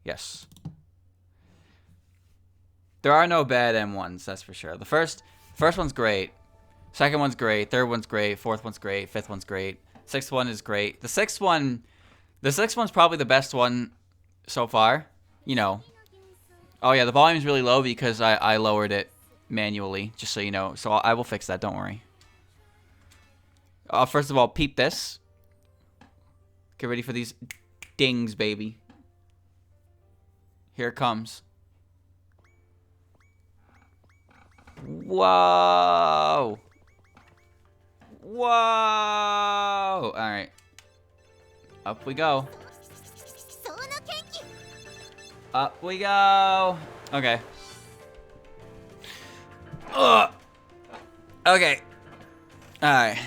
Yes. There are no bad M1s, that's for sure. The first one's great. Second one's great. Third one's great. Fourth one's great. Fifth one's great. Sixth one is great. The sixth one's probably the best one so far. You know. Oh yeah, the volume's really low because I lowered it manually, just so you know. So I will fix that, don't worry. First of all, peep this. Get ready for these dings, baby. Here it comes. Whoa! Whoa! Alright. Up we go. Up we go. Okay. Ugh. Okay. Alright.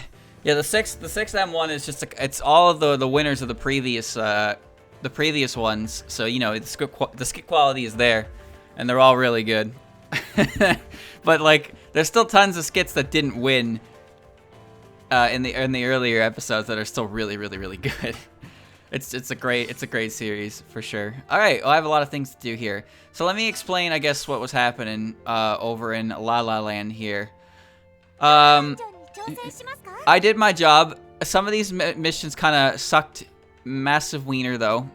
Yeah, the sixth M1 is just it's all of the winners of the previous ones. So you know the skit quality is there, and they're all really good. But like, there's still tons of skits that didn't win in the earlier episodes that are still really good. It's a great series for sure. All right, well, I have a lot of things to do here, so let me explain, I guess, what was happening over in La La Land here. I did my job. Some of these missions kind of sucked massive wiener though,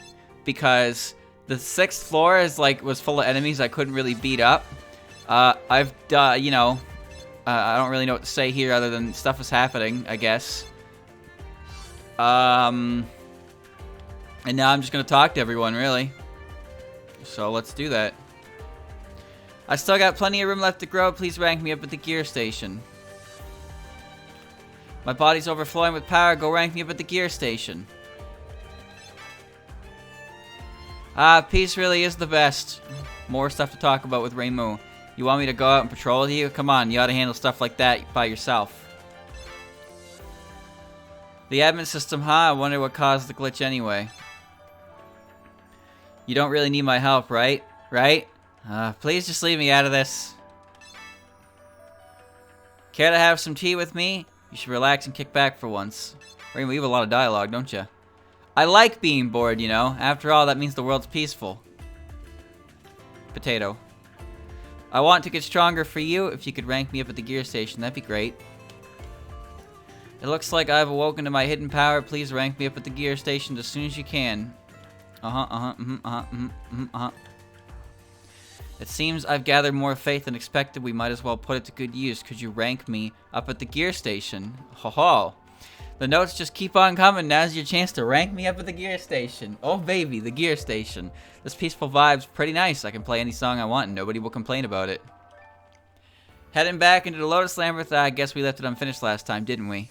because the 6th floor was full of enemies I couldn't really beat up. You know, I don't really know what to say here other than stuff is happening, I guess. And now I'm just gonna talk to everyone, really. So let's do that. I still got plenty of room left to grow. Please rank me up at the gear station. My body's overflowing with power. Go rank me up at the gear station. Peace really is the best. More stuff to talk about with Reimu. You want me to go out and patrol with you? Come on, you ought to handle stuff like that by yourself. The admin system, huh? I wonder what caused the glitch anyway. You don't really need my help, right? Right? Please just leave me out of this. Care to have some tea with me? You should relax and kick back for once. Reimu, you have a lot of dialogue, don't you? I like being bored, you know. After all, that means the world's peaceful. Potato. I want to get stronger for you. If you could rank me up at the gear station, that'd be great. It looks like I've awoken to my hidden power. Please rank me up at the gear station as soon as you can. It seems I've gathered more faith than expected. We might as well put it to good use. Could you rank me up at the gear station? Ho ho. The notes just keep on coming. Now's your chance to rank me up at the gear station. Oh baby, the gear station. This peaceful vibe's pretty nice. I can play any song I want and nobody will complain about it. Heading back into the Lotus Labyrinth. I guess we left it unfinished last time, didn't we?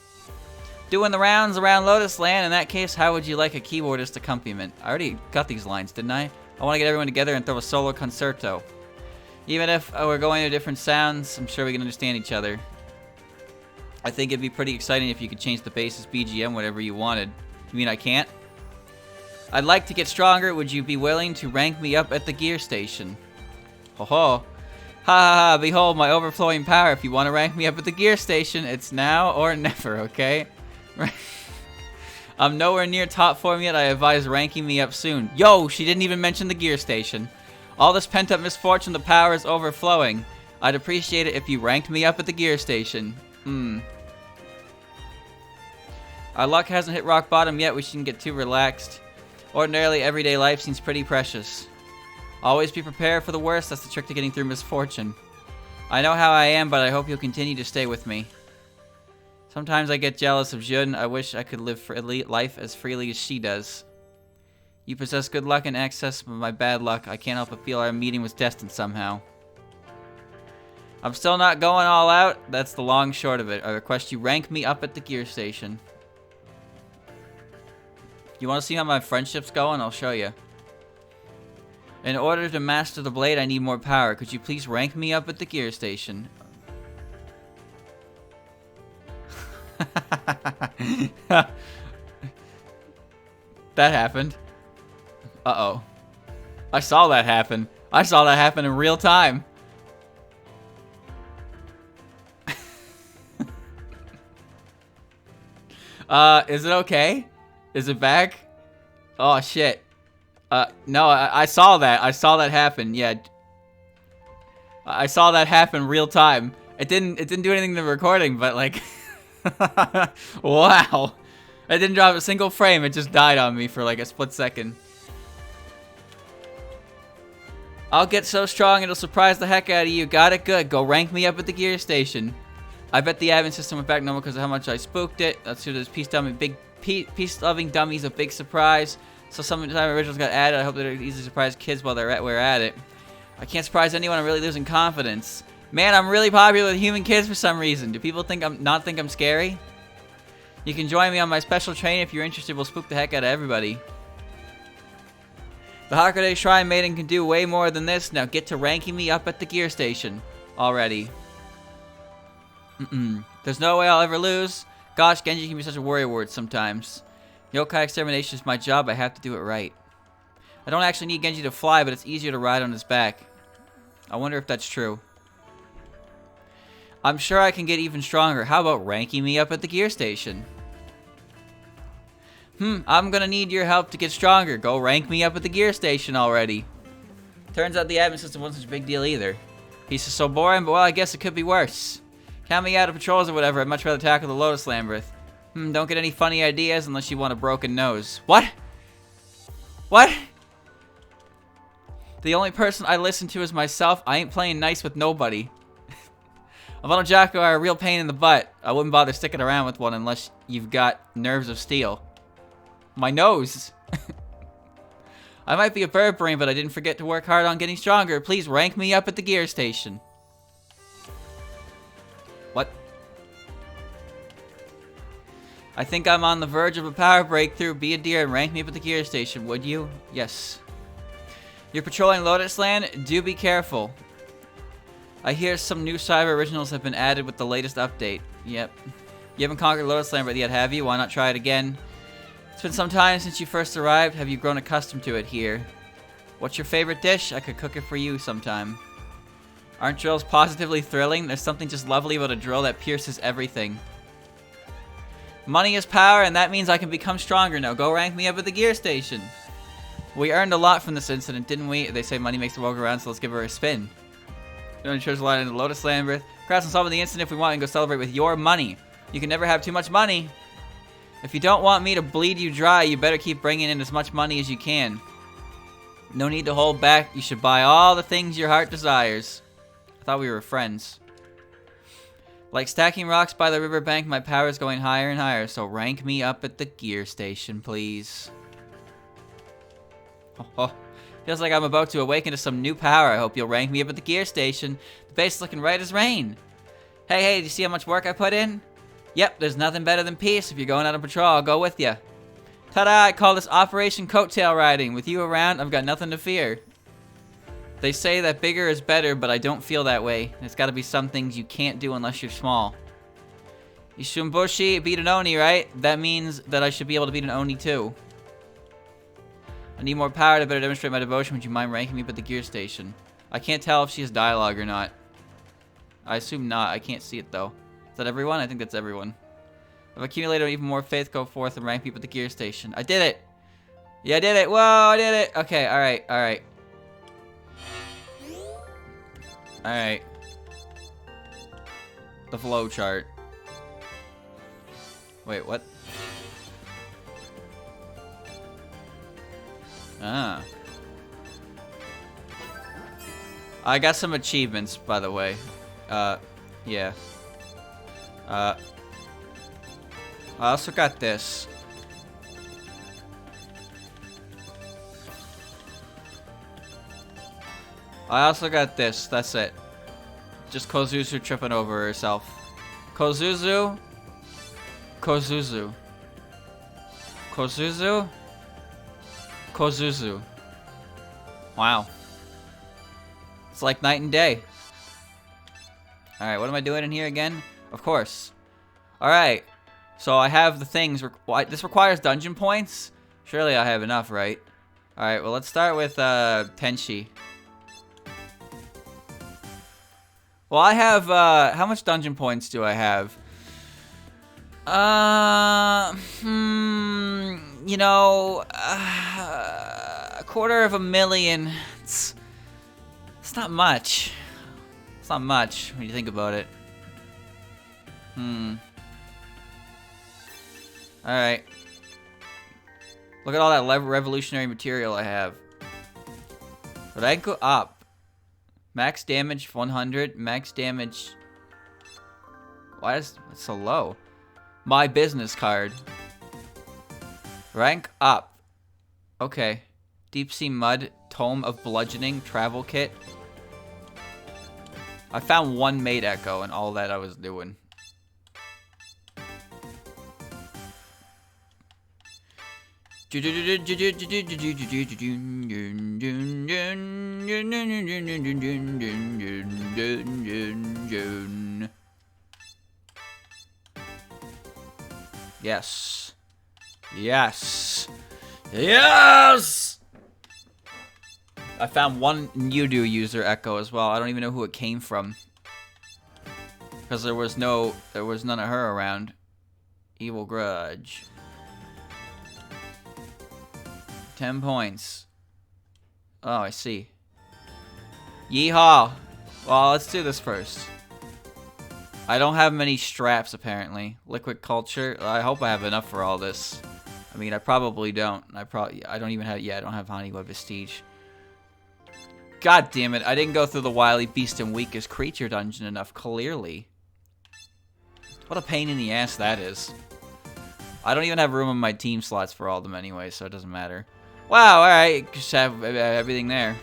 Doing the rounds around Lotus Land. In that case, how would you like a keyboardist accompaniment? I already got these lines, didn't I? I want to get everyone together and throw a solo concerto. Even if we're going to different sounds, I'm sure we can understand each other. I think it'd be pretty exciting if you could change the bass's BGM whatever you wanted. You mean I can't? I'd like to get stronger. Would you be willing to rank me up at the gear station? Ho ho. Ha ha ha. Behold my overflowing power. If you want to rank me up at the gear station, it's now or never, okay? I'm nowhere near top form yet. I advise ranking me up soon. Yo, she didn't even mention the gear station. All this pent-up misfortune, the power is overflowing. I'd appreciate it if you ranked me up at the gear station. Our luck hasn't hit rock bottom yet. We shouldn't get too relaxed. Ordinarily, everyday life seems pretty precious. Always be prepared for the worst. That's the trick to getting through misfortune. I know how I am, but I hope you'll continue to stay with me. Sometimes I get jealous of Jun. I wish I could live life as freely as she does. You possess good luck in excess, but my bad luck. I can't help but feel our meeting was destined somehow. I'm still not going all out. That's the long short of it. I request you rank me up at the gear station. You want to see how my friendship's going? I'll show you. In order to master the blade, I need more power. Could you please rank me up at the gear station? That happened. Uh-oh. I saw that happen. I saw that happen in real time. Is it okay? Is it back? Oh, shit. No, I saw that. I saw that happen. Yeah. I saw that happen real time. It didn't do anything to the recording, but like, wow. It didn't drop a single frame. It just died on me for like a split second. I'll get so strong it'll surprise the heck out of you. Got it? Good. Go rank me up at the gear station. I bet the admin system went back normal because of how much I spooked it. That's who this peace-loving dummies a big surprise. So some time originals got added. I hope they're easy surprise kids while we're at it. I can't surprise anyone. I'm really losing confidence. Man, I'm really popular with human kids for some reason. Do people think I'm scary? You can join me on my special train if you're interested. We'll spook the heck out of everybody. The Hakone Shrine Maiden can do way more than this. Now get to ranking me up at the gear station already. There's no way I'll ever lose. Gosh, Genji can be such a warrior word sometimes. Yokai extermination is my job. I have to do it right. I don't actually need Genji to fly, but it's easier to ride on his back. I wonder if that's true. I'm sure I can get even stronger. How about ranking me up at the gear station? I'm gonna need your help to get stronger. Go rank me up at the gear station already. Turns out the admin system wasn't such a big deal either. Piece is so boring, but well, I guess it could be worse. Count me out of patrols or whatever. I'd much rather tackle the Lotus Labyrinth. Don't get any funny ideas unless you want a broken nose. What? What? The only person I listen to is myself. I ain't playing nice with nobody. Avano Jocko are a real pain in the butt. I wouldn't bother sticking around with one unless you've got nerves of steel. My nose. I might be a bird brain, but I didn't forget to work hard on getting stronger. Please rank me up at the gear station. What? I think I'm on the verge of a power breakthrough. Be a dear and rank me up at the gear station, would you? Yes. You're patrolling Lotus Land? Do be careful. I hear some new cyber originals have been added with the latest update. Yep. You haven't conquered Lotus Land yet, have you? Why not try it again? It's been some time since you first arrived. Have you grown accustomed to it here? What's your favorite dish? I could cook it for you sometime. Aren't drills positively thrilling? There's something just lovely about a drill that pierces everything. Money is power, and that means I can become stronger. Now go rank me up at the gear station. We earned a lot from this incident, didn't we? They say money makes the world go round, so let's give her a spin. You only chose a line in the Lotus Labyrinth. Congrats on solving the incident. If we want, and go celebrate with your money. You can never have too much money. If you don't want me to bleed you dry, you better keep bringing in as much money as you can. No need to hold back. You should buy all the things your heart desires. I thought we were friends. Like stacking rocks by the riverbank, my power is going higher and higher, so rank me up at the gear station, please. Oh, feels like I'm about to awaken to some new power. I hope you'll rank me up at the gear station. The base is looking right as rain. Hey, do you see how much work I put in? Yep, there's nothing better than peace. If you're going out on patrol, I'll go with you. Ta-da, I call this Operation Coattail Riding. With you around, I've got nothing to fear. They say that bigger is better, but I don't feel that way. There's got to be some things you can't do unless you're small. Ishumbushi beat an Oni, right? That means that I should be able to beat an Oni too. I need more power to better demonstrate my devotion. Would you mind ranking me up at the gear station? I can't tell if she has dialogue or not. I assume not. I can't see it though. Is that everyone? I think that's everyone. I've accumulated even more faith. Go forth and rank people at the gear station. I did it! Yeah, I did it! Whoa, I did it! Okay, alright, alright. Alright. The flow chart. Wait, what? Ah. I got some achievements, by the way. Yeah. I also got this. I also got this. That's it. Just Kozuzu tripping over herself. Kozuzu? Kozuzu. Kozuzu? Kozuzu. Wow. It's like night and day. Alright, what am I doing in here again? Of course. Alright. So I have the things. This requires dungeon points? Surely I have enough, right? Alright, well let's start with Tenshi. Well, I have, how much dungeon points do I have? You know, 250,000. It's not much. It's not much when you think about it. Alright. Look at all that revolutionary material I have. Rank up. Max damage 100. Max damage... Why is it so low? My business card. Rank up. Okay. Deep Sea Mud. Tome of Bludgeoning. Travel Kit. I found one Maid Echo and all that I was doing. Yes. Yes. Yes! I found one Mewtwo user Echo as well. I don't even know who it came from. Because there was none of her around. Evil Grudge. 10 points. Oh, I see. Yeehaw! Well, let's do this first. I don't have many straps, apparently. Liquid Culture. I hope I have enough for all this. I mean, I probably don't. I don't even have... Yeah, I don't have Honeywood Vestige. God damn it. I didn't go through the Wily Beast and Weakest Creature dungeon enough, clearly. What a pain in the ass that is. I don't even have room in my team slots for all of them anyway, so it doesn't matter. Wow, alright. Just have everything there.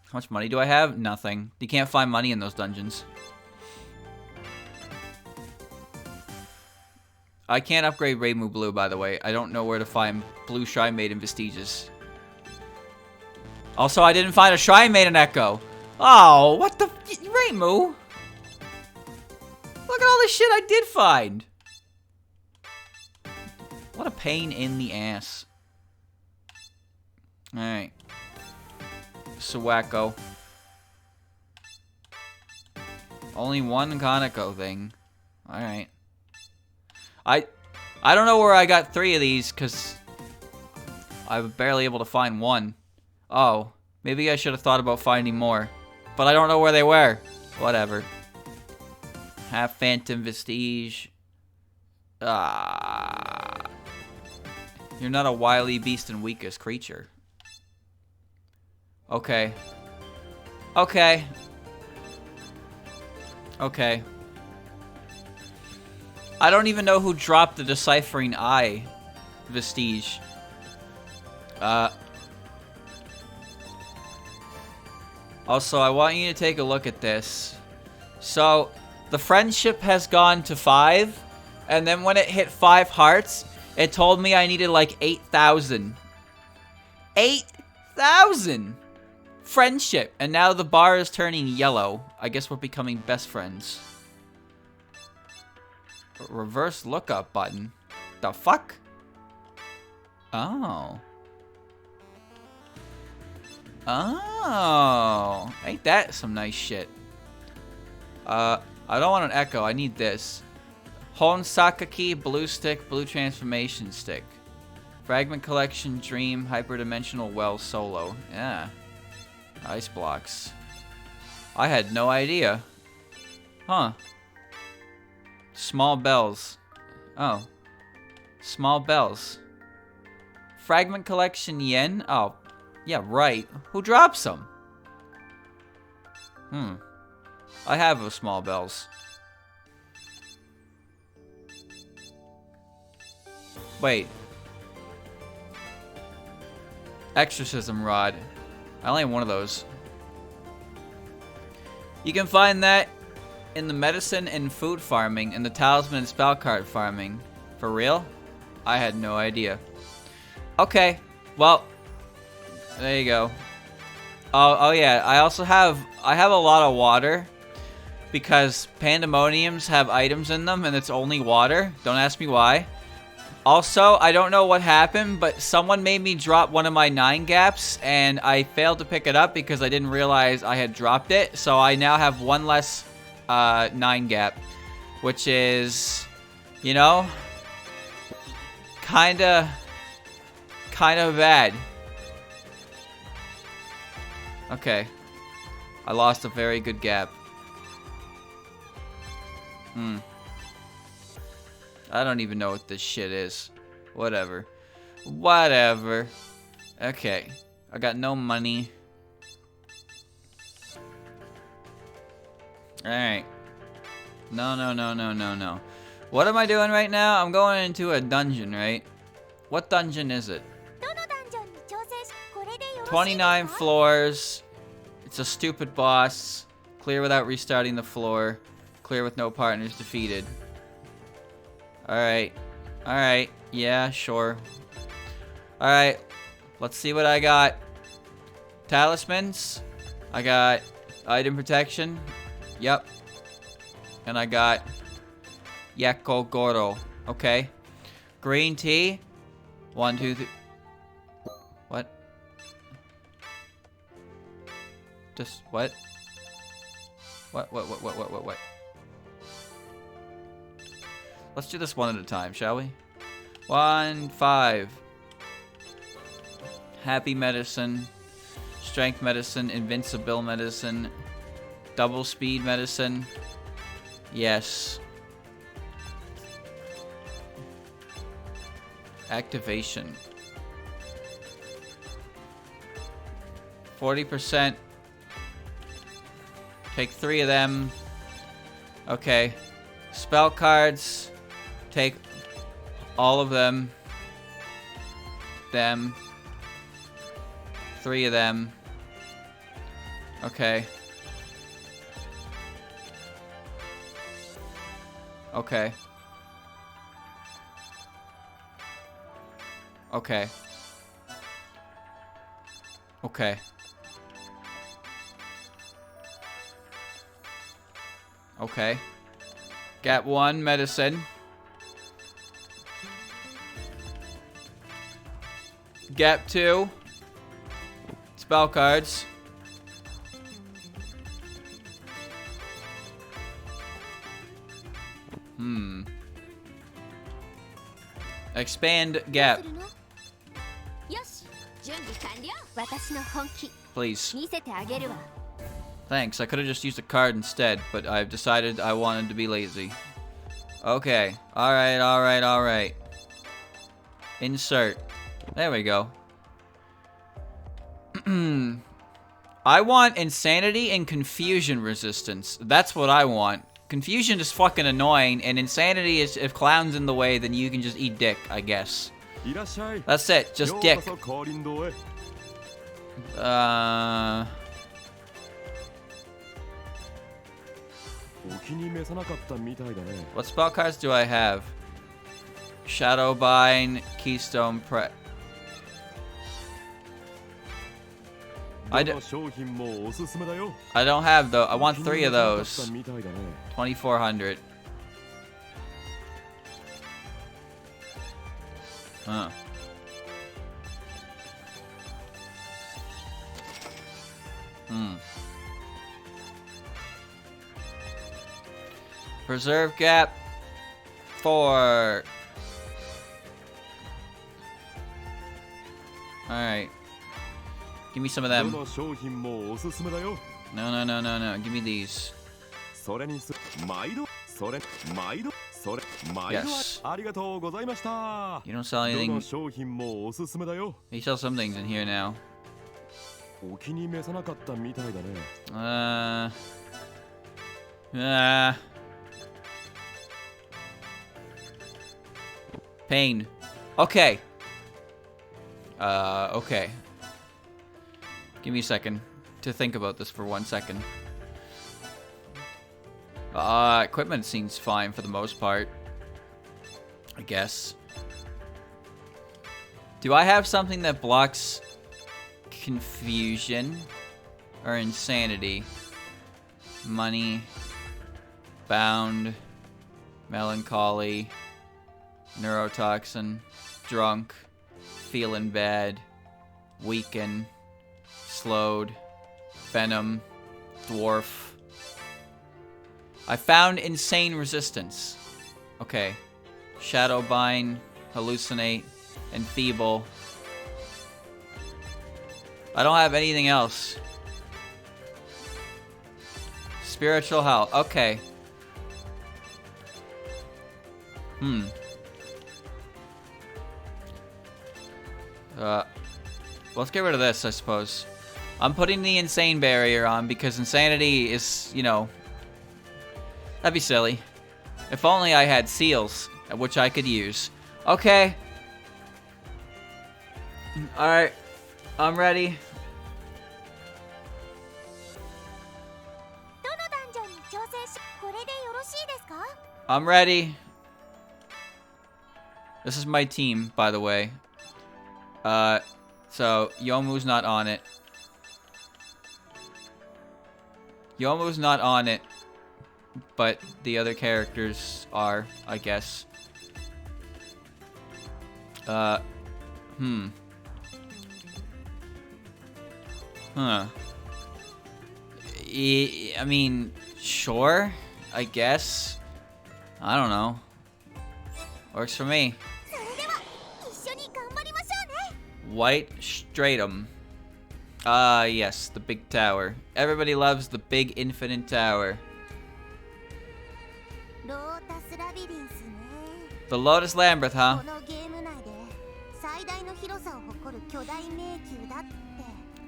How much money do I have? Nothing. You can't find money in those dungeons. I can't upgrade Reimu Blue, by the way. I don't know where to find Blue Shrine Maiden Vestiges. Also, I didn't find a Shrine Maiden Echo. Oh, what the... Reimu? Look at all the shit I did find. What a pain in the ass. Alright. Suwako. Only one Kaneko thing. Alright. I don't know where I got 3 of these, because I was barely able to find one. Oh, maybe I should have thought about finding more. But I don't know where they were. Whatever. Half Phantom Vestige. Ah. You're not a Wily Beast and Weakest Creature. Okay. Okay. Okay. I don't even know who dropped the Deciphering Eye Vestige. Also, I want you to take a look at this. So, the friendship has gone to 5, and then when it hit 5 hearts, it told me I needed like 8,000. 8,000! Friendship. And now the bar is turning yellow. I guess we're becoming best friends. Reverse lookup button. The fuck? Oh. Oh. Ain't that some nice shit? I don't want an Echo. I need this. Hon Sakaki, Blue Stick, Blue Transformation Stick. Fragment Collection, Dream, Hyperdimensional Well, Solo. Yeah. Ice blocks. I had no idea. Huh. Small bells. Oh. Small bells. Fragment Collection Yen? Oh. Yeah, right. Who drops them? I have a small bells. Wait. Exorcism Rod. I only have one of those. You can find that in the medicine and food farming and the talisman and spell card farming. For real? I had no idea. Okay. Well, there you go. Oh yeah, I have a lot of water because Pandemoniums have items in them and it's only water. Don't ask me why. Also, I don't know what happened, but someone made me drop one of my 9 gaps, and I failed to pick it up because I didn't realize I had dropped it. So I now have one less 9 gap, which is, you know, kinda kind of bad. Okay. I lost a very good gap. I don't even know what this shit is. Whatever. Whatever. Okay. I got no money. Alright. No. What am I doing right now? I'm going into a dungeon, right? What dungeon is it? 29 floors. It's a stupid boss. Clear without restarting the floor. Clear with no partners defeated. Alright. Alright. Yeah, sure. Alright. Let's see what I got. Talismans. I got item protection. Yep. And I got Yakko Goro. Okay. Green tea. 1, 2, 3. What? Just what? What? Let's do this one at a time, shall we? 1, 5. Happy medicine. Strength medicine. Invincible medicine. Double speed medicine. Yes. Activation. 40%. Take 3 of them. Okay. Spell cards. Take all of them. 3 of them. Okay. Okay. Okay. Okay. Okay. Gap 1, medicine. Gap 2. Spell cards. Expand gap. Please. Thanks, I could have just used a card instead, but I've decided I wanted to be lazy. Okay. Alright. Insert. There we go. I want insanity and confusion resistance. That's what I want. Confusion is fucking annoying, and insanity is if clown's in the way, then you can just eat dick, I guess. That's it, just dick. What spell cards do I have? Shadowbind, Keystone Pre... I don't have those. I want 3 of those. 2,400. Huh. Preserve gap 4. Alright. Give me some of them. No. Give me these. Yes. You don't sell anything. You sell some things in here now. Pain. Okay. Okay. Give me a second to think about this for 1 second. Equipment seems fine for the most part. I guess. Do I have something that blocks confusion or insanity? Money. Bound. Melancholy. Neurotoxin. Drunk. Feeling bad. Weaken. Slowed. Venom. Dwarf. I found insane resistance. Okay. Shadowbind. Hallucinate. Enfeeble. I don't have anything else. Spiritual health. Okay. Let's get rid of this, I suppose. I'm putting the insane barrier on because insanity is, you know, that'd be silly. If only I had seals, which I could use. Okay. Alright. I'm ready. I'm ready. This is my team, by the way. So Yomu's not on it. Yomu's not on it, but the other characters are, I guess. Huh. I mean, sure, I guess. I don't know. Works for me. White stratum. Yes, the big tower. Everybody loves the big infinite tower. The Lotus Labyrinth, huh?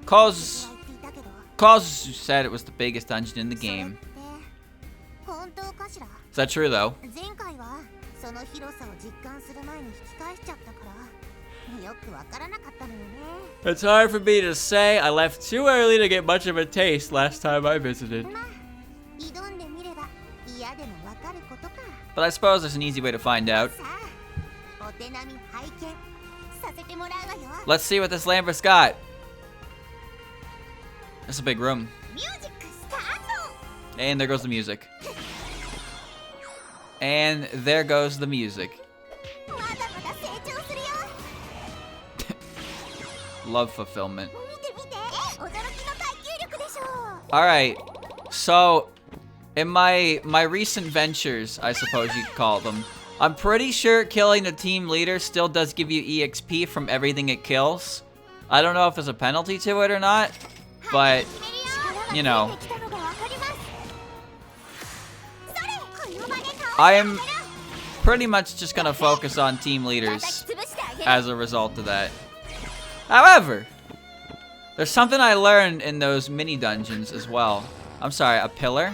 Cause said it was the biggest dungeon in the game. Is that true, though? It's hard for me to say. I left too early to get much of a taste last time I visited. But I suppose there's an easy way to find out. Let's see what this Labyrinth's got. It's a big room. And there goes the music. And there goes the music. Love fulfillment. Alright, so in my recent ventures, I suppose you could call them, I'm pretty sure killing the team leader still does give you EXP from everything it kills. I don't know if there's a penalty to it or not, but, you know. I am pretty much just gonna focus on team leaders as a result of that. However, there's something I learned in those mini dungeons as well. I'm sorry, a pillar?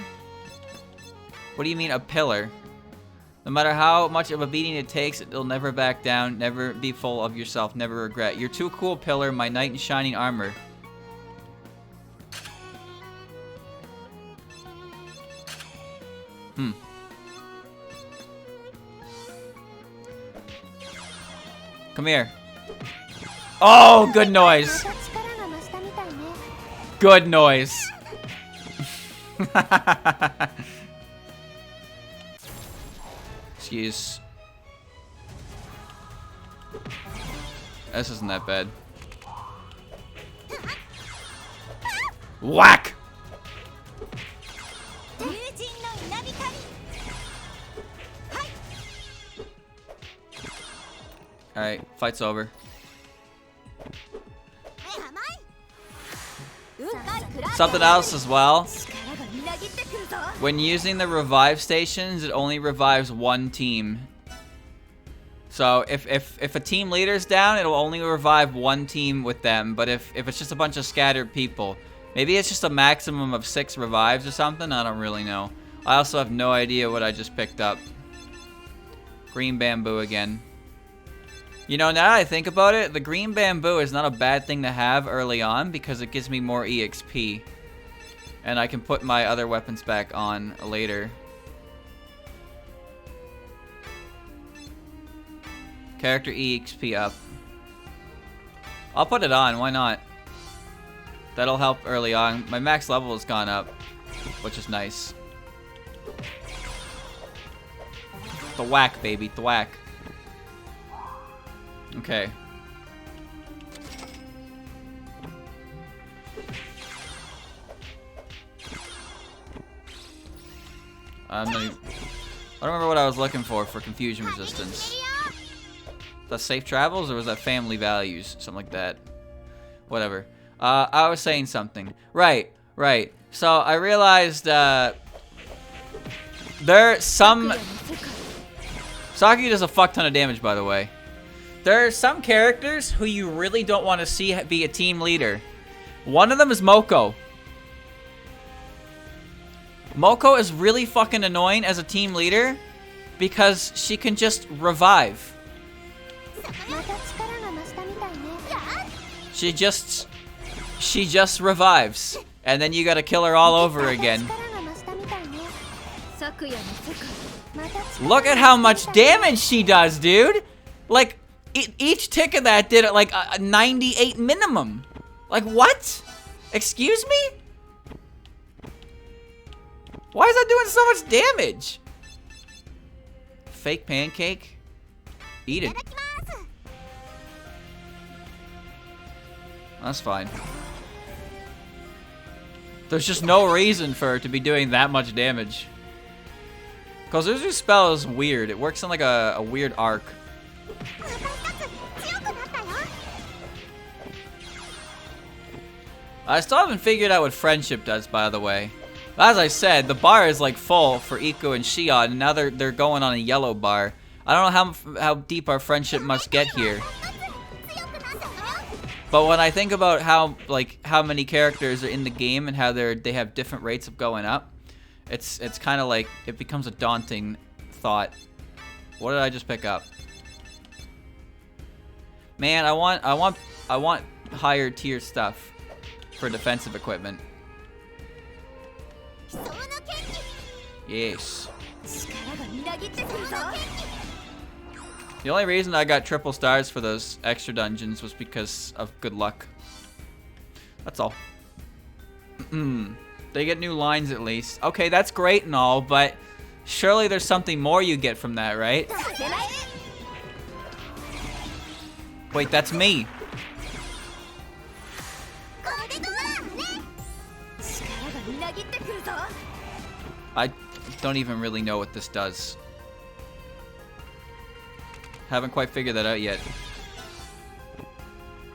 What do you mean a pillar? No matter how much of a beating it takes, it'll never back down, never be full of yourself, never regret. You're too cool, pillar, my knight in shining armor. Come here. Oh, good noise. Good noise. Excuse. This isn't that bad. Whack! Alright, fight's over. Something else as well. When using the revive stations, it only revives one team. So if a team leader's down, it'll only revive one team with them. But if it's just a bunch of scattered people, maybe it's just a maximum of 6 revives or something. I don't really know. I also have no idea what I just picked up. Green bamboo again. You know, now that I think about it, the green bamboo is not a bad thing to have early on because it gives me more EXP. And I can put my other weapons back on later. Character EXP up. I'll put it on, why not? That'll help early on. My max level has gone up, which is nice. Thwack, baby, thwack. Okay. I don't remember what I was looking for confusion resistance. Was that safe travels or was that family values? Something like that. Whatever. I was saying something. Right. So I realized there's some... Saki does a fuck ton of damage, by the way. There are some characters who you really don't want to see be a team leader. One of them is Moko. Moko is really fucking annoying as a team leader because she can just revive. She just revives, and then you gotta kill her all over again. Look at how much damage she does, dude! Like, each tick of that did it like a 98 minimum. Like, what? Excuse me? Why is that doing so much damage? Fake pancake? Eat it. That's fine. There's just no reason for her to be doing that much damage. Because Uzu's spell is weird. It works in like a weird arc. I still haven't figured out what friendship does, by the way. As I said, the bar is like full for Iko and Shion, and now they're going on a yellow bar. I don't know how deep our friendship must get here. But when I think about how many characters are in the game and how they have different rates of going up, it's kind of like it becomes a daunting thought. What did I just pick up? Man, I want higher tier stuff for defensive equipment. Yes. The only reason I got triple stars for those extra dungeons was because of good luck. That's all. They get new lines at least. Okay, that's great and all, but surely there's something more you get from that, right? Wait, that's me. I don't even really know what this does. Haven't quite figured that out yet.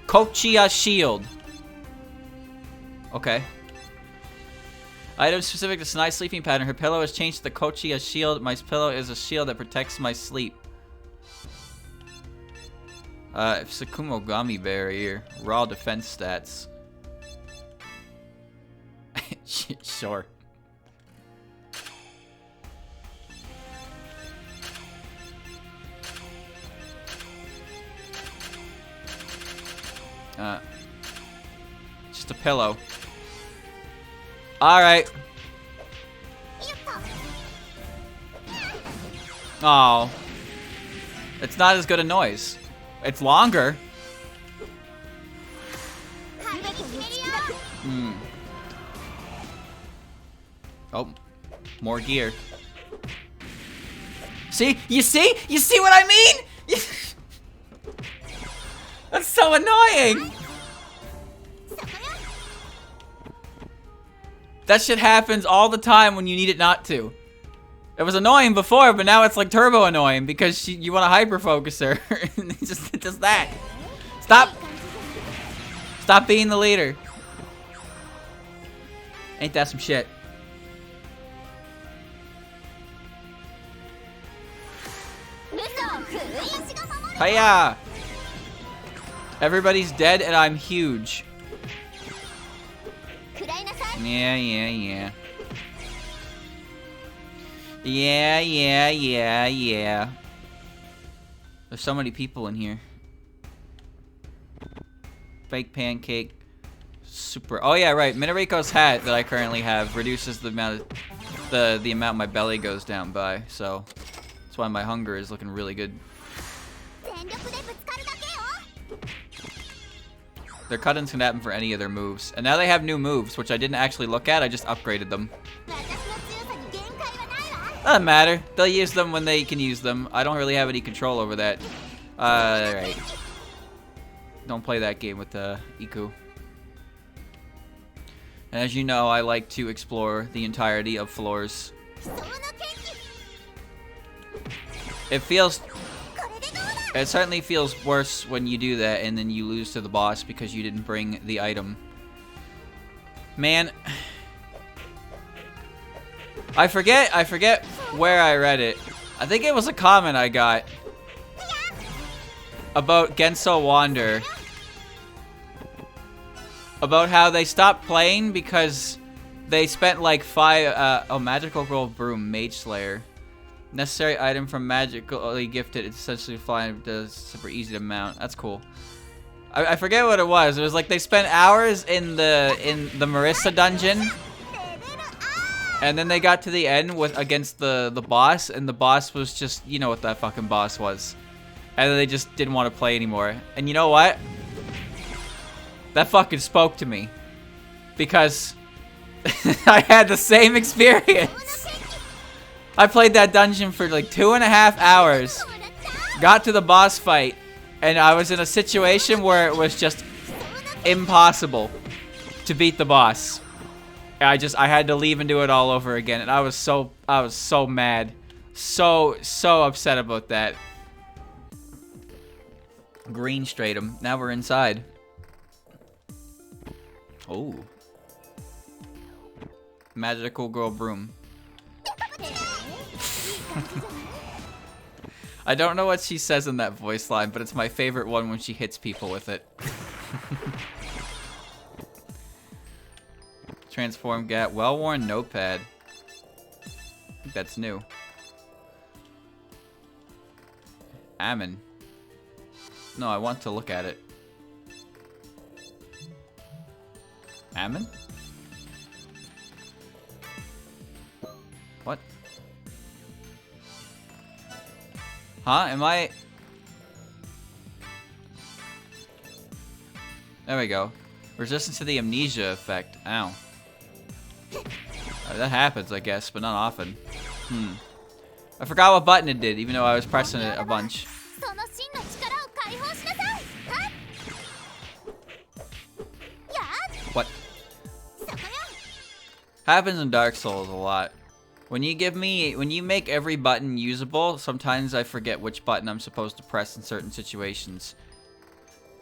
Kochiya Shield. Okay. Item specific to Sanai's sleeping pattern. Her pillow has changed to the Kochiya Shield. My pillow is a shield that protects my sleep. Sakumo Gummy Barrier. Raw defense stats. Sure. Just a pillow. Alright. Oh. It's not as good a noise. It's longer. Oh. More gear. See? You see? You see what I mean? That's so annoying! That shit happens all the time when you need it not to. It was annoying before, but now it's like turbo annoying because you want to hyper focus her. It does that. Stop! Stop being the leader. Ain't that some shit? Hiya! Everybody's dead and I'm huge. Yeah. There's so many people in here. Fake pancake. Super. Oh yeah, right. Minariko's hat that I currently have reduces the amount of the amount my belly goes down by. So that's why my hunger is looking really good. Their cut-ins can happen for any of their moves. And now they have new moves, which I didn't actually look at. I just upgraded them. Doesn't matter. They'll use them when they can use them. I don't really have any control over that. Alright. Don't play that game with Iku. And as you know, I like to explore the entirety of floors. It certainly feels worse when you do that and then you lose to the boss because you didn't bring the item Man, I forget where I read it. I think it was a comment I got about Genso Wander. About how they stopped playing because they spent like 5, oh, Magical Girl Broom, Mage Slayer. Necessary item from magically gifted, it's essentially flying, it's super easy to mount. That's cool. I forget what it was. It was like they spent hours in the Marissa dungeon. And then they got to the end against the boss, and the boss was just, you know what that fucking boss was. And then they just didn't want to play anymore. And you know what? That fucking spoke to me. Because I had the same experience. I played that dungeon for like 2.5 hours. Got to the boss fight. And I was in a situation where it was just impossible to beat the boss. I had to leave and do it all over again. And I was so mad. So upset about that. Green Stratum. Now we're inside. Oh. Magical Girl Broom. I don't know what she says in that voice line, but it's my favorite one when she hits people with it. Transform Gat. Well-worn notepad. I think that's new. Ammon. No, I want to look at it. Ammon? What? Huh? Am I... There we go. Resistance to the amnesia effect. Ow. That happens, I guess, but not often. I forgot what button it did, even though I was pressing it a bunch. What? Happens in Dark Souls a lot. When you make every button usable, sometimes I forget which button I'm supposed to press in certain situations.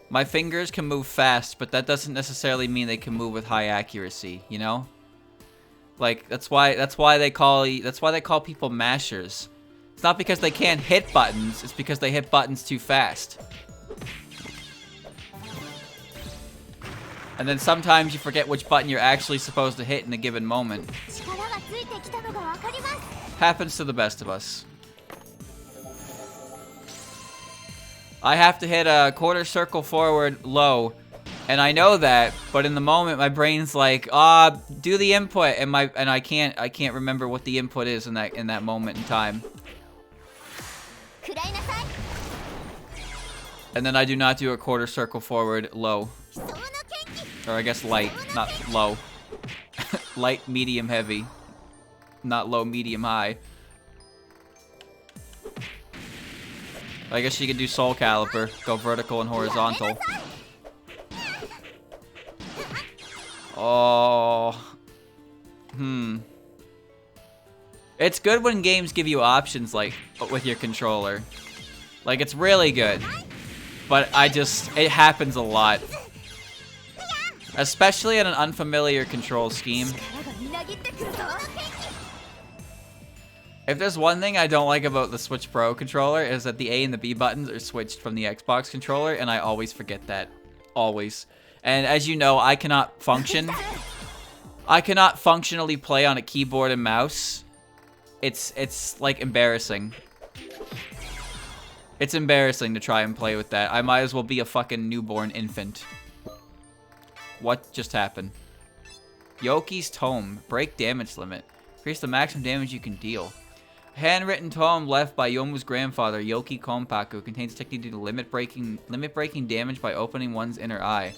My fingers can move fast, but that doesn't necessarily mean they can move with high accuracy, you know? Like that's why they call people mashers. It's not because they can't hit buttons, it's because they hit buttons too fast. And then sometimes you forget which button you're actually supposed to hit in a given moment. Happens to the best of us. I have to hit a quarter circle forward low, and I know that, but in the moment my brain's like, do the input, and I can't remember what the input is in that moment in time. And then I do not do a quarter circle forward low. Or I guess light, not low. Light, medium, heavy. Not low, medium, high. I guess you could do Soul Caliper. Go vertical and horizontal. Oh. It's good when games give you options like with your controller. Like, it's really good. But it happens a lot. Especially in an unfamiliar control scheme. If there's one thing I don't like about the Switch Pro controller is that the A and the B buttons are switched from the Xbox controller, and I always forget that. Always. And as you know, I cannot function. I cannot functionally play on a keyboard and mouse. It's like embarrassing. It's embarrassing to try and play with that. I might as well be a fucking newborn infant. What just happened? Yoki's Tome. Break damage limit. Increase the maximum damage you can deal. Handwritten tome left by Yomu's grandfather, Yoki Konpaku, contains technique to do limit breaking damage by opening one's inner eye.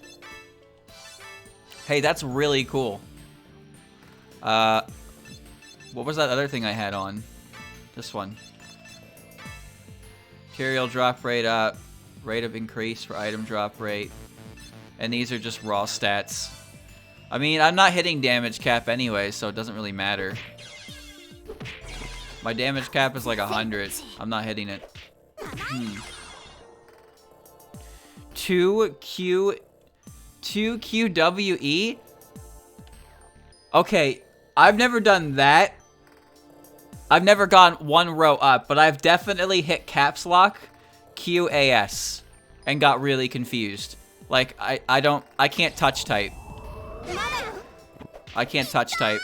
Hey, that's really cool. What was that other thing I had on? This one. Material drop rate up. Rate of increase for item drop rate. And these are just raw stats. I mean, I'm not hitting damage cap anyway, so it doesn't really matter. My damage cap is like 100. I'm not hitting it. 2QWE? Okay, I've never done that. I've never gone one row up, but I've definitely hit caps lock, QAS, and got really confused. Like, I can't touch type. I can't touch type.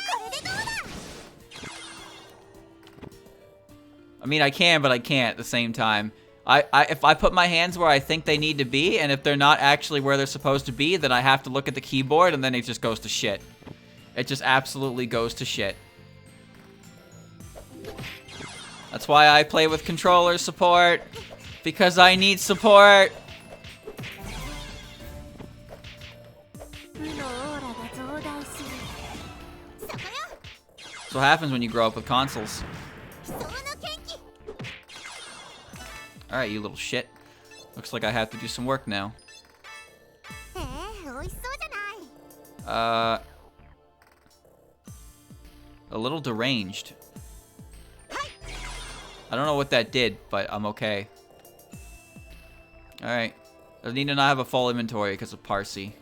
I mean, I can, but I can't at the same time. If I put my hands where I think they need to be, and if they're not actually where they're supposed to be, then I have to look at the keyboard, and then it just goes to shit. It just absolutely goes to shit. That's why I play with controller support, because I need support. That's what happens when you grow up with consoles. Alright, you little shit. Looks like I have to do some work now. A little deranged. I don't know what that did, but I'm okay. Alright. I need to not have a full inventory because of Parsi.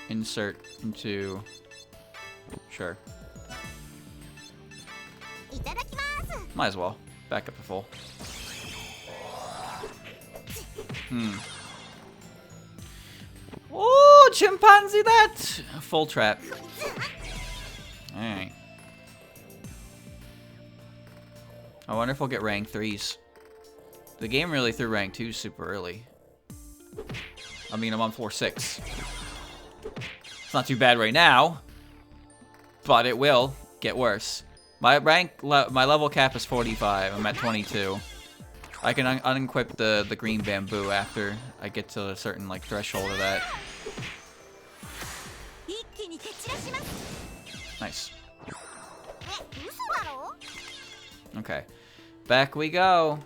Insert into... Sure. Might as well. Back up to full. Oh, chimpanzee that! Full trap. Alright. I wonder if we'll get rank 3s. The game really threw rank 2s super early. I mean, I'm on floor 6. It's not too bad right now, but it will get worse. My level cap is 45. I'm at 22. I can unequip the green bamboo after I get to a certain like threshold of that. Nice. Okay, back we go.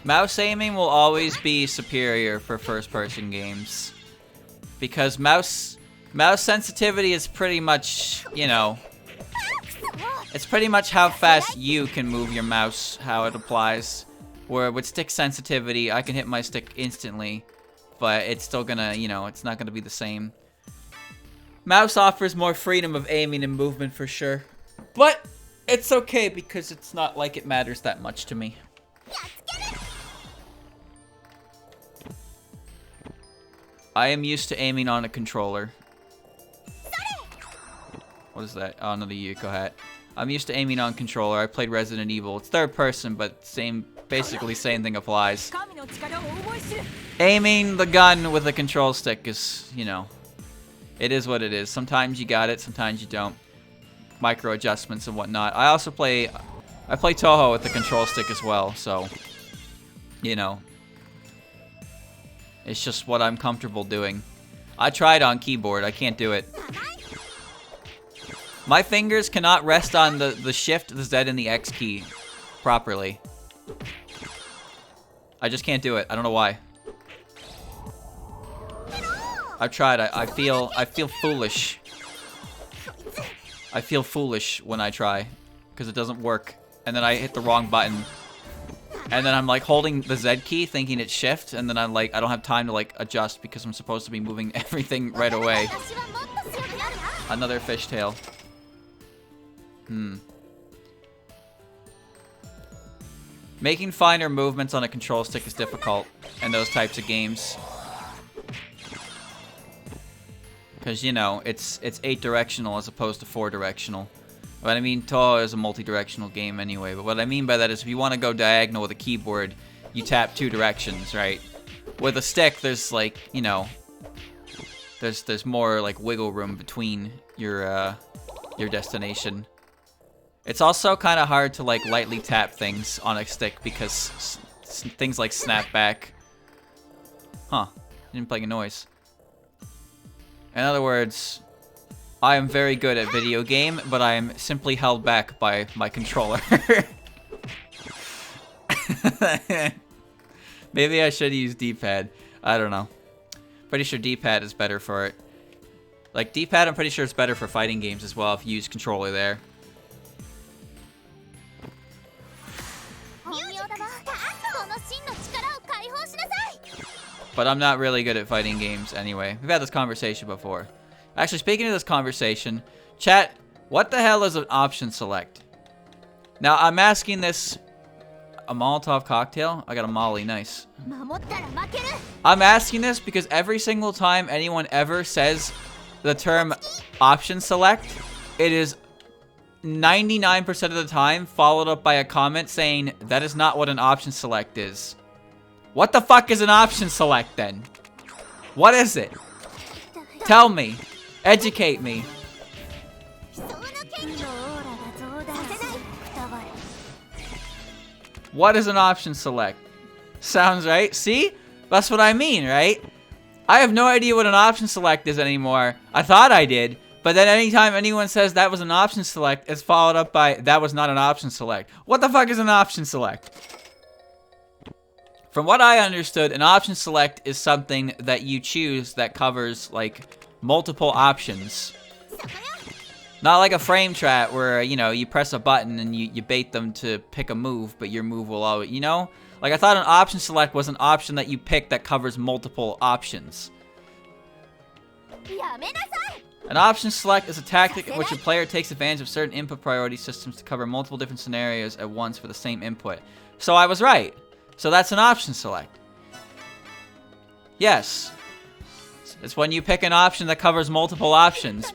Mouse aiming will always be superior for first-person games. Because mouse sensitivity is pretty much, you know... It's pretty much how fast you can move your mouse, how it applies. Where with stick sensitivity, I can hit my stick instantly. But it's still gonna, you know, it's not gonna be the same. Mouse offers more freedom of aiming and movement for sure. But it's okay because it's not like it matters that much to me. I am used to aiming on a controller. What is that? Oh, another Yuko hat. I'm used to aiming on controller. I played Resident Evil. It's third person, but basically same thing applies. Aiming the gun with a control stick is, you know, it is what it is. Sometimes you got it, sometimes you don't. Micro adjustments and whatnot. I play Touhou with the control stick as well, so, you know. It's just what I'm comfortable doing. I tried on keyboard. I can't do it. My fingers cannot rest on the shift, the Z, and the X key properly. I just can't do it. I don't know why. I've tried. I feel foolish. I feel foolish when I try because it doesn't work. And then I hit the wrong button. And then I'm like holding the Z key thinking it's shift, and then I'm like, I don't have time to like adjust because I'm supposed to be moving everything right away. Another fishtail. Making finer movements on a control stick is difficult in those types of games. Because, you know, it's 8-directional as opposed to 4-directional. But I mean, Touhou is a multi-directional game anyway. But what I mean by that is if you want to go diagonal with a keyboard, you tap 2 directions, right? With a stick, there's like, you know, there's more like wiggle room between your destination. It's also kind of hard to like lightly tap things on a stick because things like snap back. Huh? Didn't make a noise. In other words, I am very good at video game, but I am simply held back by my controller. Maybe I should use D-pad. I don't know. Pretty sure D-pad is better for it. Like D-pad, I'm pretty sure it's better for fighting games as well if you use controller there. But I'm not really good at fighting games anyway. We've had this conversation before. Actually, speaking of this conversation, chat, what the hell is an option select? Now, I'm asking this... A Molotov cocktail? I got a Molly, nice. I'm asking this because every single time anyone ever says the term option select, it is 99% of the time followed up by a comment saying that is not what an option select is. What the fuck is an option select then? What is it? Tell me. Educate me. What is an option select? Sounds right. See? That's what I mean, right? I have no idea what an option select is anymore. I thought I did. But then anytime anyone says that was an option select, it's followed up by that was not an option select. What the fuck is an option select? From what I understood, an option select is something that you choose that covers, like, multiple options. Not like a frame trap where, you know, you press a button and you bait them to pick a move, but your move will always, you know? Like, I thought an option select was an option that you pick that covers multiple options. An option select is a tactic in which a player takes advantage of certain input priority systems to cover multiple different scenarios at once for the same input. So I was right. So that's an option select. Yes. It's when you pick an option that covers multiple options.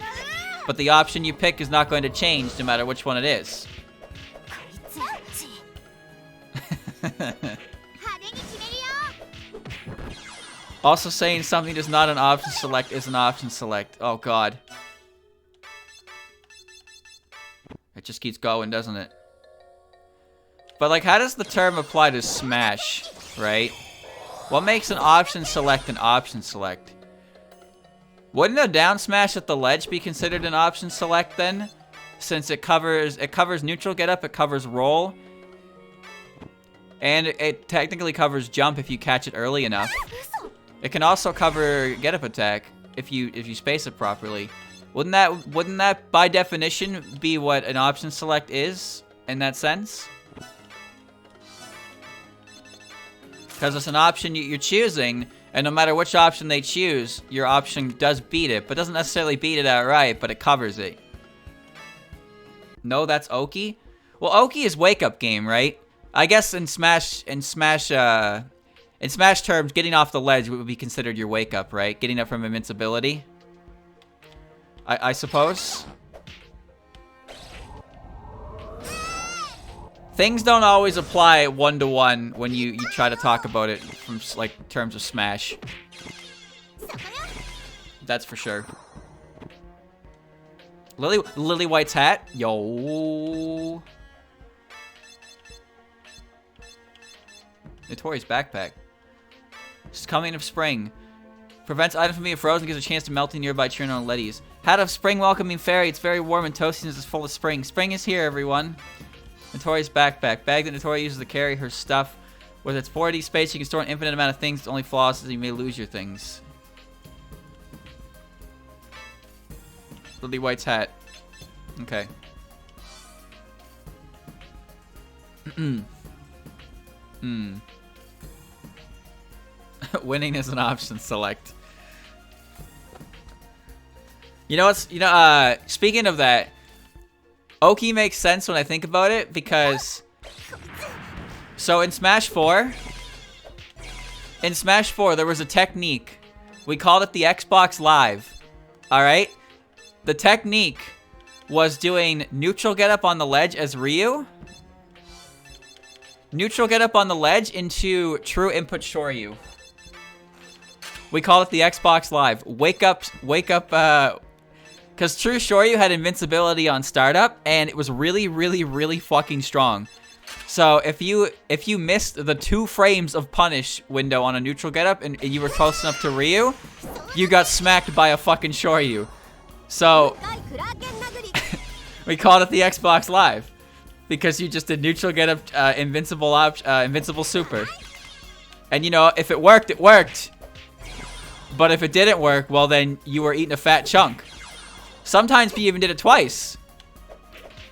But the option you pick is not going to change no matter which one it is. Also saying something is not an option select is an option select. Oh god. It just keeps going, doesn't it? But like, how does the term apply to Smash, right? What makes an option select an option select? Wouldn't a down smash at the ledge be considered an option select then? Since it covers neutral get up, it covers roll. And it technically covers jump if you catch it early enough. It can also cover get up attack if you space it properly. Wouldn't that by definition be what an option select is in that sense? Because it's an option you're choosing. And no matter which option they choose, your option does beat it, but doesn't necessarily beat it outright, but it covers it. No, that's Oki? Well, Oki is wake-up game, right? I guess in Smash terms, getting off the ledge would be considered your wake-up, right? Getting up from invincibility. I suppose. Things don't always apply one-to-one when you try to talk about it from, like, terms of Smash. That's for sure. Lily White's hat? Yo. Notorious backpack. It's coming of spring. Prevents items from being frozen, gives a chance to melt in nearby churn on Letties. Hat of spring welcoming fairy. It's very warm and toasty and it's full of spring. Spring is here, everyone. Notorious backpack. Bag that Notori uses to carry her stuff. With its 4D space, you can store an infinite amount of things. The only flaw is that you may lose your things. Lily White's hat. Okay. Winning is an option select. You know what's, speaking of that, Oki makes sense when I think about it because, so in Smash 4, there was a technique. We called it the Xbox Live. Alright? The technique was doing neutral get up on the ledge as Ryu. Neutral get up on the ledge into true input Shoryu. We call it the Xbox Live. Wake up, because True Shoryu had invincibility on startup, and it was really, really, really fucking strong. So if you missed the 2 frames of punish window on a neutral getup and you were close enough to Ryu, you got smacked by a fucking Shoryu. So we called it the Xbox Live because you just did neutral getup, invincible super. And you know, if it worked, it worked. But if it didn't work, well then you were eating a fat chunk. Sometimes you even did it twice.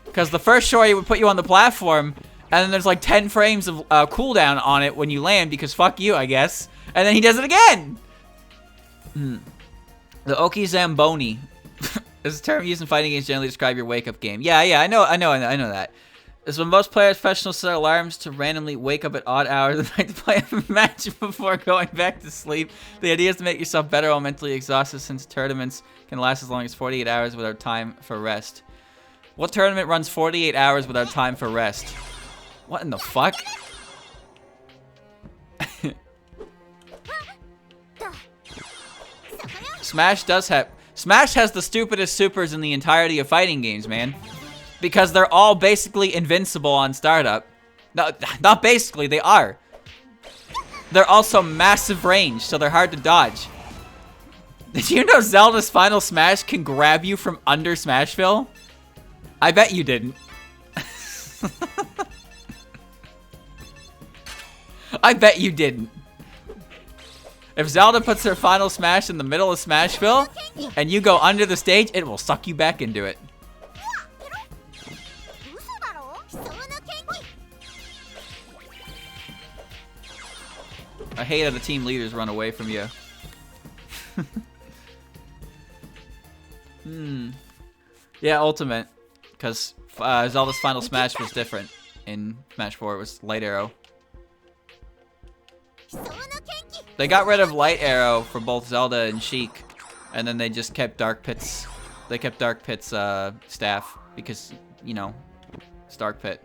Because the first Shoryu would put you on the platform, and then there's like 10 frames of cooldown on it when you land, because fuck you, I guess. And then he does it again! The Oki Zamboni is a term used in fighting games to generally describe your wake-up game. Yeah, I know that. It's when most players professionally set alarms to randomly wake up at odd hours of the night to play a match before going back to sleep. The idea is to make yourself better while mentally exhausted, since tournaments can last as long as 48 hours without time for rest. What tournament runs 48 hours without time for rest? What in the fuck? Smash has the stupidest supers in the entirety of fighting games, man. Because they're all basically invincible on startup. No, not basically, they are. They're also massive range, so they're hard to dodge. Did you know Zelda's Final Smash can grab you from under Smashville? I bet you didn't. I bet you didn't. If Zelda puts her Final Smash in the middle of Smashville, and you go under the stage, it will suck you back into it. I hate how the team leaders run away from you. Yeah, Ultimate. Because Zelda's Final Smash was different. In Smash 4, it was Light Arrow. They got rid of Light Arrow for both Zelda and Sheik. And then they just kept Dark Pit's... They kept Dark Pit's staff. Because, you know, it's Dark Pit.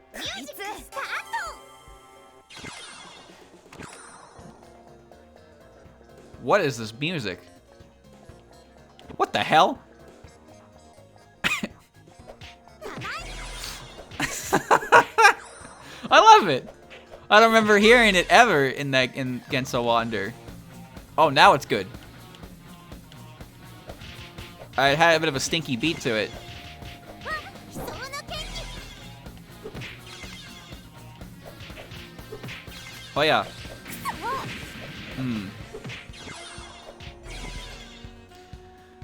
What is this music? What the hell? I love it. I don't remember hearing it ever in Genso Wander. Oh, now it's good. It had a bit of a stinky beat to it. Oh yeah.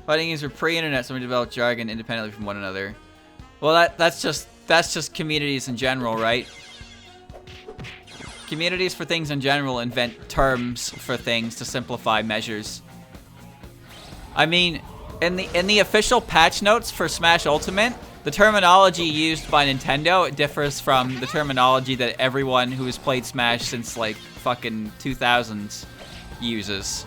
Fighting games are pre-internet, so we develop jargon independently from one another. Well, that's just communities in general, right? Communities for things in general invent terms for things to simplify measures. I mean, in the official patch notes for Smash Ultimate, the terminology used by Nintendo differs from the terminology that everyone who has played Smash since like fucking 2000s uses.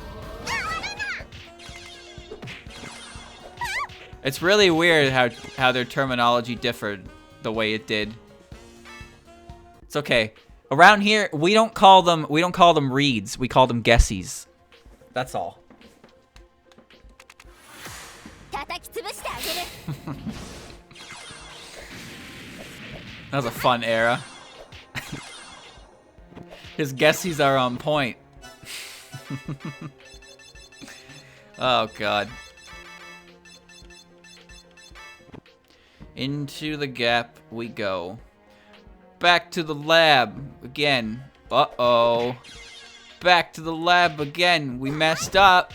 It's really weird how their terminology differed the way it did. It's okay. Around here, we don't call them reads. We call them guessies. That's all. That was a fun era. His guessies are on point. Oh god. Into the gap we go. Back to the lab again. Uh-oh. Back to the lab again. We messed up.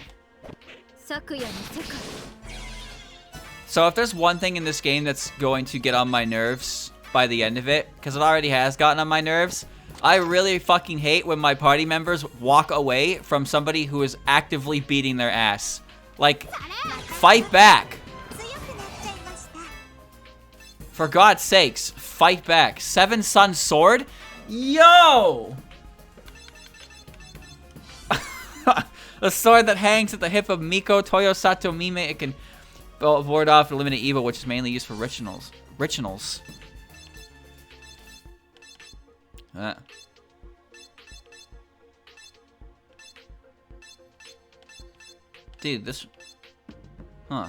So if there's one thing in this game that's going to get on my nerves by the end of it, because it already has gotten on my nerves, I really fucking hate when my party members walk away from somebody who is actively beating their ass. Like, fight back. For God's sakes, fight back. Seven Sun Sword? Yo! A sword that hangs at the hip of Miko Toyosato Mime. It can ward off eliminate evil, which is mainly used for rituals. Dude, this... Huh.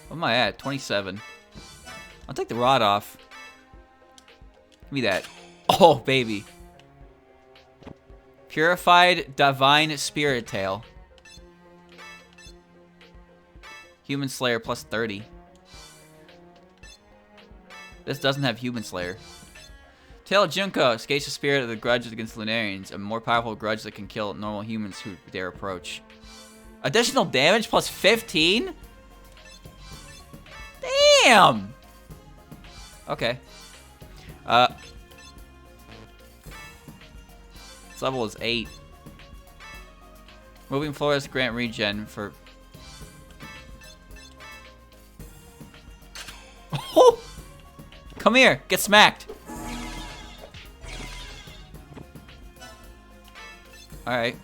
What am I at? 27. I'll take the rod off. Give me that. Oh, baby. Purified Divine Spirit Tail. Human Slayer plus 30. This doesn't have Human Slayer. Tail of Junko escapes the spirit of the grudge against Lunarians, a more powerful grudge that can kill normal humans who dare approach. Additional damage plus 15? Damn! Okay. This level is 8. Moving floors grant regen for... Oh! Come here, get smacked. Alright.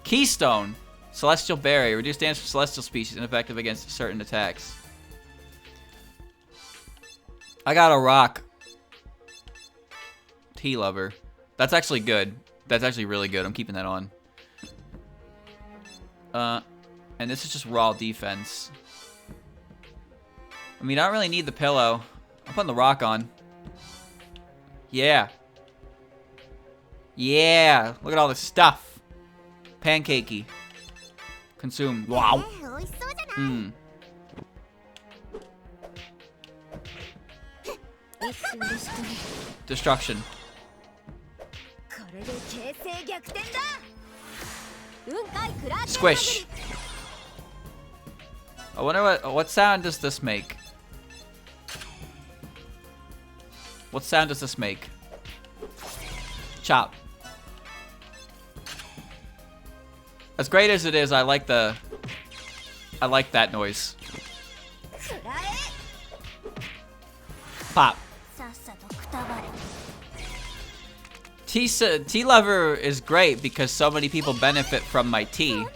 Keystone. Celestial Berry. Reduce damage for celestial species ineffective against certain attacks. I got a rock. Tea Lover. That's actually good. That's actually really good. I'm keeping that on. And this is just raw defense. I mean, I don't really need the pillow. I'm putting the rock on. Yeah. Yeah. Look at all this stuff. Pancakey. Consume. Wow. Mmm. Destruction. Squish. I wonder what sound does this make? What sound does this make? Chop. As great as it is, I like that noise. Pop. Tea Lover is great because so many people benefit from my tea.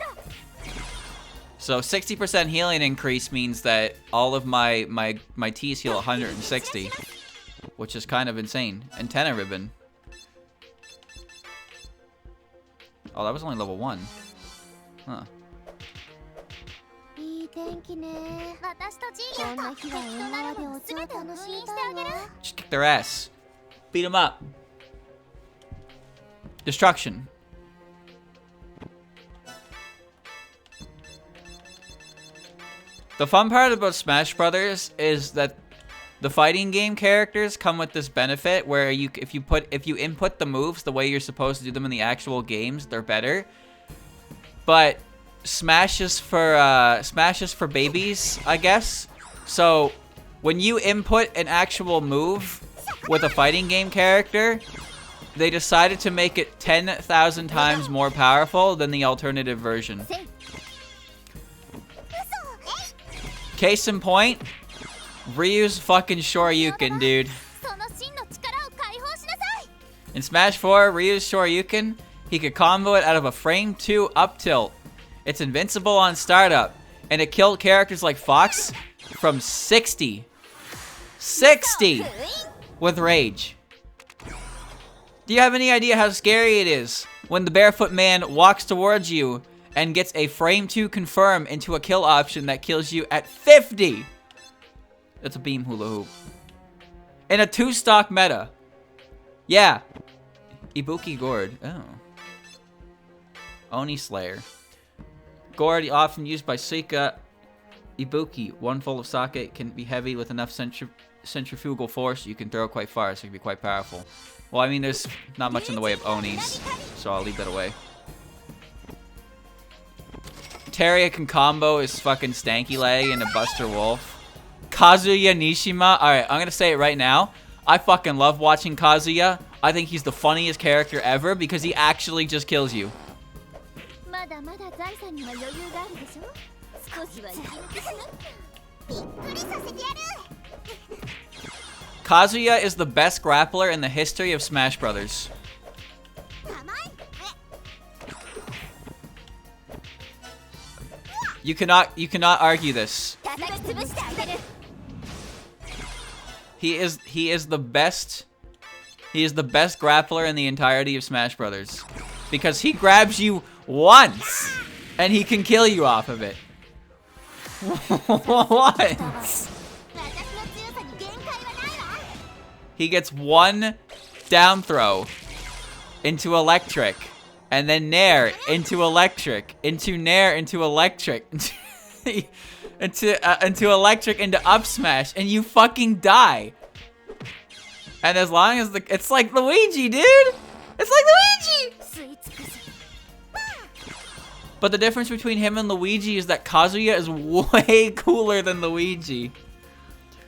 So 60% healing increase means that all of my teas heal 160, which is kind of insane. Antenna ribbon. Oh, that was only level 1. Huh. Just kick their ass. Beat them up. Destruction. The fun part about Smash Brothers is that the fighting game characters come with this benefit where if you input the moves the way you're supposed to do them in the actual games, they're better. But Smash is for babies, I guess. So when you input an actual move with a fighting game character, they decided to make it 10,000 times more powerful than the alternative version. Case in point, Ryu's fucking Shoryuken, dude. In Smash 4, Ryu's Shoryuken, he could combo it out of a frame 2 up tilt. It's invincible on startup, and it killed characters like Fox from 60 with rage. Do you have any idea how scary it is when the barefoot man walks towards you and gets a frame 2 confirm into a kill option that kills you at 50? That's a beam hula hoop. In a 2-stock meta. Yeah. Ibuki Gourd. Oh. Oni Slayer. Gourd often used by Suika. Ibuki. One full of sake can be heavy with enough centrifugal force. You can throw quite far, so it can be quite powerful. Well, I mean, there's not much in the way of Onis, so I'll leave that away. Teria can combo his fucking Stanky Leg into Buster Wolf. Kazuya Nishima. Alright, I'm gonna say it right now. I fucking love watching Kazuya. I think he's the funniest character ever because he actually just kills you. Kazuya is the best grappler in the history of Smash Brothers. You cannot argue this. He is the best grappler in the entirety of Smash Brothers because he grabs you once and he can kill you off of it. Once. He gets one down throw into electric, and then nair into electric, into nair into electric, into electric into up smash, and you fucking die. And as long as it's like Luigi, dude. It's like Luigi. But the difference between him and Luigi is that Kazuya is way cooler than Luigi.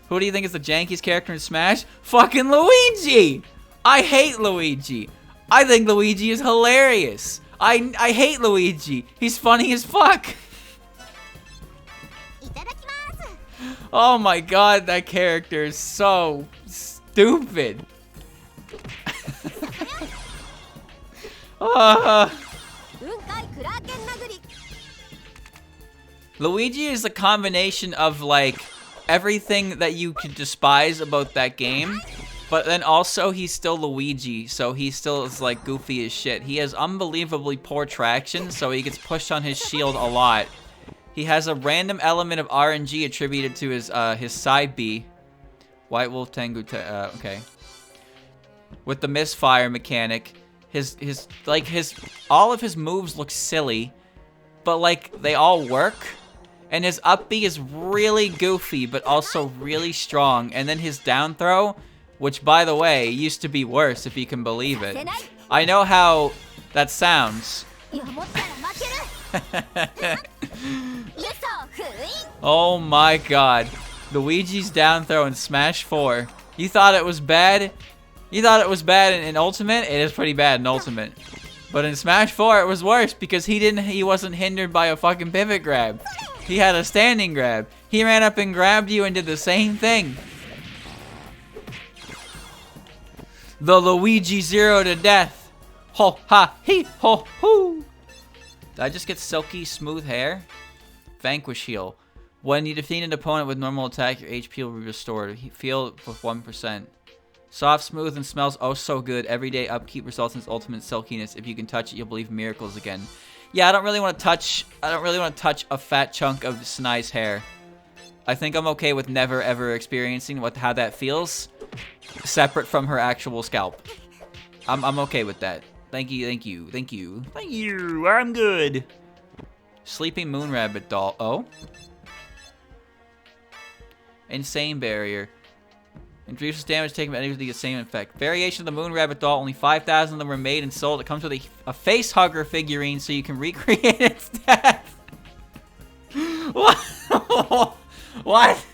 Who do you think is the jankiest character in Smash? Fucking Luigi! I hate Luigi. I think Luigi is hilarious. I hate Luigi. He's funny as fuck. Oh my god, that character is so stupid. Luigi is a combination of like everything that you could despise about that game, but then also he's still Luigi, so he still is like goofy as shit. He has unbelievably poor traction, so he gets pushed on his shield a lot. He has a random element of RNG attributed to his side B. White Wolf Tengu, okay. With the misfire mechanic, all of his moves look silly, but like they all work. And his up B is really goofy, but also really strong. And then his down throw, which by the way, used to be worse if you can believe it. I know how that sounds. Oh my god. Luigi's down throw in Smash 4. You thought it was bad? You thought it was bad in Ultimate? It is pretty bad in Ultimate. But in Smash 4 it was worse because he wasn't hindered by a fucking pivot grab. He had a standing grab. He ran up and grabbed you and did the same thing. The Luigi 0 to death. Ho ha he ho hoo. Did I just get silky smooth hair? Vanquish heal. When you defeat an opponent with normal attack, your HP will be restored. Feel with 1%. Soft, smooth, and smells oh so good. Everyday upkeep results in its ultimate silkiness. If you can touch it, you'll believe miracles again. Yeah, I don't really want to touch a fat chunk of Snai's hair. I think I'm okay with never ever experiencing how that feels, separate from her actual scalp. I'm okay with that. Thank you, thank you, thank you, thank you. I'm good. Sleeping Moon Rabbit doll. Oh. Insane barrier. Increases damage taken by enemies with the same effect. Variation of the Moon Rabbit doll. Only 5,000 of them were made and sold. It comes with a face hugger figurine so you can recreate its death. What? What?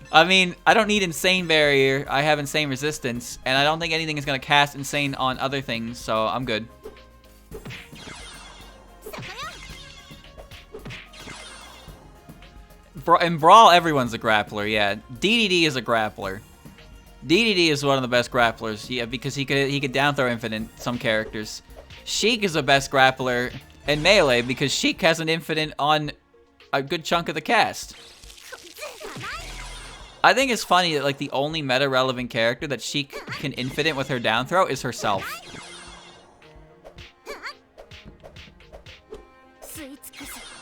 I mean, I don't need Insane Barrier. I have Insane Resistance. And I don't think anything is going to cast Insane on other things. So I'm good. In Brawl, everyone's a grappler, yeah. DDD is a grappler. DDD is one of the best grapplers, yeah, because he could down throw infinite some characters. Sheik is the best grappler in Melee because Sheik has an infinite on a good chunk of the cast. I think it's funny that like the only meta relevant character that Sheik can infinite with her down throw is herself.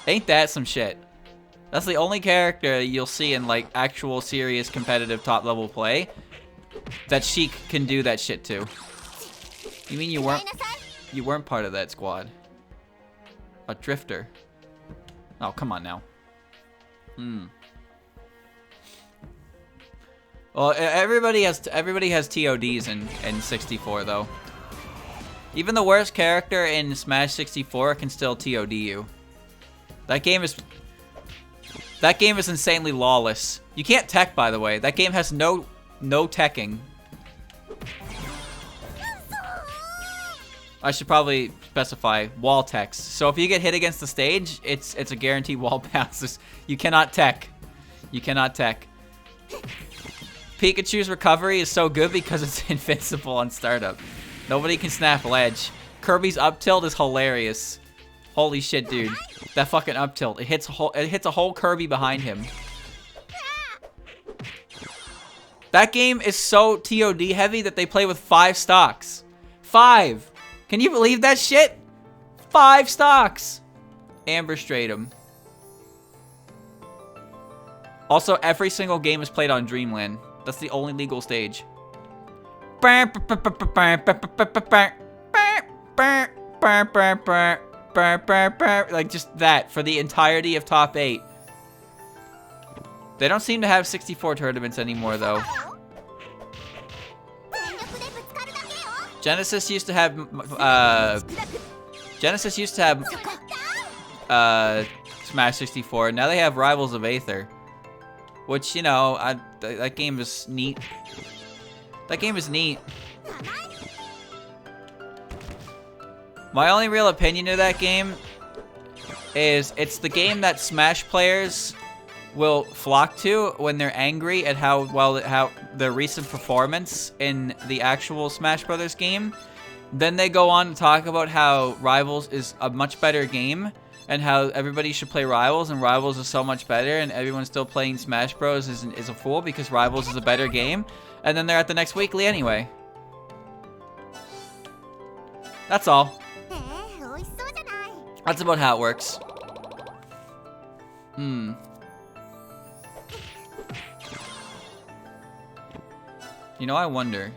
Ain't that some shit? That's the only character you'll see in like actual serious competitive top level play that Sheik can do that shit to. You mean you weren't part of that squad? A drifter. Oh, come on now. Well, everybody has TODs in 64 though. Even the worst character in Smash 64 can still TOD you. That game is insanely lawless. You can't tech, by the way. That game has no teching. I should probably specify wall techs. So if you get hit against the stage, it's a guaranteed wall bounce. You cannot tech. You cannot tech. Pikachu's recovery is so good because it's invincible on startup. Nobody can snap ledge. Kirby's up tilt is hilarious. Holy shit, dude. That fucking up tilt. It hits a whole Kirby behind him. That game is so TOD heavy that they play with 5 stocks. 5! Can you believe that shit? 5 stocks! Amber Stratum. Also, every single game is played on Dreamland. That's the only legal stage. Like just that for the entirety of top 8. They don't seem to have 64 tournaments anymore though. Genesis used to have Smash 64. Now they have Rivals of Aether, which, you know, that game is neat. That game is neat. My only real opinion of that game is it's the game that Smash players will flock to when they're angry at how their recent performance in the actual Smash Brothers game. Then they go on to talk about how Rivals is a much better game and how everybody should play Rivals and Rivals is so much better and everyone still playing Smash Bros is a fool because Rivals is a better game. And then they're at the next weekly anyway. That's all. That's about how it works. You know, I wonder.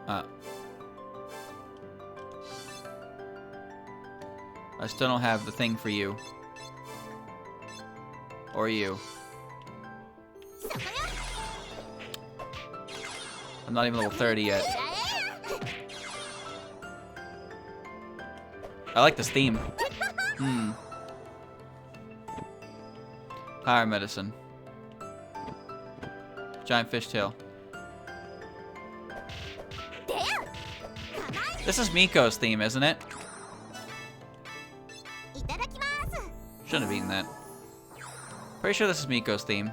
I still don't have the thing for you. Or you. I'm not even level 30 yet. I like this theme. Higher medicine. Giant fishtail. This is Miko's theme, isn't it? Shouldn't have eaten that. Pretty sure this is Miko's theme.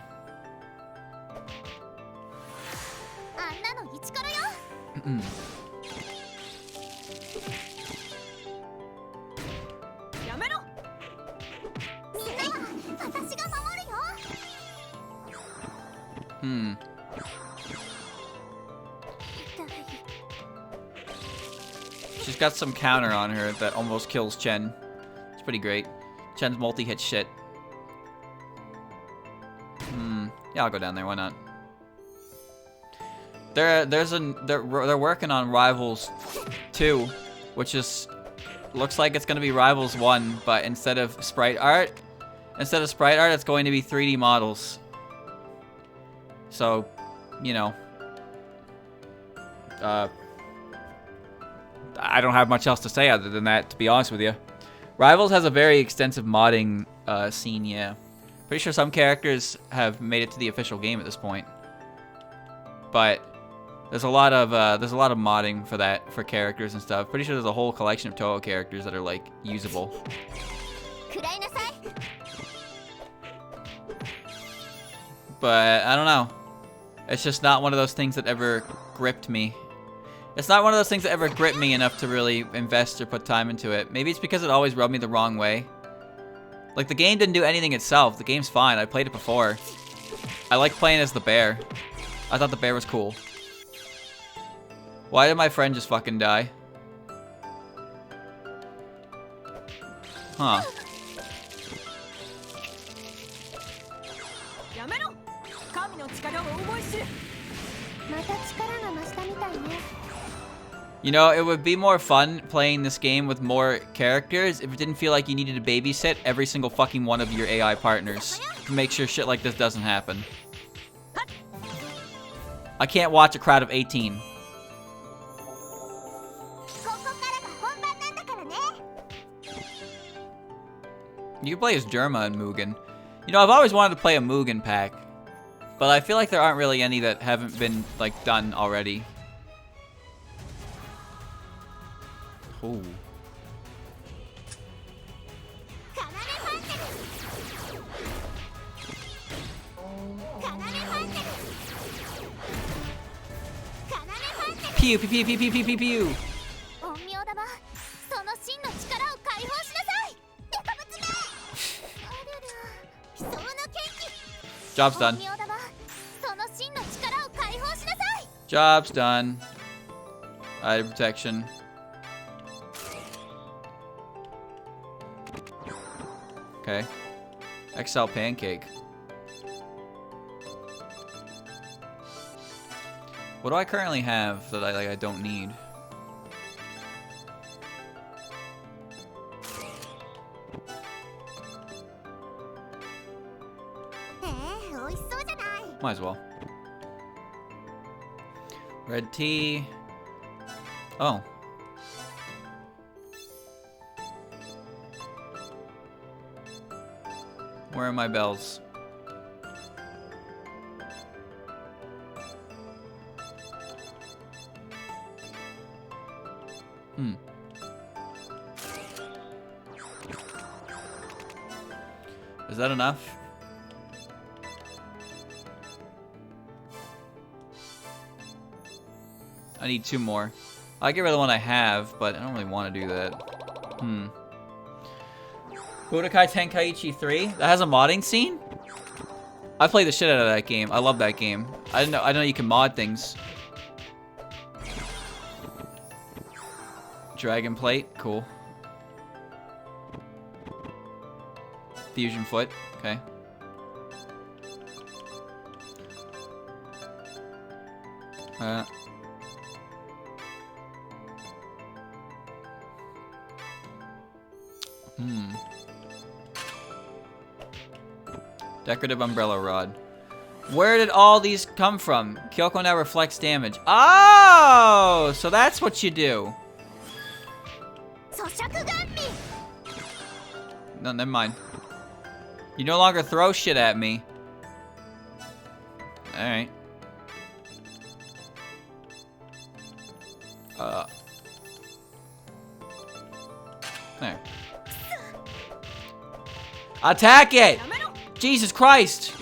She's got some counter on her that almost kills Chen. It's pretty great. Chen's multi-hit shit. Yeah, I'll go down there. Why not? They're working on Rivals 2, which is looks like it's gonna be Rivals 1, but instead of sprite art, it's going to be 3D models. So, you know, I don't have much else to say other than that, to be honest with you. Rivals has a very extensive modding scene, yeah. Pretty sure some characters have made it to the official game at this point. But there's a lot of modding for that, for characters and stuff. Pretty sure there's a whole collection of Touhou characters that are like usable. But I don't know. It's just not one of those things that ever gripped me. It's not one of those things that ever gripped me enough to really invest or put time into it. Maybe it's because it always rubbed me the wrong way. Like, the game didn't do anything itself. The game's fine. I played it before. I like playing as the bear. I thought the bear was cool. Why did my friend just fucking die? Huh. You know, it would be more fun playing this game with more characters if it didn't feel like you needed to babysit every single fucking one of your AI partners to make sure shit like this doesn't happen. I can't watch a crowd of 18. You can play as Germa and Mugen. You know, I've always wanted to play a Mugen pack, but I feel like there aren't really any that haven't been, like, done already. Ooh. Pew pew pew pew pew pew pew pew. Job's done. Job's done. Eye protection. Okay. XL pancake. What do I currently have that I don't need? Might as well. Red tea. Oh. Where are my bells? Is that enough? I need 2 more. I'll get rid of the one I have, but I don't really want to do that. Budokai Tenkaichi 3? That has a modding scene? I played the shit out of that game. I love that game. I didn't know you can mod things. Dragon Plate, cool. Fusion Foot, okay. Decorative umbrella rod. Where did all these come from? Kyoko now reflects damage. Oh, so that's what you do. No, never mind. You no longer throw shit at me. Alright. There. Attack it! Jesus Christ!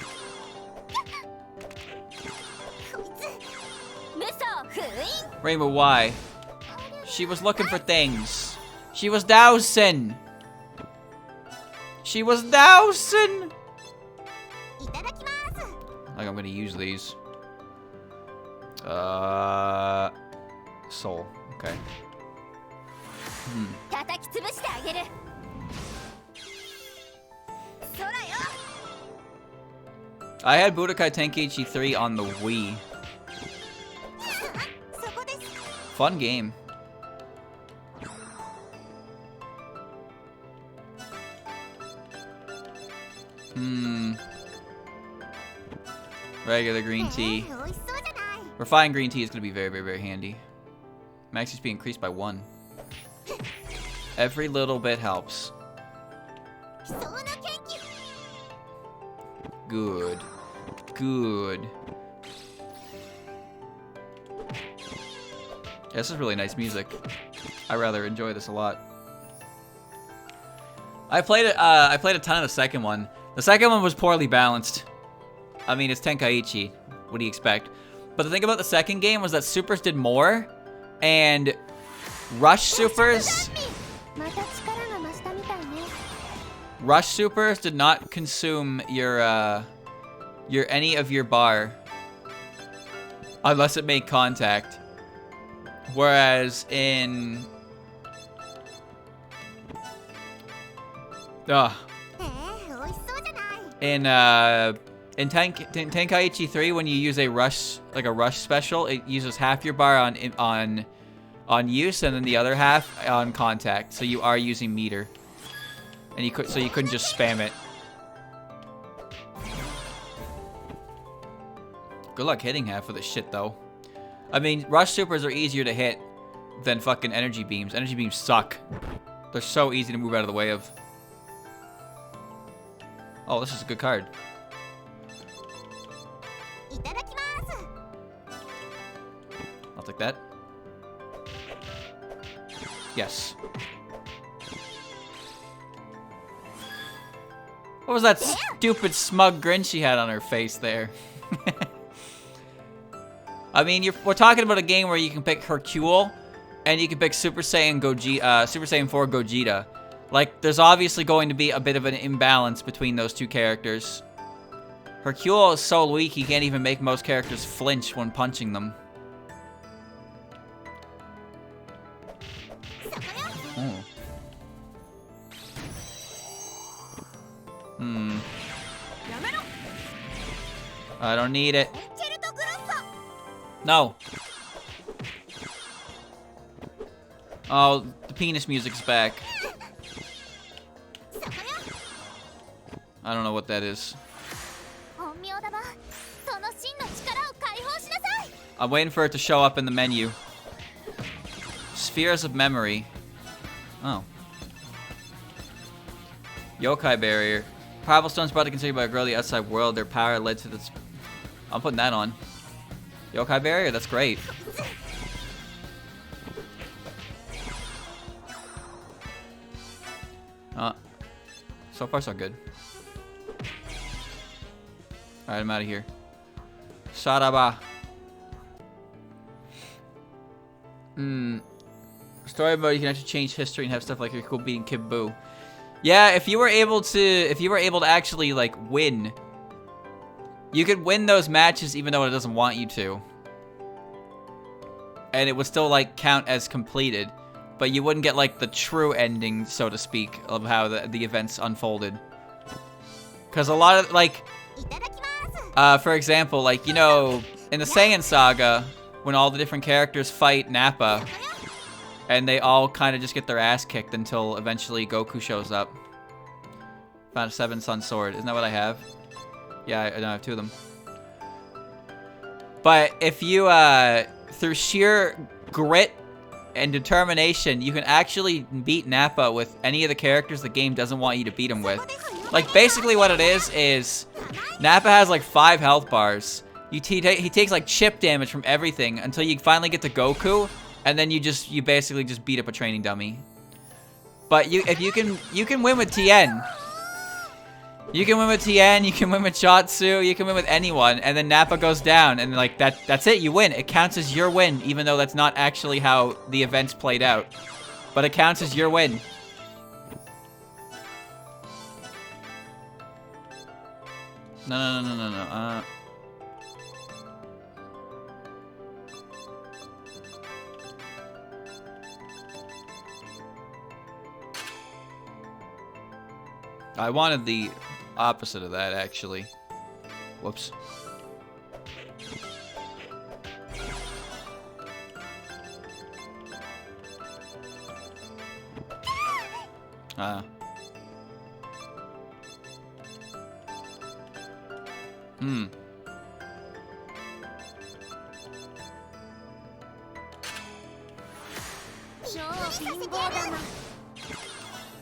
Rainbow, why? She was looking for things. She was dousing. She was dousing. Like I'm gonna use these. Soul. Okay. I had Budokai Tenkaichi 3 on the Wii. Fun game. Regular green tea. Refined green tea is going to be very, very, very handy. Max XP increased by 1. Every little bit helps. Good. Good. Yeah, this is really nice music. I rather enjoy this a lot. I played a ton of the second one. The second one was poorly balanced. I mean, it's Tenkaichi. What do you expect? But the thing about the second game was that supers did more, and rush supers did not consume your any of your bar unless it made contact. Whereas in Tenkaichi 3, when you use a rush, like a rush special, it uses half your bar on use and then the other half on contact. So you are using meter, and you couldn't just spam it. Good luck hitting half of this shit though. I mean, rush supers are easier to hit than fucking energy beams. Energy beams suck. They're so easy to move out of the way of. Oh, this is a good card. I'll take that. Yes. What was that stupid smug grin she had on her face there? I mean, we're talking about a game where you can pick Hercule, and you can pick Super Saiyan 4 Gogeta. Like, there's obviously going to be a bit of an imbalance between those two characters. Hercule is so weak, he can't even make most characters flinch when punching them. Oh. I don't need it. No. Oh, the penis music's back. I don't know what that is. I'm waiting for it to show up in the menu. Spheres of memory. Oh. Yokai barrier. Powerful stones brought to consider by a girl in the outside world. Their power led to this. I'm putting that on. Yokai barrier? That's great. So far so good. Alright, I'm out of here. Saraba. Story mode, you can actually change history and have stuff like you're cool beating Kid Buu. Yeah, if you were able to actually like win, you could win those matches even though it doesn't want you to. And it would still like count as completed, but you wouldn't get like the true ending, so to speak, of how the events unfolded. Cause a lot of like, for example, like, you know, in the Saiyan Saga, when all the different characters fight Nappa, and they all kind of just get their ass kicked until eventually Goku shows up. Found a 7-Sun sword. Isn't that what I have? Yeah, I have 2 of them. But if you, through sheer grit and determination, you can actually beat Nappa with any of the characters the game doesn't want you to beat him with. Like, basically what it is Nappa has like 5 health bars. He takes like chip damage from everything until you finally get to Goku, and then you basically just beat up a training dummy. But you can win with Tien. You can win with Tien, you can win with Shotsu, you can win with anyone, and then Nappa goes down, and like that's it, you win. It counts as your win, even though that's not actually how the events played out. But it counts as your win. No. I wanted the opposite of that, actually. Whoops.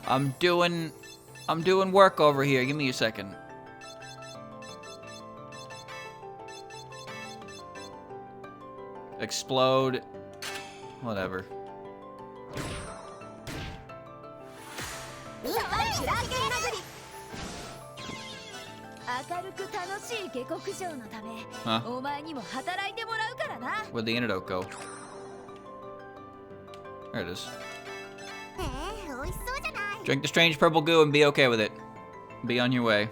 I'm doing work over here. Give me a second. Explode. Whatever. Huh? Where'd the antidote go? There it is. Drink the strange purple goo and be okay with it. Be on your way.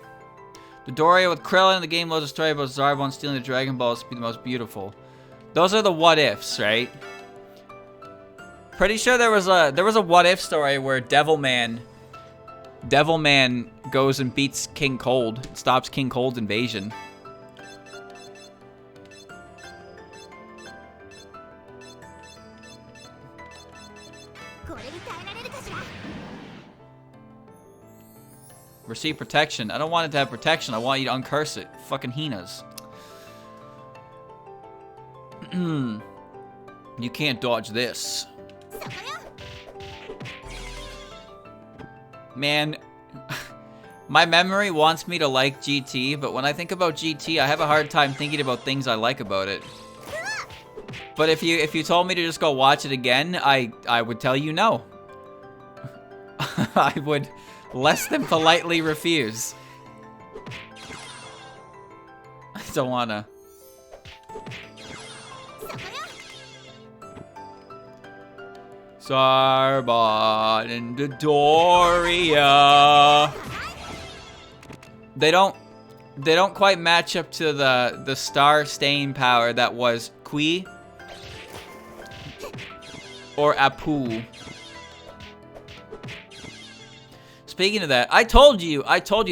Dodoria with Krillin in the game loads a story about Zarbon stealing the Dragon Balls to be the most beautiful. Those are the what ifs, right? Pretty sure there was a what if story where Devilman goes and beats King Cold, stops King Cold's invasion. Receive protection. I don't want it to have protection. I want you to uncurse it. Fucking Hinas. You can't dodge this. Man, my memory wants me to like GT, but when I think about GT, I have a hard time thinking about things I like about it. But if you told me to just go watch it again, I would tell you no. I would less than politely refuse. I don't wanna. Zarbon and Dodoria. They don't quite match up to the star staying power that was Kui or Apu. Speaking of that, I told you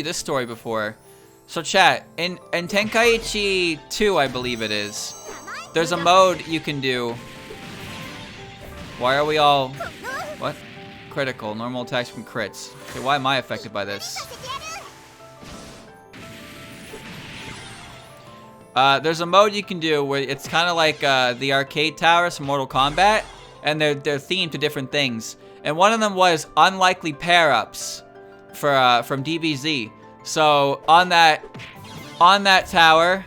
this story before. So chat, in Tenkaichi 2, I believe it is, there's a mode you can do. Why are we all... What? Critical. Normal attacks from crits. Okay, why am I affected by this? There's a mode you can do where it's kind of like the arcade towers from Mortal Kombat, and they're themed to different things. And one of them was unlikely pair-ups from DBZ. So on that tower,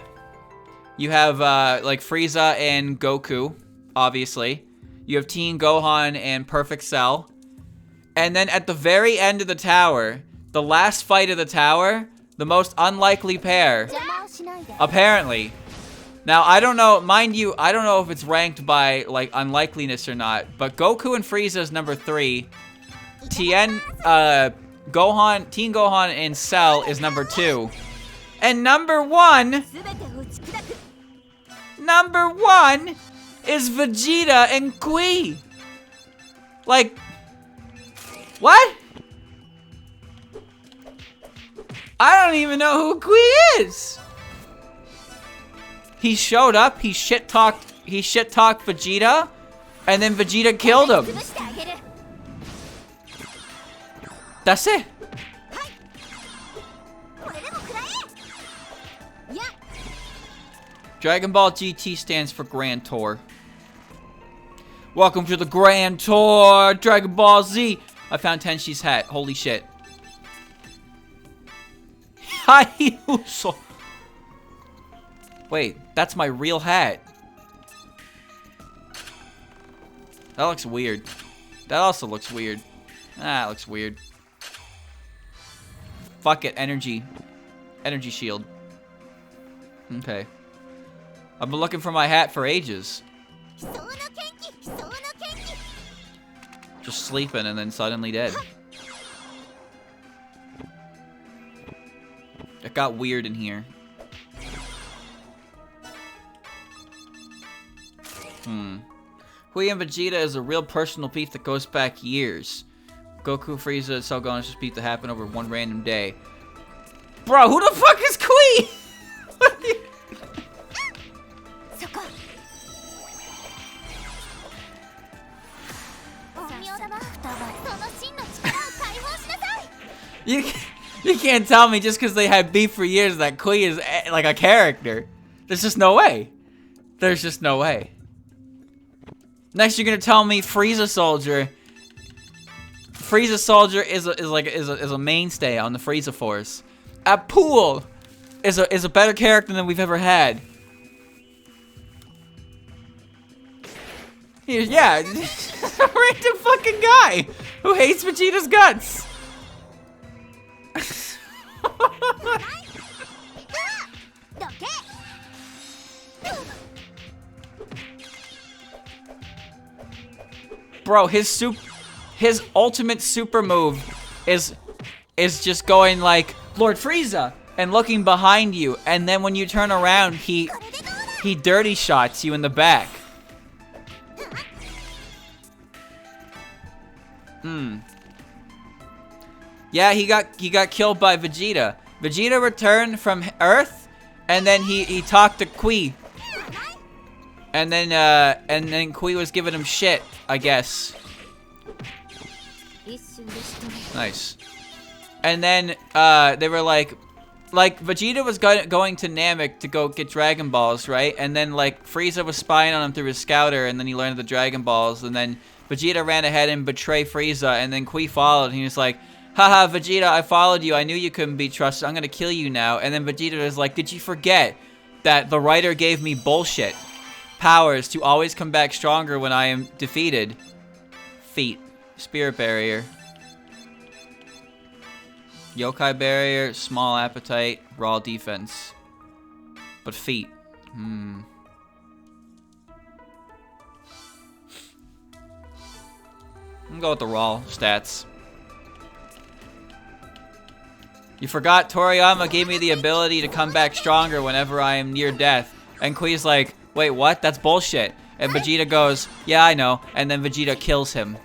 you have like Frieza and Goku, obviously. You have Teen Gohan and Perfect Cell. And then at the very end of the tower, the last fight of the tower, the most unlikely pair Apparently. Now, I don't know, mind you, I don't know if it's ranked by, like, unlikeliness or not, but Goku and Frieza is number 3. Teen Gohan and Cell is number 2. And number 1 is Vegeta and Kui. Like, what? I don't even know who Kui is. He showed up, he shit-talked Vegeta, and then Vegeta killed him. That's it. Dragon Ball GT stands for Grand Tour. Welcome to the Grand Tour, Dragon Ball Z. I found Tenshi's hat. Holy shit. Hi, Uso. Wait, that's my real hat. That looks weird. That also looks weird. Ah, it looks weird. Fuck it, energy. Energy shield. Okay. I've been looking for my hat for ages. Just sleeping and then suddenly dead. It got weird in here. Kui and Vegeta is a real personal beef that goes back years. Goku, Frieza, and Cell Gohan just beef that happened over one random day. Bro, who the fuck is Kui? You can't tell me just because they had beef for years that Kui is like a character. There's just no way. There's just no way. Next, you're gonna tell me Frieza Soldier. Frieza Soldier is a mainstay on the Frieza Force. Pool is a better character than we've ever had. Yeah, a random fucking guy who hates Vegeta's guts. Bro, his ultimate super move is just going like Lord Frieza and looking behind you, and then when you turn around, he dirty shots you in the back. Yeah, he got killed by Vegeta. Vegeta returned from Earth, and then he talked to Kui. And then Kui was giving him shit, I guess. Nice. And then they were like Vegeta was going to Namek to go get Dragon Balls, right? And then like Frieza was spying on him through his scouter, and then he learned the Dragon Balls, and then Vegeta ran ahead and betrayed Frieza, and then Kui followed, and he was like, haha, Vegeta, I followed you. I knew you couldn't be trusted. I'm gonna kill you now. And then Vegeta was like, did you forget that the writer gave me bullshit powers to always come back stronger when I am defeated? Feet. Spirit barrier. Yokai barrier, small appetite, raw defense. But feet. I'm gonna go with the raw stats. You forgot Toriyama gave me the ability to come back stronger whenever I am near death. And Kui's like, wait, what? That's bullshit. And Vegeta goes, yeah, I know. And then Vegeta kills him.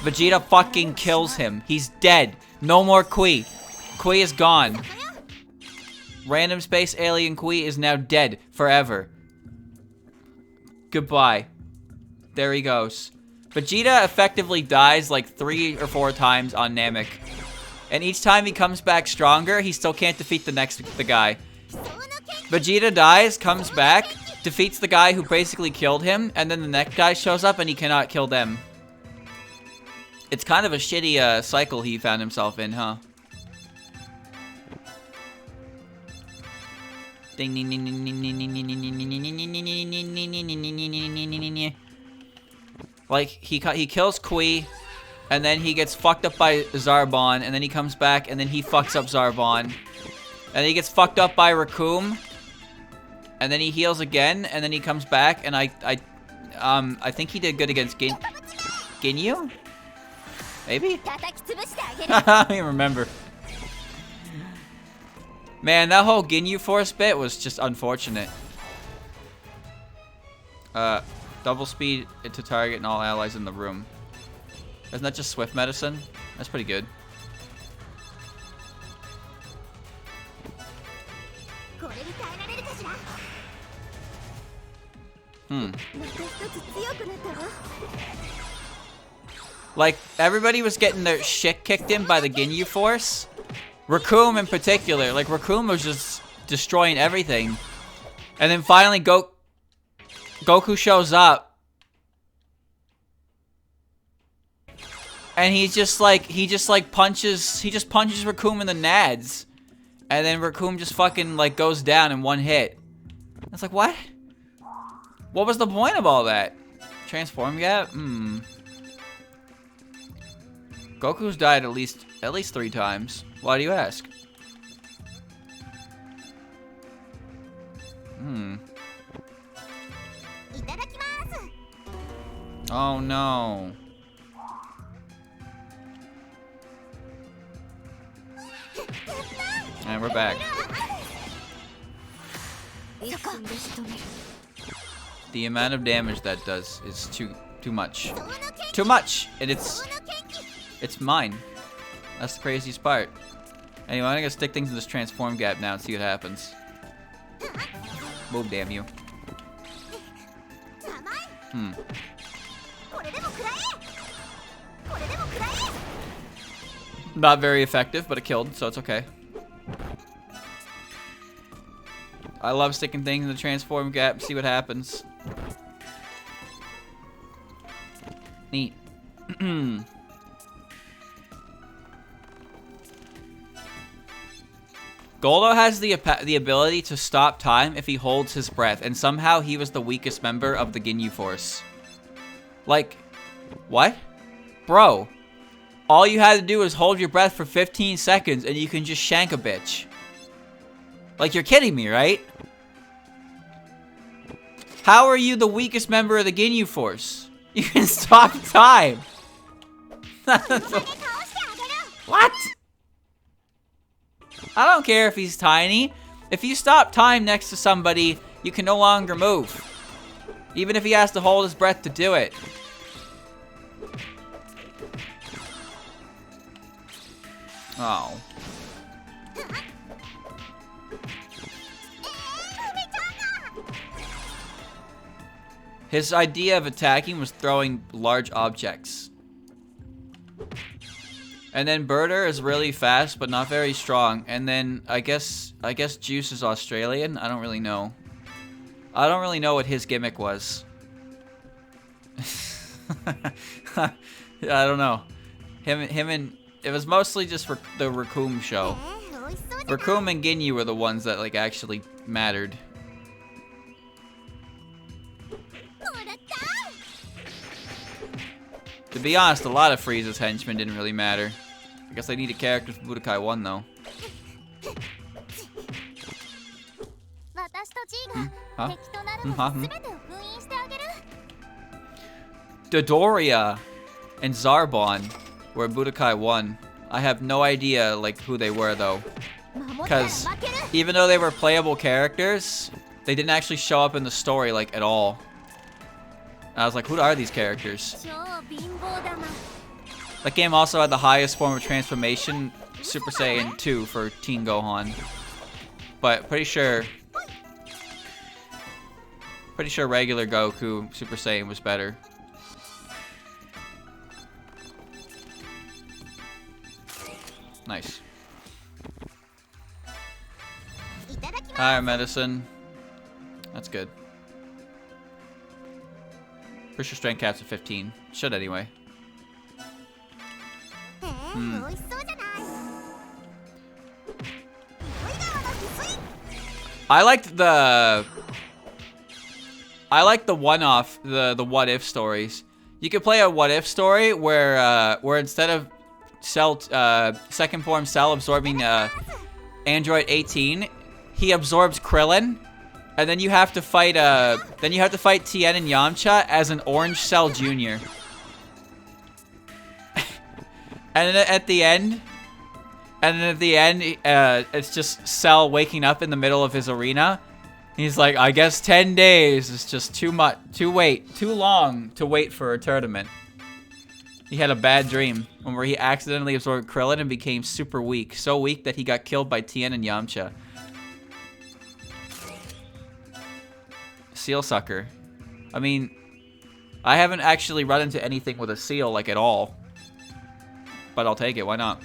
Vegeta fucking kills him. He's dead. No more Kui. Kui is gone. Random space alien Kui is now dead forever. Goodbye. There he goes. Vegeta effectively dies like 3 or 4 times on Namek. And each time he comes back stronger, he still can't defeat the guy. Vegeta dies, comes back, defeats the guy who basically killed him, and then the next guy shows up and he cannot kill them. It's kind of a shitty cycle he found himself in, huh? Ding ding ding ding ding ding ding ding ding ding. Like he kills Kui, and then he gets fucked up by Zarbon, and then he comes back, and then he fucks up Zarbon, And he gets fucked up by Raccoon. And then he heals again, and then he comes back, and I think he did good against Ginyu? Maybe? I don't even remember. Man, that whole Ginyu Force bit was just unfortunate. Double speed to target and all allies in the room. Isn't that just swift medicine? That's pretty good. Like, everybody was getting their shit kicked in by the Ginyu Force. Raccoon in particular. Like, Raccoon was just destroying everything. And then finally, Goku shows up. And he just punches Raccoon in the nads. And then Raccoon just fucking, like, goes down in one hit. It's like, what? What was the point of all that? Transform gap? Goku's died at least 3 times. Why do you ask? Oh no. And we're back. The amount of damage that does is too much. Too much! And it's mine. That's the craziest part. Anyway, I'm gonna stick things in this transform gap now and see what happens. Move, damn you. Not very effective, but it killed, so it's okay. I love sticking things in the transform gap, see what happens. Neat. Goldo has the ability to stop time if he holds his breath, and somehow he was the weakest member of the Ginyu Force. Like, what? Bro, all you had to do was hold your breath for 15 seconds and you can just shank a bitch. Like, you're kidding me, right? How are you the weakest member of the Ginyu Force? You can stop time. What? I don't care if he's tiny. If you stop time next to somebody, you can no longer move. Even if he has to hold his breath to do it. Oh. His idea of attacking was throwing large objects. And then Birder is really fast, but not very strong. And then I guess Juice is Australian. I don't really know. I don't really know what his gimmick was. I don't know. Him and it was mostly just the Raccoon show. Raccoon and Ginyu were the ones that like actually mattered. To be honest, a lot of Frieza's henchmen didn't really matter. I guess I need a character for Budokai 1 though. Dodoria and Zarbon were Budokai 1. I have no idea like who they were though. Because even though they were playable characters, they didn't actually show up in the story like at all. And I was like, who are these characters? That game also had the highest form of transformation, Super Saiyan 2 for Teen Gohan. But pretty sure regular Goku Super Saiyan was better. Nice. Higher medicine. That's good. Pretty sure strength caps at 15. Should anyway. I liked the one-off, the what-if stories. You could play a what-if story where instead of second form Cell absorbing Android 18, he absorbs Krillin, and then you have to fight Tien and Yamcha as an Orange Cell Jr. And then at the end, it's just Cell waking up in the middle of his arena. He's like, I guess 10 days is just too long to wait for a tournament. He had a bad dream where he accidentally absorbed Krillin and became super weak. So weak that he got killed by Tien and Yamcha. Seal Sucker. I mean, I haven't actually run into anything with a seal, like, at all. But I'll take it, why not?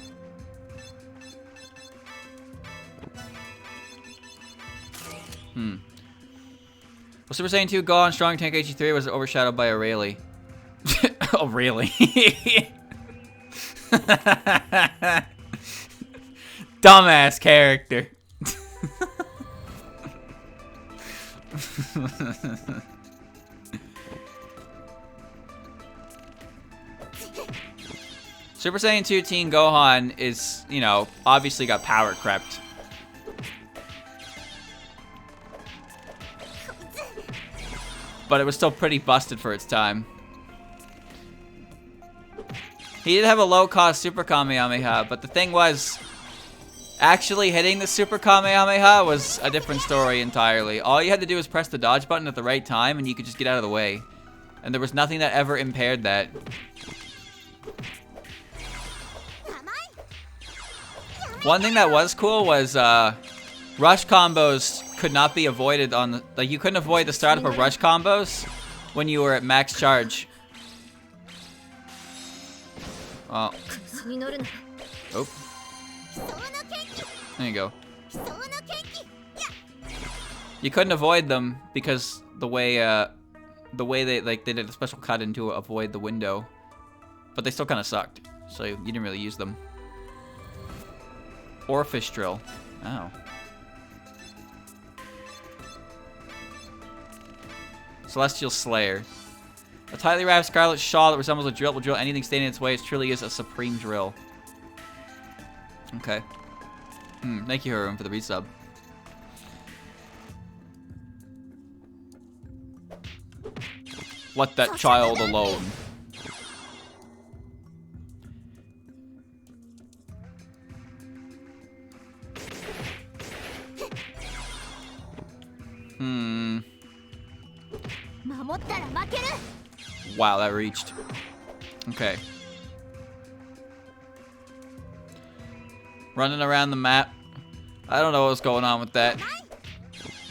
Well, Super Saiyan 2 Gohan Strong Tank HG3 was overshadowed by Aurelie. Oh, really? Dumbass character. Super Saiyan 2 Teen Gohan is, you know, obviously got power crept. But it was still pretty busted for its time. He did have a low-cost Super Kamehameha, but the thing was, actually hitting the Super Kamehameha was a different story entirely. All you had to do was press the dodge button at the right time, and you could just get out of the way. And there was nothing that ever impaired that. One thing that was cool was, rush combos could not be avoided on the, like, you couldn't avoid the startup of rush combos when you were at max charge. Oh. Oh. There you go. You couldn't avoid them because the way they did a special cut in to avoid the window, but they still kind of sucked, so you didn't really use them. Orifice drill. Oh. Celestial Slayer. A tightly wrapped scarlet shawl that resembles a drill will drill anything standing in its way. It truly is a supreme drill. Okay. Thank you, Haroon, for the resub. Let that child alone. Wow, that reached. Okay. Running around the map. I don't know what was going on with that.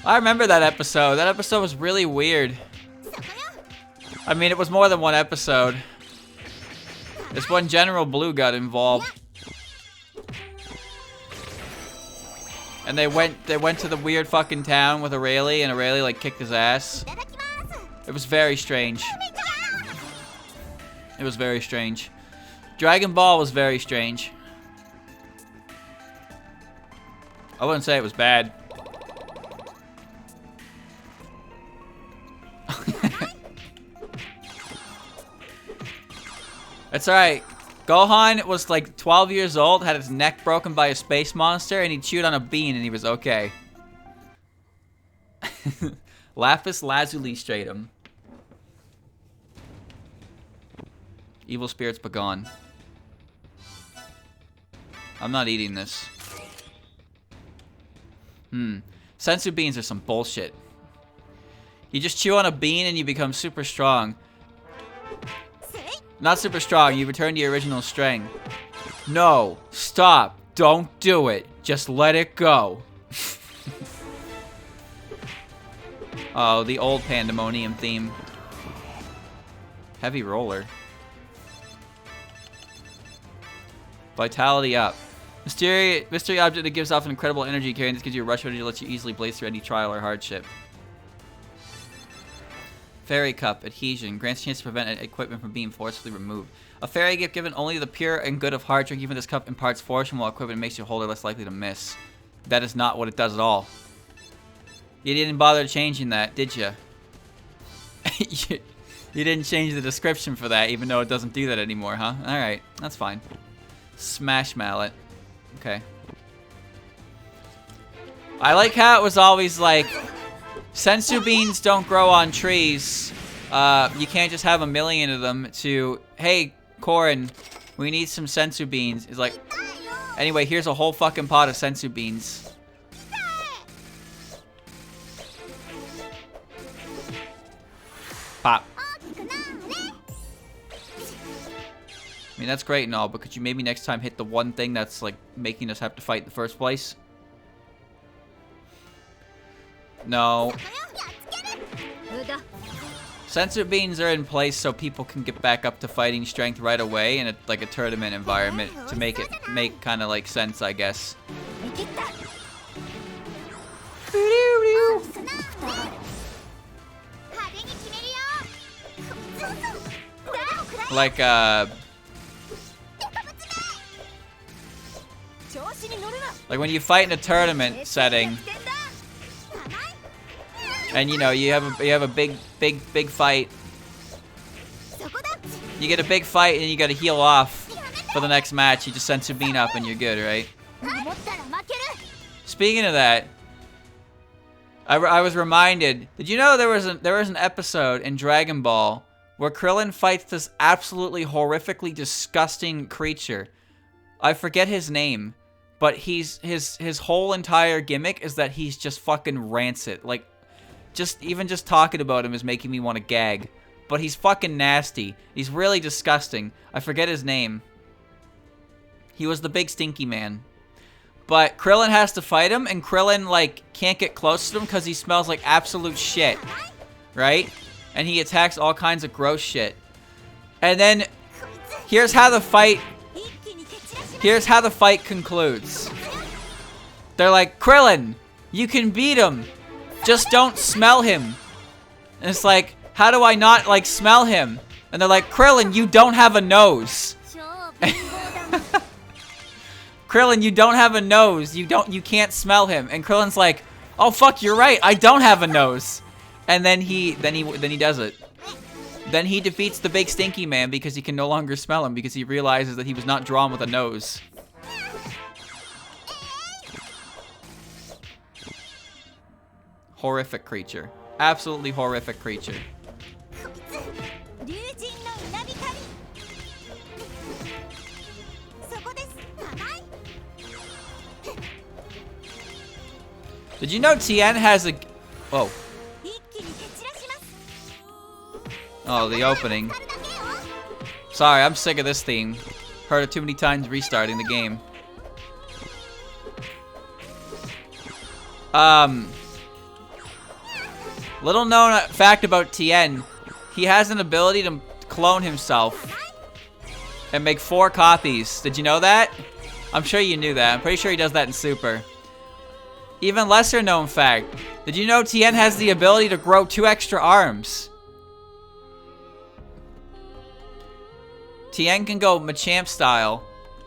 I remember that episode. That episode was really weird. I mean, it was more than one episode. It's when General Blue got involved. And they went to the weird fucking town with Aurelie, and Aurelie like kicked his ass. It was very strange. It was very strange. Dragon Ball was very strange. I wouldn't say it was bad. It's alright. Gohan was like 12 years old, had his neck broken by a space monster, and he chewed on a bean and he was okay. Lapis Lazuli Stratum. Evil spirits begone. I'm not eating this. Sensu beans are some bullshit. You just chew on a bean and you become super strong. Not super strong, you return to your original strength. No, stop, don't do it. Just let it go. Oh, the old Pandemonium theme. Heavy roller. Vitality up. Mystery object that gives off an incredible energy carrying this gives you a rush energy that lets you easily blaze through any trial or hardship. Fairy Cup. Adhesion. Grants a chance to prevent equipment from being forcibly removed. A fairy gift given only to the pure and good of heart. Drinking from this cup imparts fortune while equipment makes you holder less likely to miss. That is not what it does at all. You didn't bother changing that, did you? You didn't change the description for that, even though it doesn't do that anymore, huh? Alright, that's fine. Smash Mallet. Okay. I like how it was always like, sensu beans don't grow on trees. You can't just have a million of them to, hey, Korin, we need some sensu beans. It's like, anyway, here's a whole fucking pot of sensu beans. Pop. I mean, that's great and all, but could you maybe next time hit the one thing that's, like, making us have to fight in the first place? No. Sensor beans are in place so people can get back up to fighting strength right away in like a tournament environment to make it kind of like sense, I guess. Like when you fight in a tournament setting, and you know you have a big fight. You get a big fight and you got to heal off for the next match. You just send Sabine up and you're good, right? Speaking of that, I was reminded. Did you know there was an episode in Dragon Ball where Krillin fights this absolutely horrifically disgusting creature? I forget his name, but his whole entire gimmick is that he's just fucking rancid. Like, even just talking about him is making me want to gag. But he's fucking nasty. He's really disgusting. I forget his name. He was the big stinky man. But Krillin has to fight him, and Krillin, like, can't get close to him because he smells like absolute shit. Right? And he attacks all kinds of gross shit. And then, here's how the fight concludes. They're like, Krillin, you can beat him. Just don't smell him. And it's like, how do I not, like, smell him? And they're like, Krillin, you don't have a nose. Krillin, you don't have a nose. You can't smell him. And Krillin's like, oh fuck, you're right. I don't have a nose. And then he does it. Then he defeats the big stinky man because he can no longer smell him because he realizes that he was not drawn with a nose. Horrific creature. Absolutely horrific creature. Did you know Tien has a... Whoa. Oh, the opening. Sorry, I'm sick of this theme. Heard it too many times restarting the game. Little known fact about Tien. He has an ability to clone himself and make 4 copies. Did you know that? I'm sure you knew that. I'm pretty sure he does that in Super. Even lesser known fact. Did you know Tien has the ability to grow 2 extra arms? Tien can go Machamp style.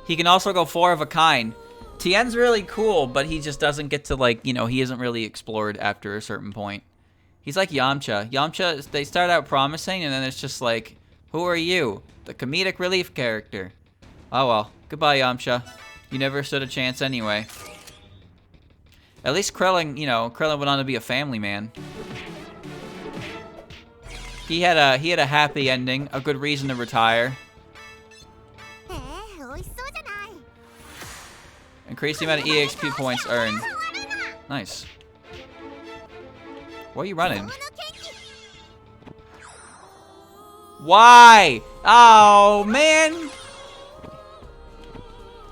He can also go 4 of a kind. Tien's really cool, but he just doesn't get to, like, you know, he isn't really explored after a certain point. He's like Yamcha. Yamcha, they start out promising, and then it's just like, who are you? The comedic relief character. Oh well. Goodbye, Yamcha. You never stood a chance anyway. At least Krillin, you know, Krillin went on to be a family man. He had a happy ending, a good reason to retire. Increase the amount of EXP points earned. Nice. Where are you running? Why? Oh, man.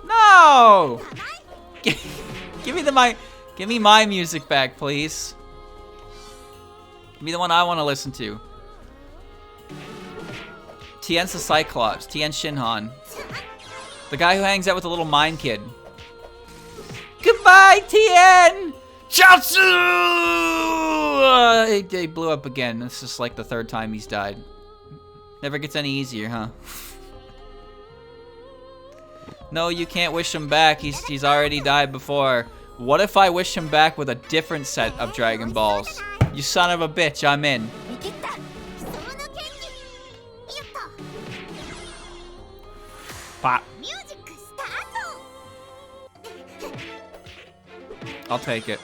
No. Give me my music back, please. Give me the one I want to listen to. Tien's the Cyclops. Tien Shinhan. The guy who hangs out with the little mime kid. Goodbye, Tien! Chaozu! He blew up again. This is like the 3rd time he's died. Never gets any easier, huh? No, you can't wish him back. He's already died before. What if I wish him back with a different set of Dragon Balls? You son of a bitch, I'm in. Pop. I'll take it.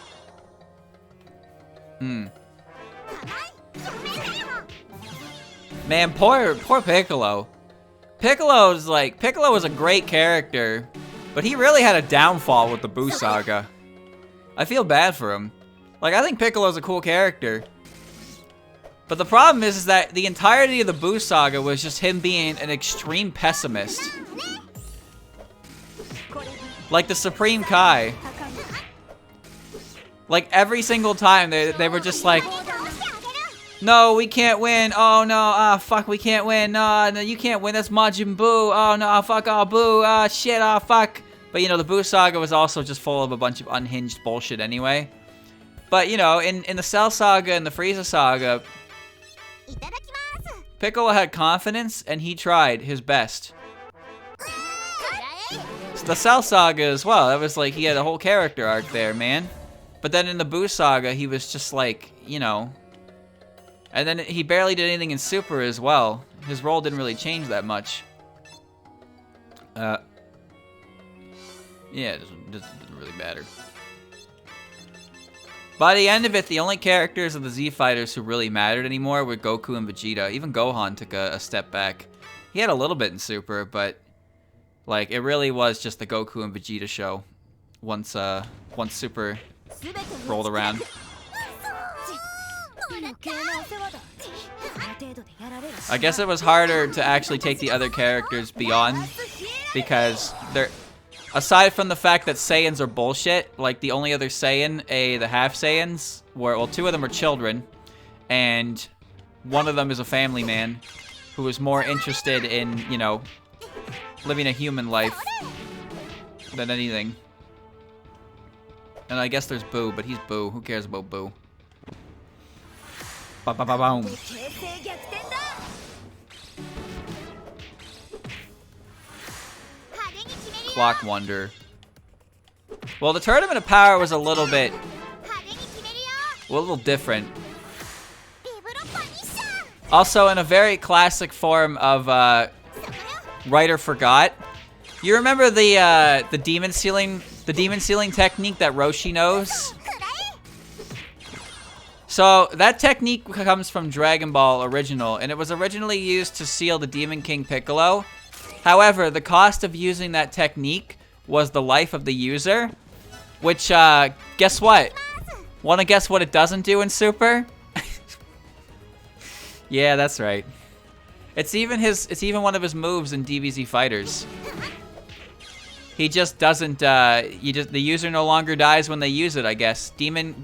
Man, poor Piccolo. Piccolo was a great character, but he really had a downfall with the Buu Saga. I feel bad for him. Like, I think Piccolo's a cool character. But the problem is that the entirety of the Buu Saga was just him being an extreme pessimist. Like the Supreme Kai. Like, every single time, they were just like, no, we can't win. Oh, no. Fuck, we can't win. No, you can't win. That's Majin Buu. Oh, no. Fuck. Oh, Buu. Shit. Oh, fuck. But, you know, the Buu Saga was also just full of a bunch of unhinged bullshit anyway. But, you know, in the Cell Saga and the Frieza Saga, Piccolo had confidence, and he tried his best. The Cell Saga as well. That was like, he had a whole character arc there, man. But then in the Buu Saga, he was just like, you know... And then he barely did anything in Super as well. His role didn't really change that much. Yeah, it doesn't really matter. By the end of it, the only characters of the Z Fighters who really mattered anymore were Goku and Vegeta. Even Gohan took a step back. He had a little bit in Super, but like it really was just the Goku and Vegeta show once Super rolled around. I guess it was harder to actually take the other characters beyond because they're, aside from the fact that Saiyans are bullshit, like the only other Saiyan, the half Saiyans, were, well, two of them are children, and one of them is a family man who is more interested in, you know, living a human life than anything. And I guess there's Boo, but he's Boo. Who cares about Boo? Ba-ba-ba-boom. Clock Wonder. Well, the Tournament of Power was a little different. Also, in a very classic form of Writer Forgot. You remember the demon sealing technique that Roshi knows? So that technique comes from Dragon Ball Original, and it was originally used to seal the Demon King Piccolo. However, the cost of using that technique was the life of the user, which, guess what? Wanna guess what it doesn't do in Super? Yeah, that's right. It's even one of his moves in DBZ Fighters. He just doesn't, the user no longer dies when they use it, I guess. Demon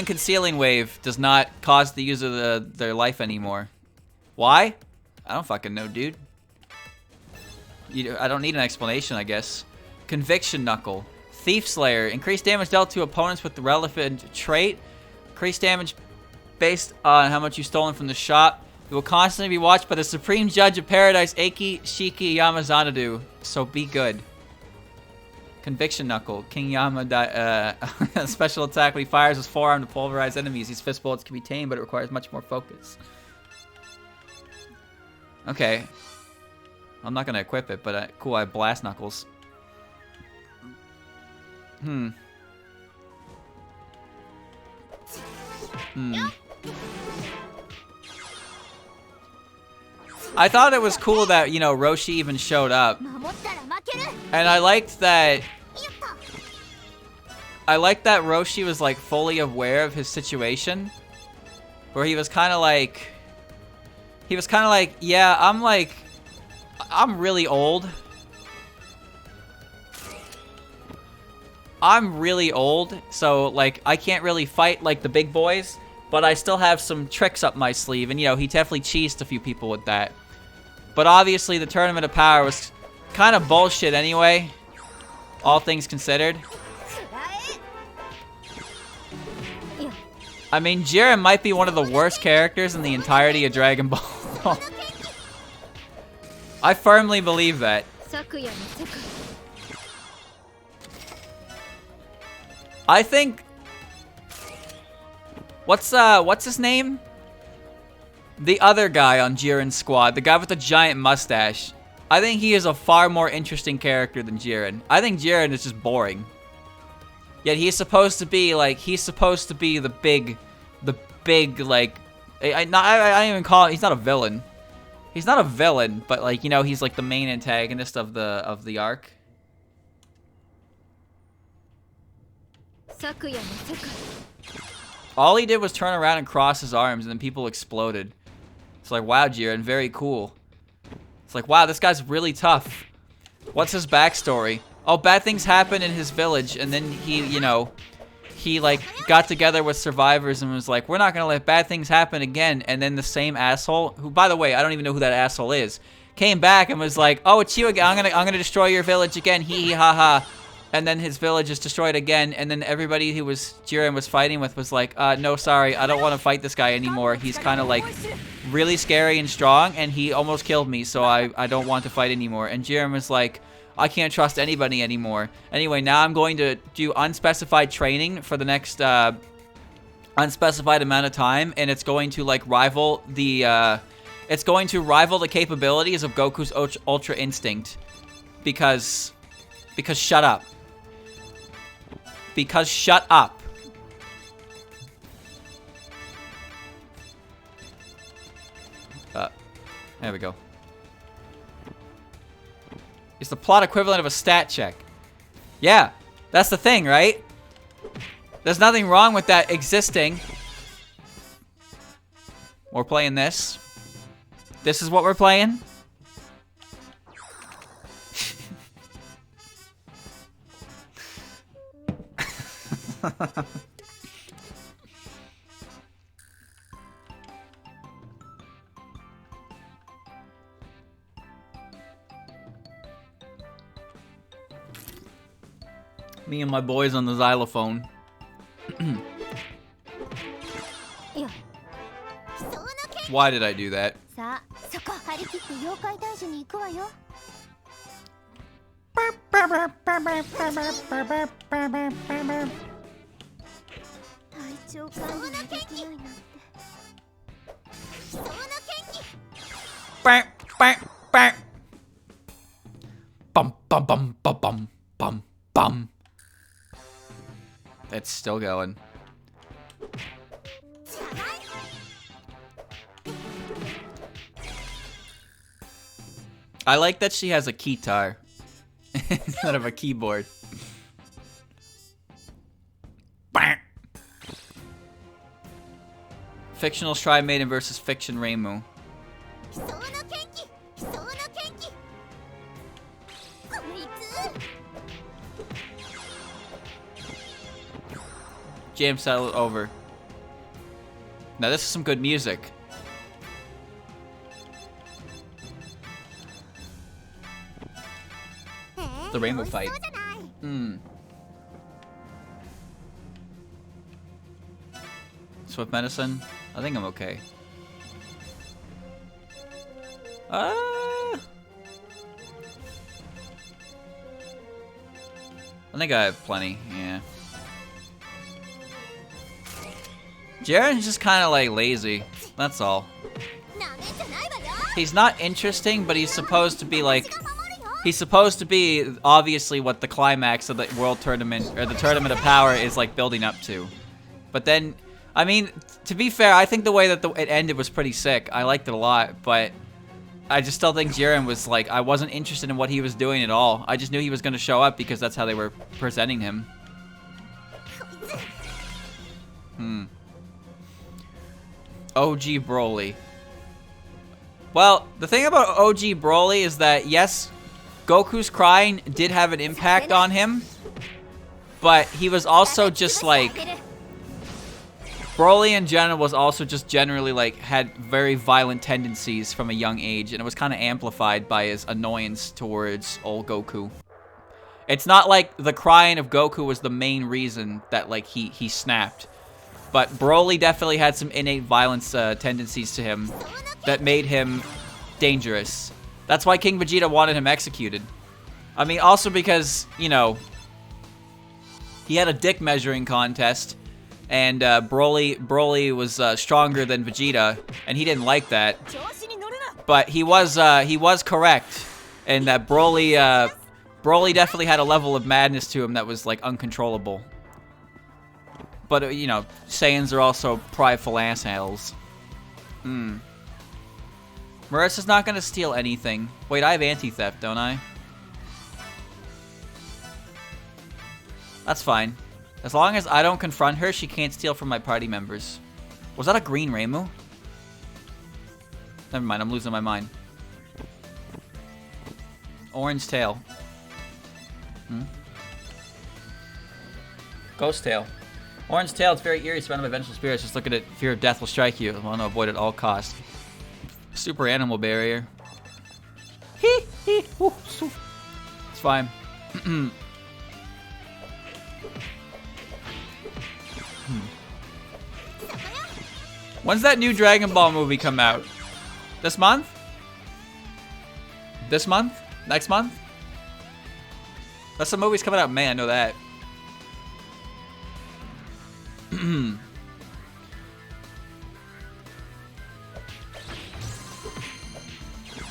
Concealing Wave does not cost the user their life anymore. Why? I don't fucking know, dude. I don't need an explanation, I guess. Conviction Knuckle. Thief Slayer. Increased damage dealt to opponents with the relevant trait. Increased damage based on how much you've stolen from the shop. You will constantly be watched by the Supreme Judge of Paradise, Eiki Shiki Yamazanadu. So be good. Conviction Knuckle. King Yama special attack when he fires his forearm to pulverize enemies. These fist bullets can be tamed, but it requires much more focus. Okay. I'm not gonna equip it, but cool, I have Blast Knuckles. I thought it was cool that, you know, Roshi even showed up. And I liked that Roshi was, like, fully aware of his situation. Where he was kind of like... yeah, I'm really old. So, like, I can't really fight like the big boys. But I still have some tricks up my sleeve. And, you know, he definitely cheesed a few people with that. But obviously, the Tournament of Power was kind of bullshit anyway. All things considered. I mean, Jiren might be one of the worst characters in the entirety of Dragon Ball. I firmly believe that. I think... What's his name? The other guy on Jiren's squad. The guy with the giant mustache. I think he is a far more interesting character than Jiren. I think Jiren is just boring. Yet he's supposed to be like, the big like, I don't even call it, he's not a villain. He's not a villain, but like, you know, he's like the main antagonist of the arc. All he did was turn around and cross his arms, and then people exploded. It's like, wow, Jiren, very cool. It's like, wow, this guy's really tough. What's his backstory? Oh, bad things happened in his village, and then he, you know, he like got together with survivors and was like, we're not gonna let bad things happen again. And then the same asshole, who, by the way, I don't even know who that asshole is, came back and was like, oh, it's you again. I'm gonna destroy your village again. Hee hee ha ha. And then his village is destroyed again. And then everybody who Jiren was fighting with was like, no, sorry, I don't want to fight this guy anymore. He's kind of like really scary and strong, and he almost killed me, so I don't want to fight anymore. And Jiren was like, I can't trust anybody anymore. Anyway, now I'm going to do unspecified training for the next unspecified amount of time, and it's going to like rival the capabilities of Goku's Ultra Instinct. Because shut up. Because shut up. There we go. It's the plot equivalent of a stat check. Yeah, that's the thing, right? There's nothing wrong with that existing. We're playing this. This is what we're playing. Me and my boys on the xylophone. Why did I do that? Bum bum bum bum bum bum bum. It's still going. I like that she has a keytar instead of a keyboard. Fictional Stride Maiden versus Fiction Reimu. Jam settled over. Now this is some good music. The rainbow fight. Swift medicine? I think I'm okay. I think I have plenty, yeah. Jiren's just kind of like lazy. That's all. He's not interesting, but he's supposed to be like... He's supposed to be obviously what the climax of the World Tournament, or the Tournament of Power, is like building up to. But then, I mean, to be fair, I think the way that it ended was pretty sick. I liked it a lot, but I just still think Jiren was like, I wasn't interested in what he was doing at all. I just knew he was going to show up because that's how they were presenting him. OG Broly. Well, the thing about OG Broly is that, yes, Goku's crying did have an impact on him, but he was also just like... Broly in general was also just generally like, had very violent tendencies from a young age, and it was kind of amplified by his annoyance towards old Goku. It's not like the crying of Goku was the main reason that like he snapped. But Broly definitely had some innate violence tendencies to him that made him dangerous. That's why King Vegeta wanted him executed. I mean, also because, you know, he had a dick measuring contest, and Broly was stronger than Vegeta, and he didn't like that. But he was correct, and that Broly definitely had a level of madness to him that was like uncontrollable. But, you know, Saiyans are also prideful assholes. Marissa's not gonna steal anything. Wait, I have anti-theft, don't I? That's fine. As long as I don't confront her, she can't steal from my party members. Was that a green Reimu? Never mind, I'm losing my mind. Orange tail. Ghost tail. Orange tail, it's very eerie, surrounded by vengeful spirits. Just look at it. Fear of death will strike you. I want to avoid it at all costs. Super animal barrier. Hee hee. Ooh, it's fine. When's that new Dragon Ball movie come out? This month? This month? Next month? That's some movies coming out in May, I know that.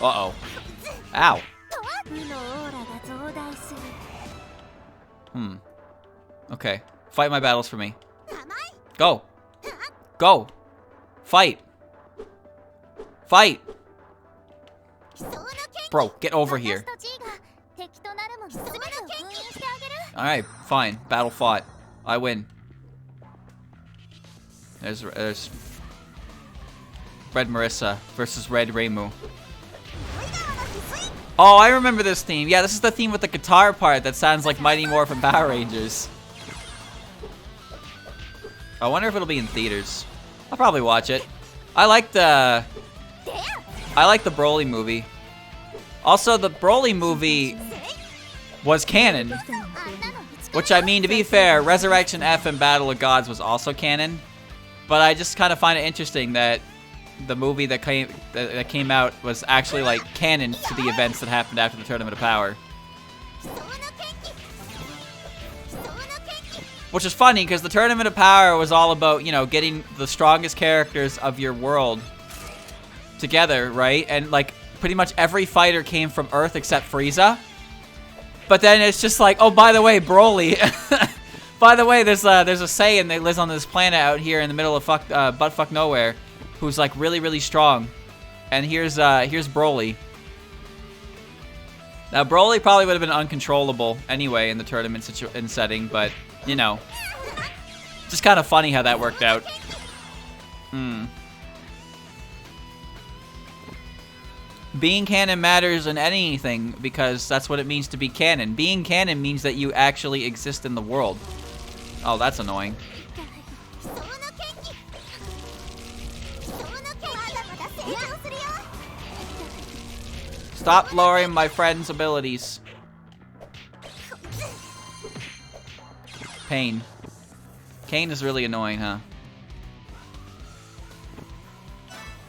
Uh-oh. Ow. Okay. Fight my battles for me. Go. Go. Fight. Fight. Bro, get over here. Alright, fine. Battle fought. I win. There's Red Marissa versus Red Reimu. Oh, I remember this theme. Yeah, this is the theme with the guitar part that sounds like Mighty Morphin Power Rangers. I wonder if it'll be in theaters. I'll probably watch it. I like the Broly movie. Also, the Broly movie was canon. Which, I mean, to be fair, Resurrection F and Battle of Gods was also canon. But I just kind of find it interesting that the movie that came out was actually, like, canon to the events that happened after the Tournament of Power. Which is funny, because the Tournament of Power was all about, you know, getting the strongest characters of your world together, right? And, like, pretty much every fighter came from Earth except Frieza. But then it's just like, oh, by the way, Broly. By the way, there's a Saiyan that lives on this planet out here in the middle of buttfuck nowhere, who's like really, really strong. And here's Broly. Now Broly probably would have been uncontrollable anyway in the tournament setting, but you know, just kind of funny how that worked out. Being canon matters in anything because that's what it means to be canon. Being canon means that you actually exist in the world. Oh, that's annoying. Stop lowering my friend's abilities. Pain. Kane is really annoying, huh?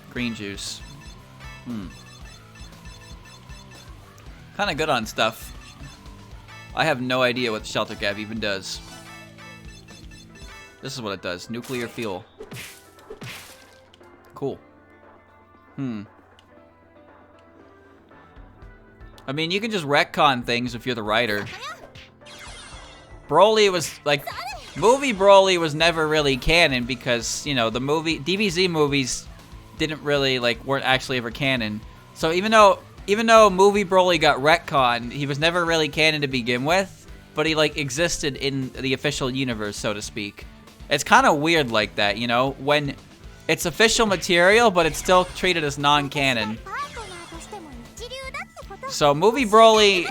Green juice. Kinda good on stuff. I have no idea what the Shelter Gav even does. This is what it does. Nuclear fuel. Cool. I mean, you can just retcon things if you're the writer. Broly was, like... Movie Broly was never really canon because, you know, the movie... DBZ movies didn't really, like, weren't actually ever canon. So even though Movie Broly got retconned, he was never really canon to begin with, but he, like, existed in the official universe, so to speak. It's kind of weird like that, you know, when it's official material, but it's still treated as non-canon. So Movie Broly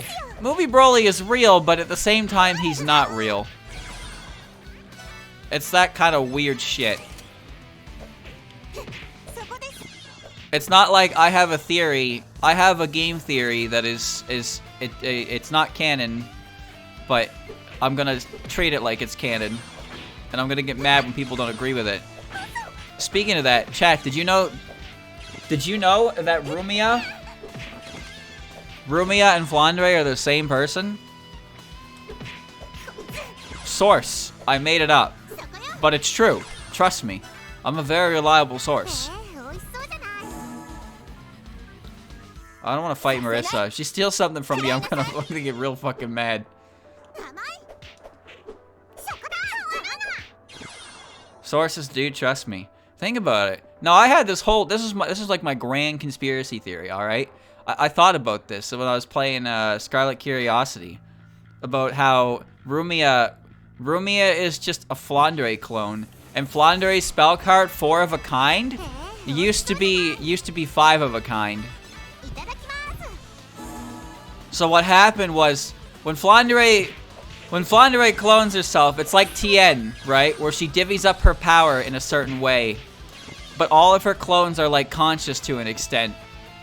is real, but at the same time, he's not real. It's that kind of weird shit. It's not like I have a theory. I have a game theory that it's not canon, but I'm gonna treat it like it's canon, and I'm gonna get mad when people don't agree with it. Speaking of that, chat, did you know that Rumia and Flandre are the same person? Source. I made it up. But it's true. Trust me. I'm a very reliable source. I don't want to fight Marissa. If she steals something from me, I'm gonna get real fucking mad. Sources, dude, trust me. Think about it. No, I had this whole, this is like my grand conspiracy theory, alright? I thought about this when I was playing Scarlet Curiosity. About how Rumia is just a Flandre clone. And Flandre's spell card, 4 of a kind, used to be 5 of a kind. So what happened was, when Flandre clones herself, it's like Tien, right? Where she divvies up her power in a certain way. But all of her clones are like conscious to an extent.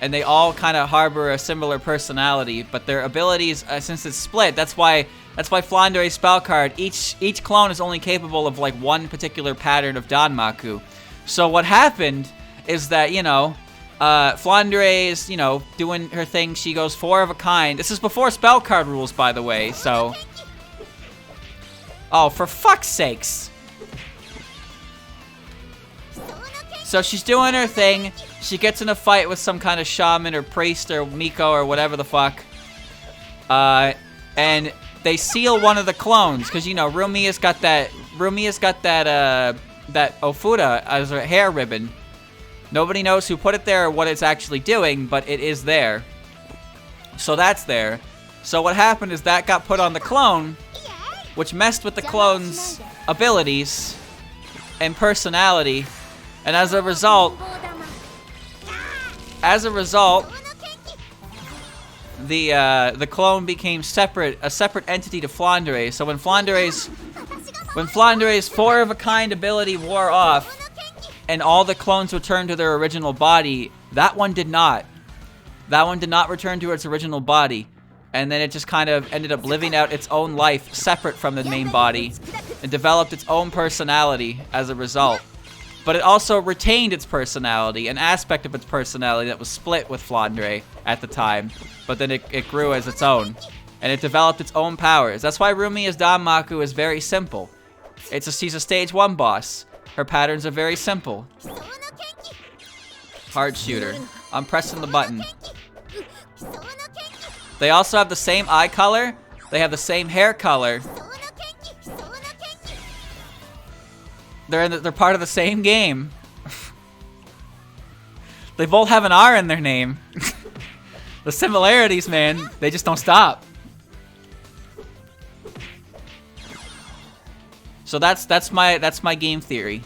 And they all kind of harbor a similar personality, but their abilities, since it's split, that's why Flandre's spell card, each clone is only capable of like one particular pattern of Danmaku. So what happened is that, you know, Flandre is, you know, doing her thing. She goes 4 of a kind. This is before spell card rules, by the way, so... Oh, for fuck's sakes. So she's doing her thing. She gets in a fight with some kind of shaman or priest or Miko or whatever the fuck. And they seal one of the clones, because, you know, Rumia's got that Ofuda as her hair ribbon. Nobody knows who put it there or what it's actually doing, but it is there. So that's there. So what happened is that got put on the clone, which messed with the clone's abilities and personality, and as a result, the clone became a separate entity to Flandre. So when Flandre's 4 of a kind ability wore off, and all the clones returned to their original body, that one did not. That one did not return to its original body. And then it just kind of ended up living out its own life separate from the main body and developed its own personality as a result. But it also retained its personality, an aspect of its personality that was split with Flandre at the time. But then it grew as its own. And it developed its own powers. That's why Rumia's Danmaku is very simple. She's a stage 1 boss. Her patterns are very simple. Hard shooter. I'm pressing the button. They also have the same eye color. They have the same hair color. They're part of the same game. They both have an R in their name. The similarities, man, they just don't stop. So that's my game theory.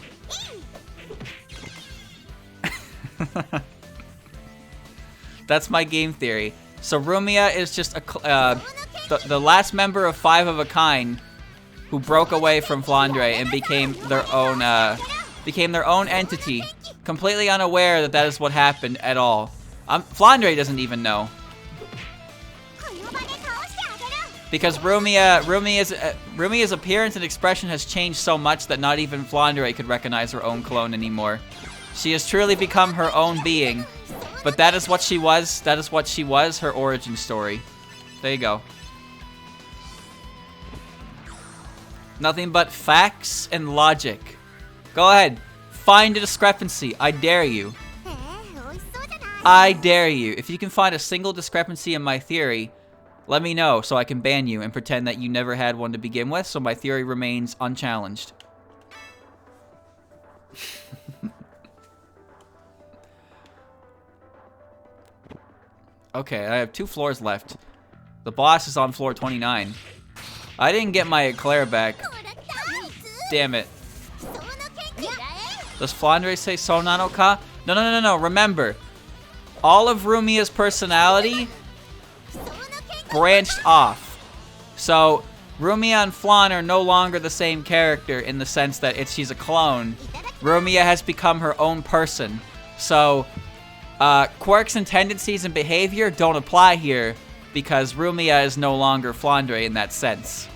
That's my game theory. So Rumia is just the last member of 5 of a kind who broke away from Flandre and became their own entity, completely unaware that is what happened at all. Flandre doesn't even know. Because Rumia's appearance and expression has changed so much that not even Flandre could recognize her own clone anymore. She has truly become her own being. But that is what she was. That is what she was, her origin story. There you go. Nothing but facts and logic. Go ahead. Find a discrepancy. I dare you. I dare you. If you can find a single discrepancy in my theory, let me know so I can ban you and pretend that you never had one to begin with, so my theory remains unchallenged. Okay, I have 2 floors left. The boss is on floor 29. I didn't get my eclair back. Damn it. Does Flandre say Sonanoka? No. Remember, all of Rumia's personality branched off. So, Rumia and Flan are no longer the same character in the sense that she's a clone. Rumia has become her own person. So, quirks and tendencies and behavior don't apply here because Rumia is no longer Flandre in that sense.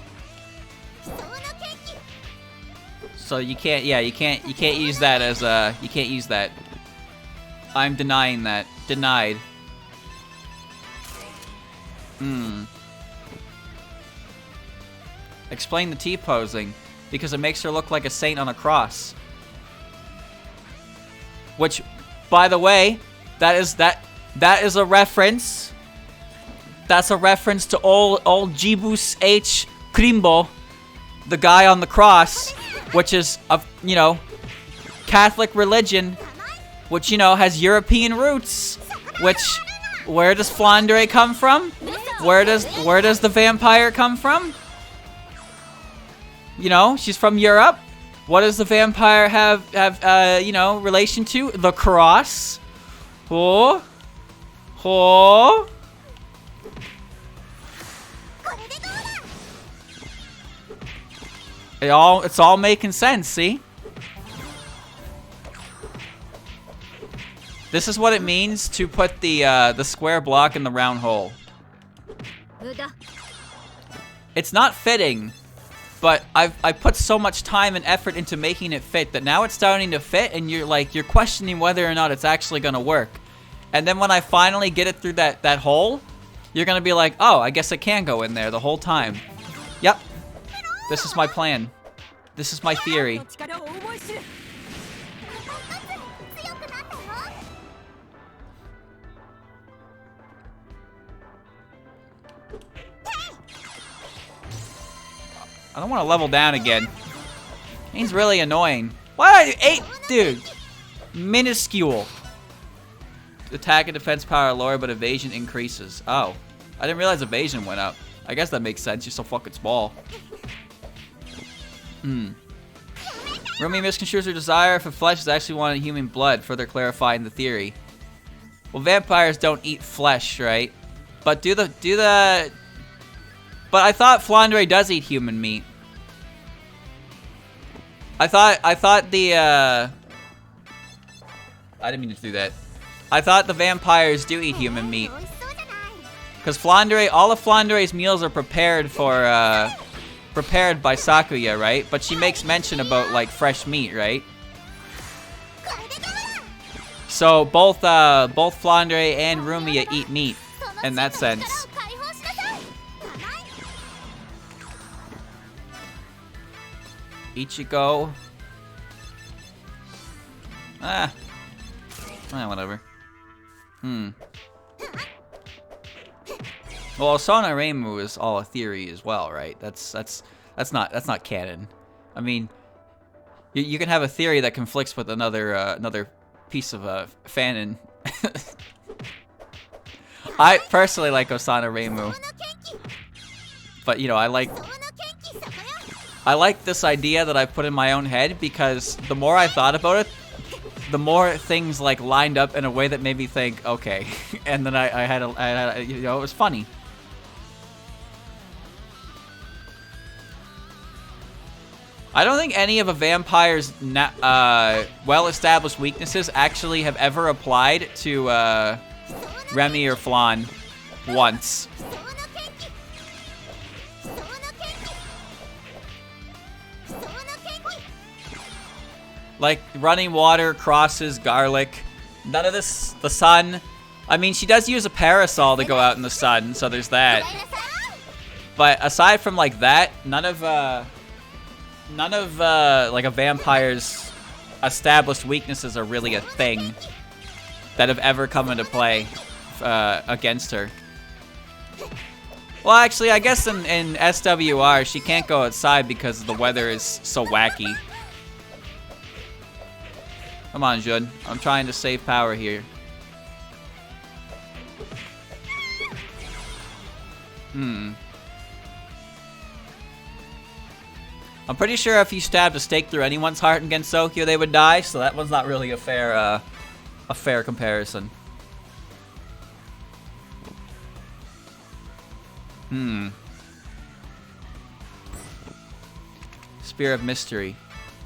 So you can't use that as you can't use that. I'm denying that. Denied. Explain the T-posing, because it makes her look like a saint on a cross. Which, by the way, that is a reference. That's a reference to old Jibus H. Krimbo, the guy on the cross, which is, you know, Catholic religion, which, you know, has European roots, which, where does Flandre come from? Where does the vampire come from? You know, she's from Europe. What does the vampire have you know, relation to? The cross. Oh. Oh. It's all making sense, see? This is what it means to put the square block in the round hole. It's not fitting, but I put so much time and effort into making it fit that now it's starting to fit, and you're questioning whether or not it's actually gonna work. And then when I finally get it through that hole, you're gonna be like, oh, I guess it can go in there the whole time. Yep. This is my plan. This is my theory. I don't want to level down again. He's really annoying. Why? 8, dude. Minuscule. Attack and defense power are lower, but evasion increases. Oh, I didn't realize evasion went up. I guess that makes sense. You're so fucking small. Rumia misconstrues her desire for flesh is actually wanting human blood, further clarifying the theory. Well, vampires don't eat flesh, right? But But I thought Flandre does eat human meat. I thought I didn't mean to do that. I thought the vampires do eat human meat. Because all of Flandre's meals are prepared by Sakuya, right? But she makes mention about, like, fresh meat, right? So both Flandre and Rumia eat meat in that sense. Ichigo. Whatever. Well, Osana Reimu is all a theory as well, right? That's not canon. I mean, you can have a theory that conflicts with another piece of fanon. I personally like Osana Reimu, but you know, I like this idea that I put in my own head, because the more I thought about it, the more things like lined up in a way that made me think, okay. And then I had you know, it was funny. I don't think any of a vampire's well-established weaknesses actually have ever applied to Remy or Flan once. Like running water, crosses, garlic. None of this, the sun. I mean, she does use a parasol to go out in the sun, so there's that. But aside from like that, none of like a vampire's established weaknesses are really a thing that have ever come into play against her. Well, actually, I guess in SWR, she can't go outside because the weather is so wacky. Come on, Jun. I'm trying to save power here. I'm pretty sure if you stabbed a stake through anyone's heart in Genso, they would die, so that one's not really a fair comparison. Spear of Mystery.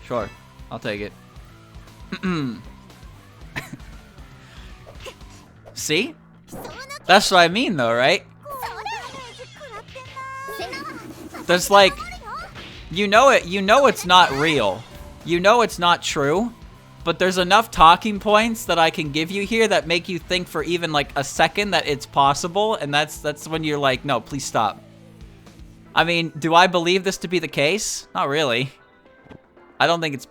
Sure, I'll take it. See? That's what I mean, though, right? There's like, you know it's not real. You know it's not true. But there's enough talking points that I can give you here that make you think for even like a second that it's possible, and that's when you're like, no, please stop. I mean, do I believe this to be the case? Not really. I don't think it's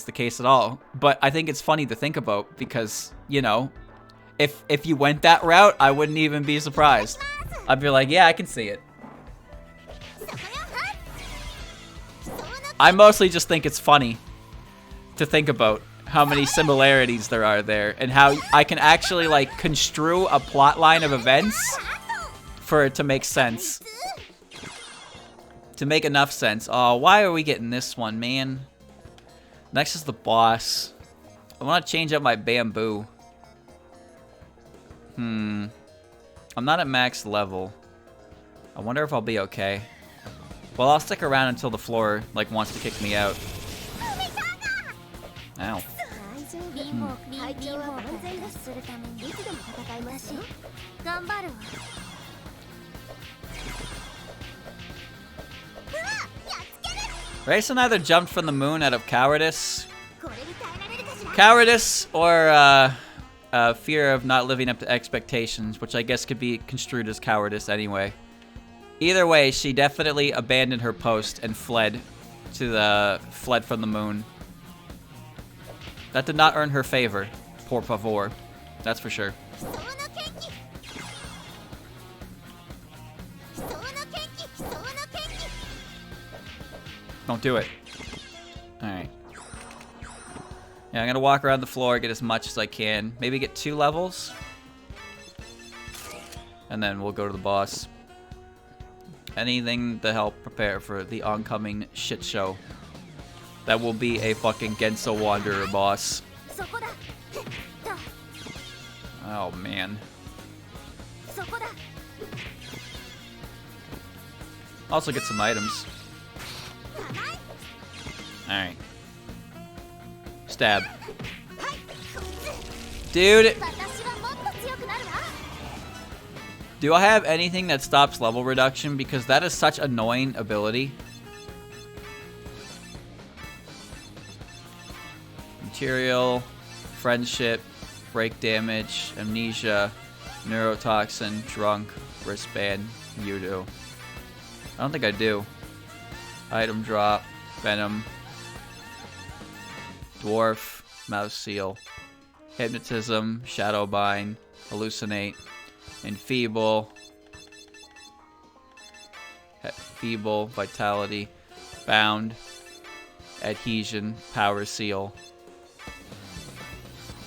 the case at all. But I think it's funny to think about because, you know, if you went that route, I wouldn't even be surprised. I'd be like, yeah, I can see it. I mostly just think it's funny to think about. how many similarities there are there, and how I can actually like construe a plot line of events for it to make sense. To make enough sense. Oh, why are we getting this one, man? Next is the boss. I want to change up my bamboo. I'm not at max level. I wonder if I'll be okay. Well, I'll stick around until the floor, like, wants to kick me out. Ow. Rayson either jumped from the moon out of cowardice or fear of not living up to expectations, which I guess could be construed as cowardice anyway. Either way, she definitely abandoned her post and fled from the moon. That did not earn her favor, por favor. That's for sure. Don't do it. Alright. Yeah, I'm gonna walk around the floor, get as much as I can. Maybe get 2 levels. And then we'll go to the boss. Anything to help prepare for the oncoming shit show. That will be a fucking Genso Wanderer boss. Oh, man. Also get some items. Alright. Stab. Dude! Do I have anything that stops level reduction? Because that is such annoying ability. Material, friendship, break damage, amnesia, neurotoxin, drunk, wristband, Yudo. I don't think I do. Item drop, venom, dwarf, mouse seal, hypnotism, shadow bind, hallucinate, enfeeble, feeble, vitality, bound, adhesion, power seal.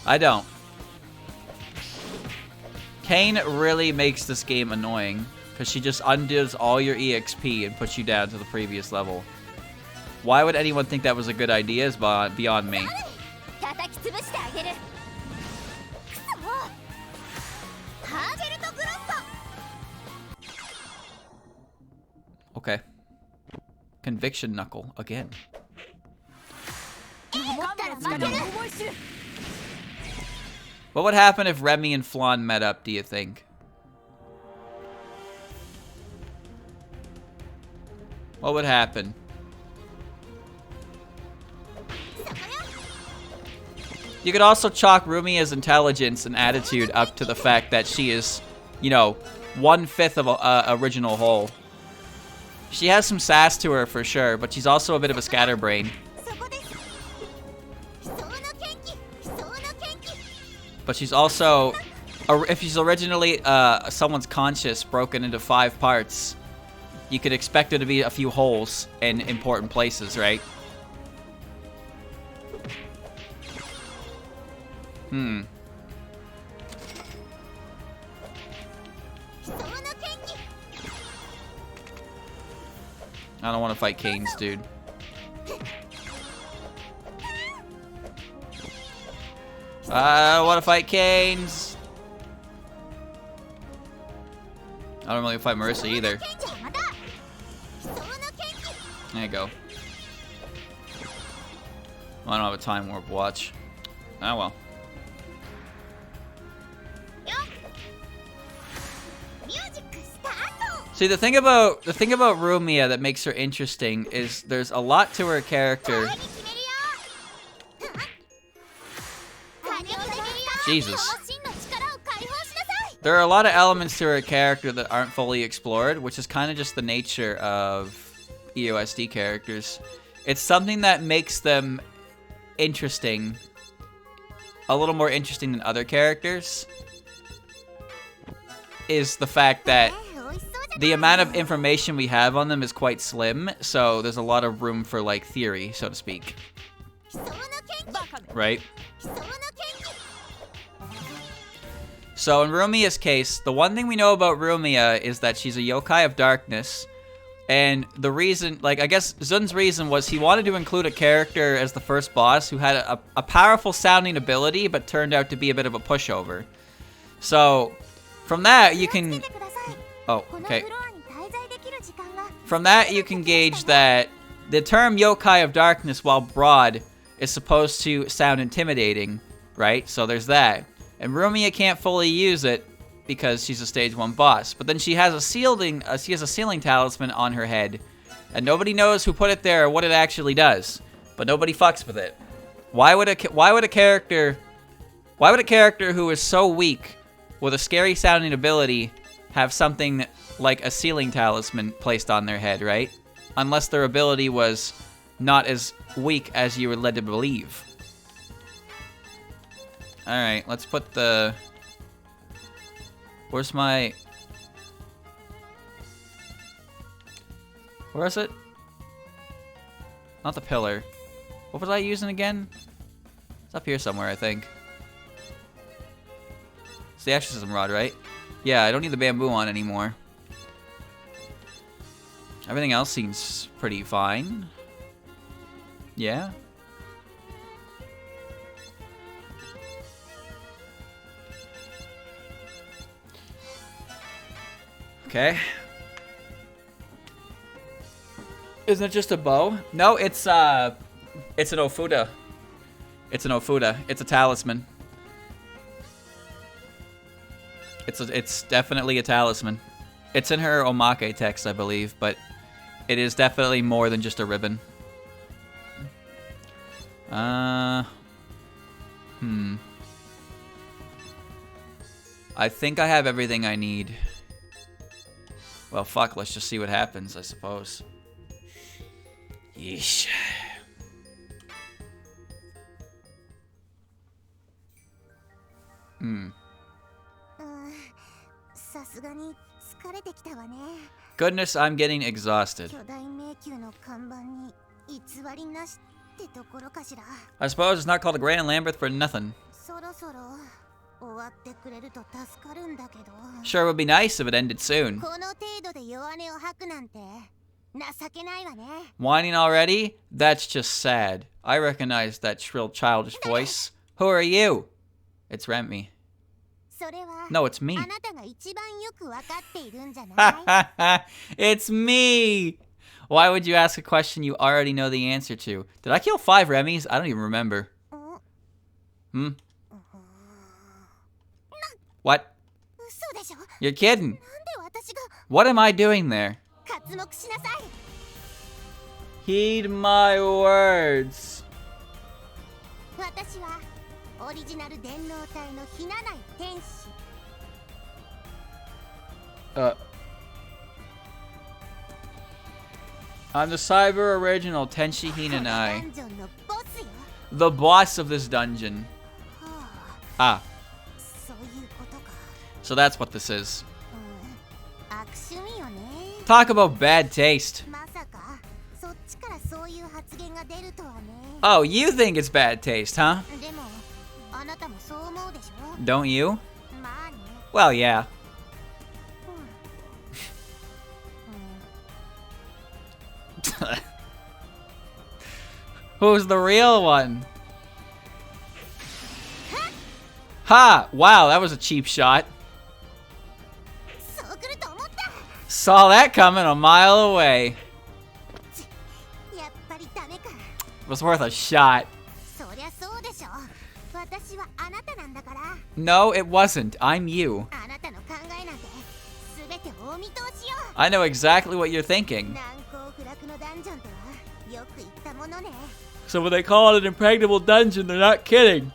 I don't. Kane really makes this game annoying because she just undoes all your EXP and puts you down to the previous level. Why would anyone think that was a good idea is beyond me. Okay. Conviction knuckle again. What would happen if Remy and Flan met up, do you think? What would happen? You could also chalk Rumia's intelligence and attitude up to the fact that she is, you know, 1/5 of a original whole. She has some sass to her for sure, but she's also a bit of a scatterbrain. But she's also, if she's originally someone's conscious broken into 5 parts, you could expect there to be a few holes in important places, right? I don't want to fight Canes, dude. I don't want to fight Canes. I don't really fight Marissa either. There you go. Well, I don't have a time warp watch. Oh well. See, the thing about Rumia that makes her interesting is there's a lot to her character. Jesus. There are a lot of elements to her character that aren't fully explored, which is kind of just the nature of EOSD characters. It's something that makes them interesting, a little more interesting than other characters, is the fact that the amount of information we have on them is quite slim, so there's a lot of room for, like, theory, so to speak. right? So in Rumia's case, the one thing we know about Rumia is that she's a yokai of darkness. And the reason, like, I guess Zun's reason was he wanted to include a character as the first boss who had a powerful sounding ability, but turned out to be a bit of a pushover. So, from that, you can... Oh, okay. From that, you can gauge that the term yokai of darkness, while broad, is supposed to sound intimidating, right? So there's that. And Rumia can't fully use it because she's a stage 1 boss. But then she has a sealing talisman on her head, and nobody knows who put it there or what it actually does. But nobody fucks with it. Why would a character who is so weak with a scary sounding ability have something like a sealing talisman placed on their head, right? Unless their ability was not as weak as you were led to believe. Alright, let's put the... Where's my... Where is it? Not the pillar. What was I using again? It's up here somewhere, I think. It's the exorcism rod, right? Yeah, I don't need the bamboo on anymore. Everything else seems pretty fine. Yeah. Okay. Isn't it just a bow? No, it's an ofuda. It's an ofuda. It's a talisman. It's definitely a talisman. It's in her omake text, I believe, but it is definitely more than just a ribbon. I think I have everything I need. Well, fuck, let's just see what happens, I suppose. Yeesh. Goodness, I'm getting exhausted. I suppose it's not called a Grand Labyrinth for nothing. Sure would be nice if it ended soon. Whining already? That's just sad. I recognize that shrill childish voice. Who are you? It's Remy. No, it's me. It's me! Why would you ask a question you already know the answer to? Did I kill 5 Remys? I don't even remember. What? You're kidding. What am I doing there? Heed my words. I'm the cyber original Tenshi Hinanai. The boss of this dungeon. Ah. So that's what this is. Talk about bad taste. Oh, you think it's bad taste, huh? Don't you? Well, yeah. Who's the real one? Ha! Wow, that was a cheap shot. Saw that coming a mile away. It was worth a shot. No, it wasn't. I'm you. I know exactly what you're thinking. So when they call it an impregnable dungeon, they're not kidding.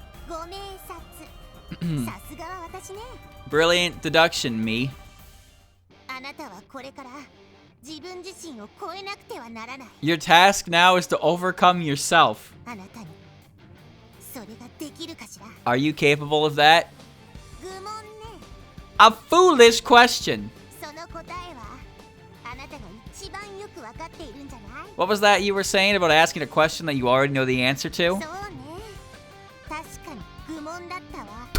Brilliant deduction, me. Your task now is to overcome yourself. Are you capable of that? A foolish question. What was that you were saying about asking a question that you already know the answer to?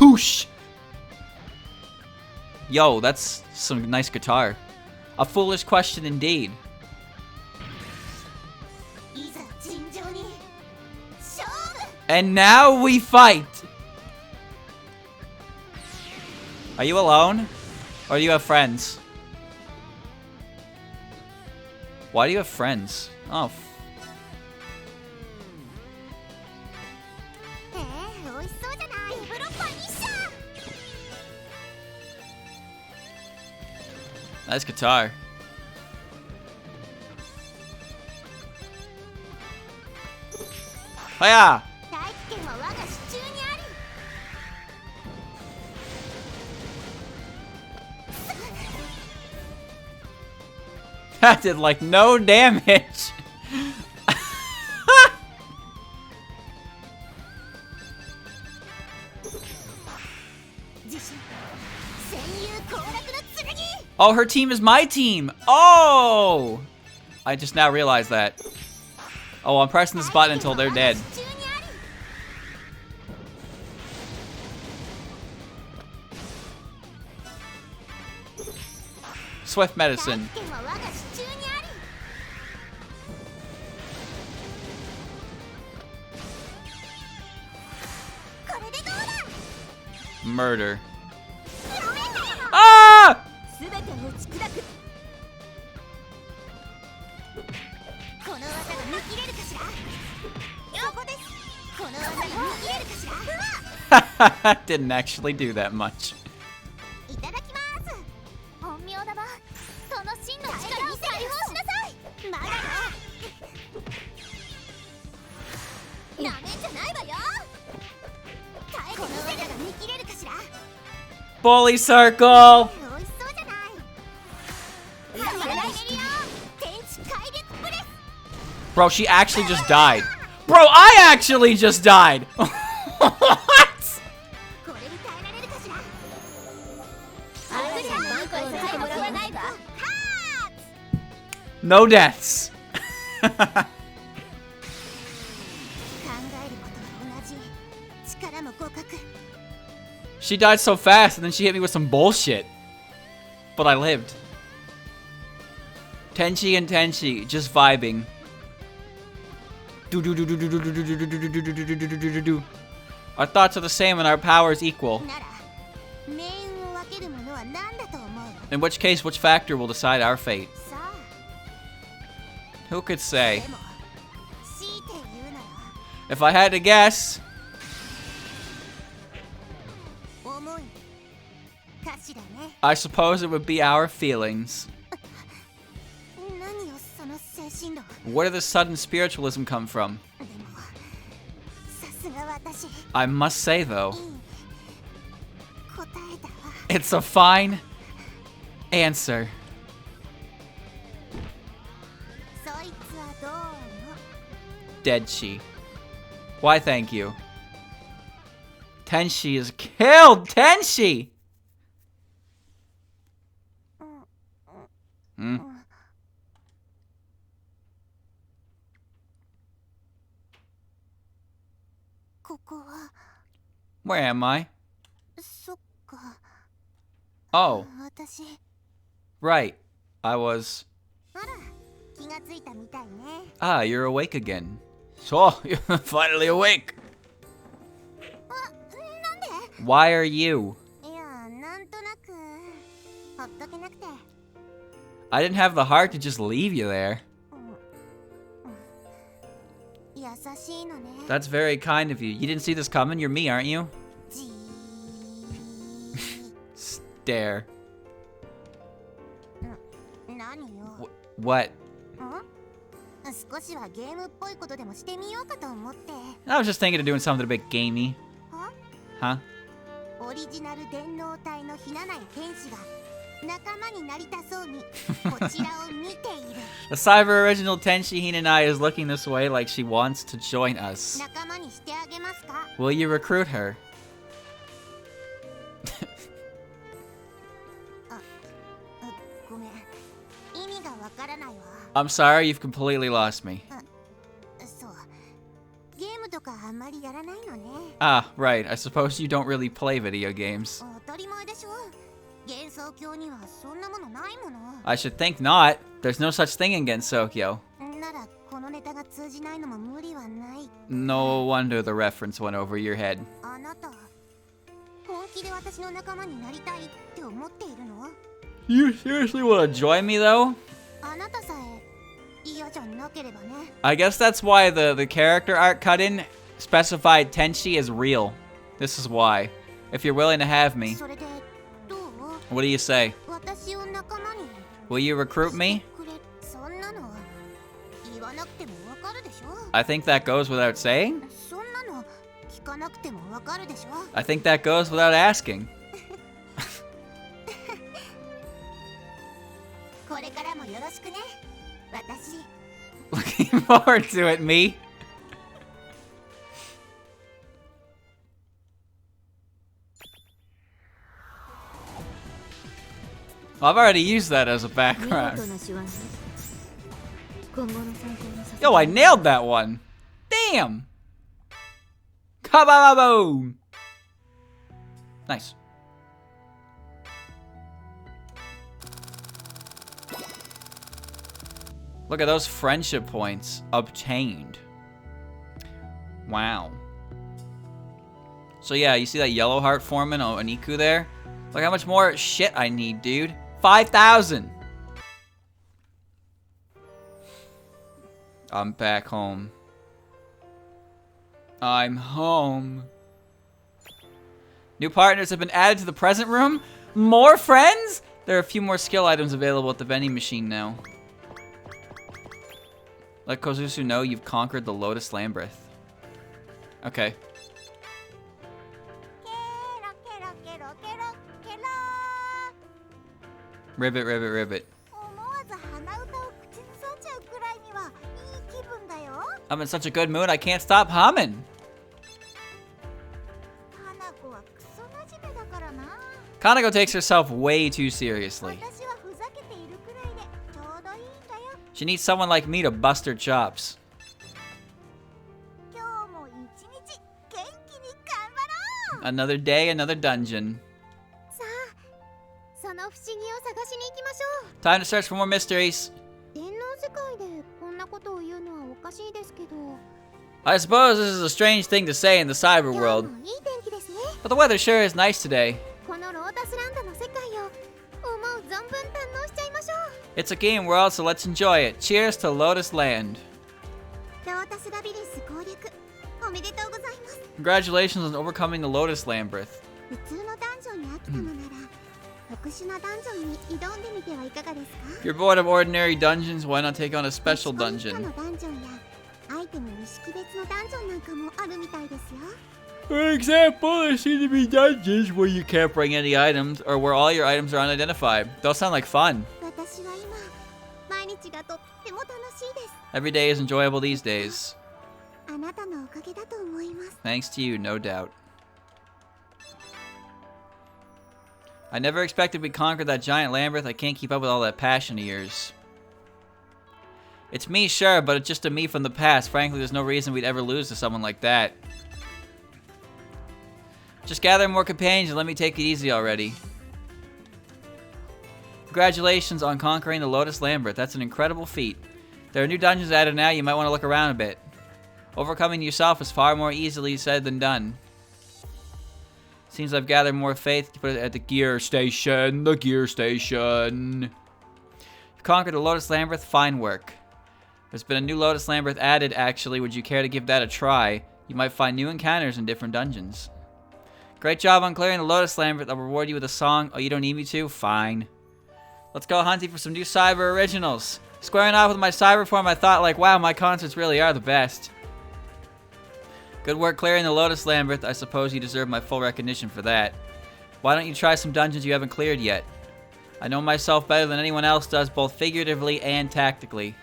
Whoosh! Yo, that's some nice guitar. A foolish question indeed. And now we fight! Are you alone? Or do you have friends? Why do you have friends? Oh. Nice guitar. Hiya! That did like no damage. Oh, her team is my team. Oh! I just now realized that. Oh, I'm pressing this button until they're dead. Swift medicine. Murder. Ah! Didn't actually do that much. Bully circle! Bro, she actually just died. Bro, I actually just died! What? No deaths. She died so fast and then she hit me with some bullshit. But I lived. Tenshi and Tenshi, just vibing. Our thoughts are the same and our powers equal. In which case, which factor will decide our fate? Who could say? If I had to guess... I suppose it would be our feelings. Where did this sudden spiritualism come from? I must say, though, it's a fine answer. Dead she. Why, thank you. Tenshi is killed! Tenshi! Hmm? Where am I? Oh. Right. I was... Ah, you're awake again. So, you're finally awake. Why are you? I didn't have the heart to just leave you there. That's very kind of you. You didn't see this coming? You're me, aren't you? Stare. What? I was just thinking of doing something a bit gamey. Huh? The cyber original Tenshi Hinanai is looking this way like she wants to join us. Will you recruit her? I'm sorry, you've completely lost me. Ah, right. I suppose you don't really play video games. I should think not. There's no such thing in Genso. No wonder the reference went over your head. You seriously want to join me, though? I guess that's why the character art cut-in specified Tenshi as real. This is why. If you're willing to have me. What do you say? Will you recruit me? I think that goes without saying. I think that goes without asking. Looking forward to it, me. Well, I've already used that as a background. Yo, I nailed that one. Damn. Kaboom. Nice. Look at those friendship points obtained. Wow. So yeah, you see that yellow heart forming on Iku there? Look how much more shit I need, dude. 5,000. I'm back home. I'm home. New partners have been added to the present room? More friends? There are a few more skill items available at the vending machine now. Let Kozusu know you've conquered the Lotus Labyrinth. Okay. Ribbit, ribbit, ribbit. I'm in such a good mood, I can't stop humming. Kanako takes herself way too seriously. She needs someone like me to bust her chops. Another day, another dungeon. Time to search for more mysteries. I suppose this is a strange thing to say in the cyber world, but the weather sure is nice today. It's a game world, so let's enjoy it. Cheers to Lotus Land. Congratulations on overcoming the Lotus Labyrinth. If you're bored of ordinary dungeons, why not take on a special dungeon? For example, there seem to be dungeons where you can't bring any items, or where all your items are unidentified. Those sound like fun. Every day is enjoyable these days. Thanks to you, no doubt. I never expected we'd conquer that giant labyrinth. I can't keep up with all that passion of yours. It's me, sure, but it's just a me from the past. Frankly, there's no reason we'd ever lose to someone like that. Just gather more companions and let me take it easy already. Congratulations on conquering the Lotus Labyrinth. That's an incredible feat. There are new dungeons added now. You might want to look around a bit. Overcoming yourself is far more easily said than done. Seems I've gathered more faith to put it at the gear station. The gear station. You've conquered the Lotus Labyrinth. Fine work. There's been a new Lotus Labyrinth added, actually. Would you care to give that a try? You might find new encounters in different dungeons. Great job on clearing the Lotus Labyrinth. I'll reward you with a song. Oh, you don't need me to? Fine. Let's go hunting for some new cyber originals. Squaring off with my cyber form, I thought, like, wow, my concerts really are the best. Good work clearing the Lotus Labyrinth. I suppose you deserve my full recognition for that. Why don't you try some dungeons you haven't cleared yet? I know myself better than anyone else does, both figuratively and tactically.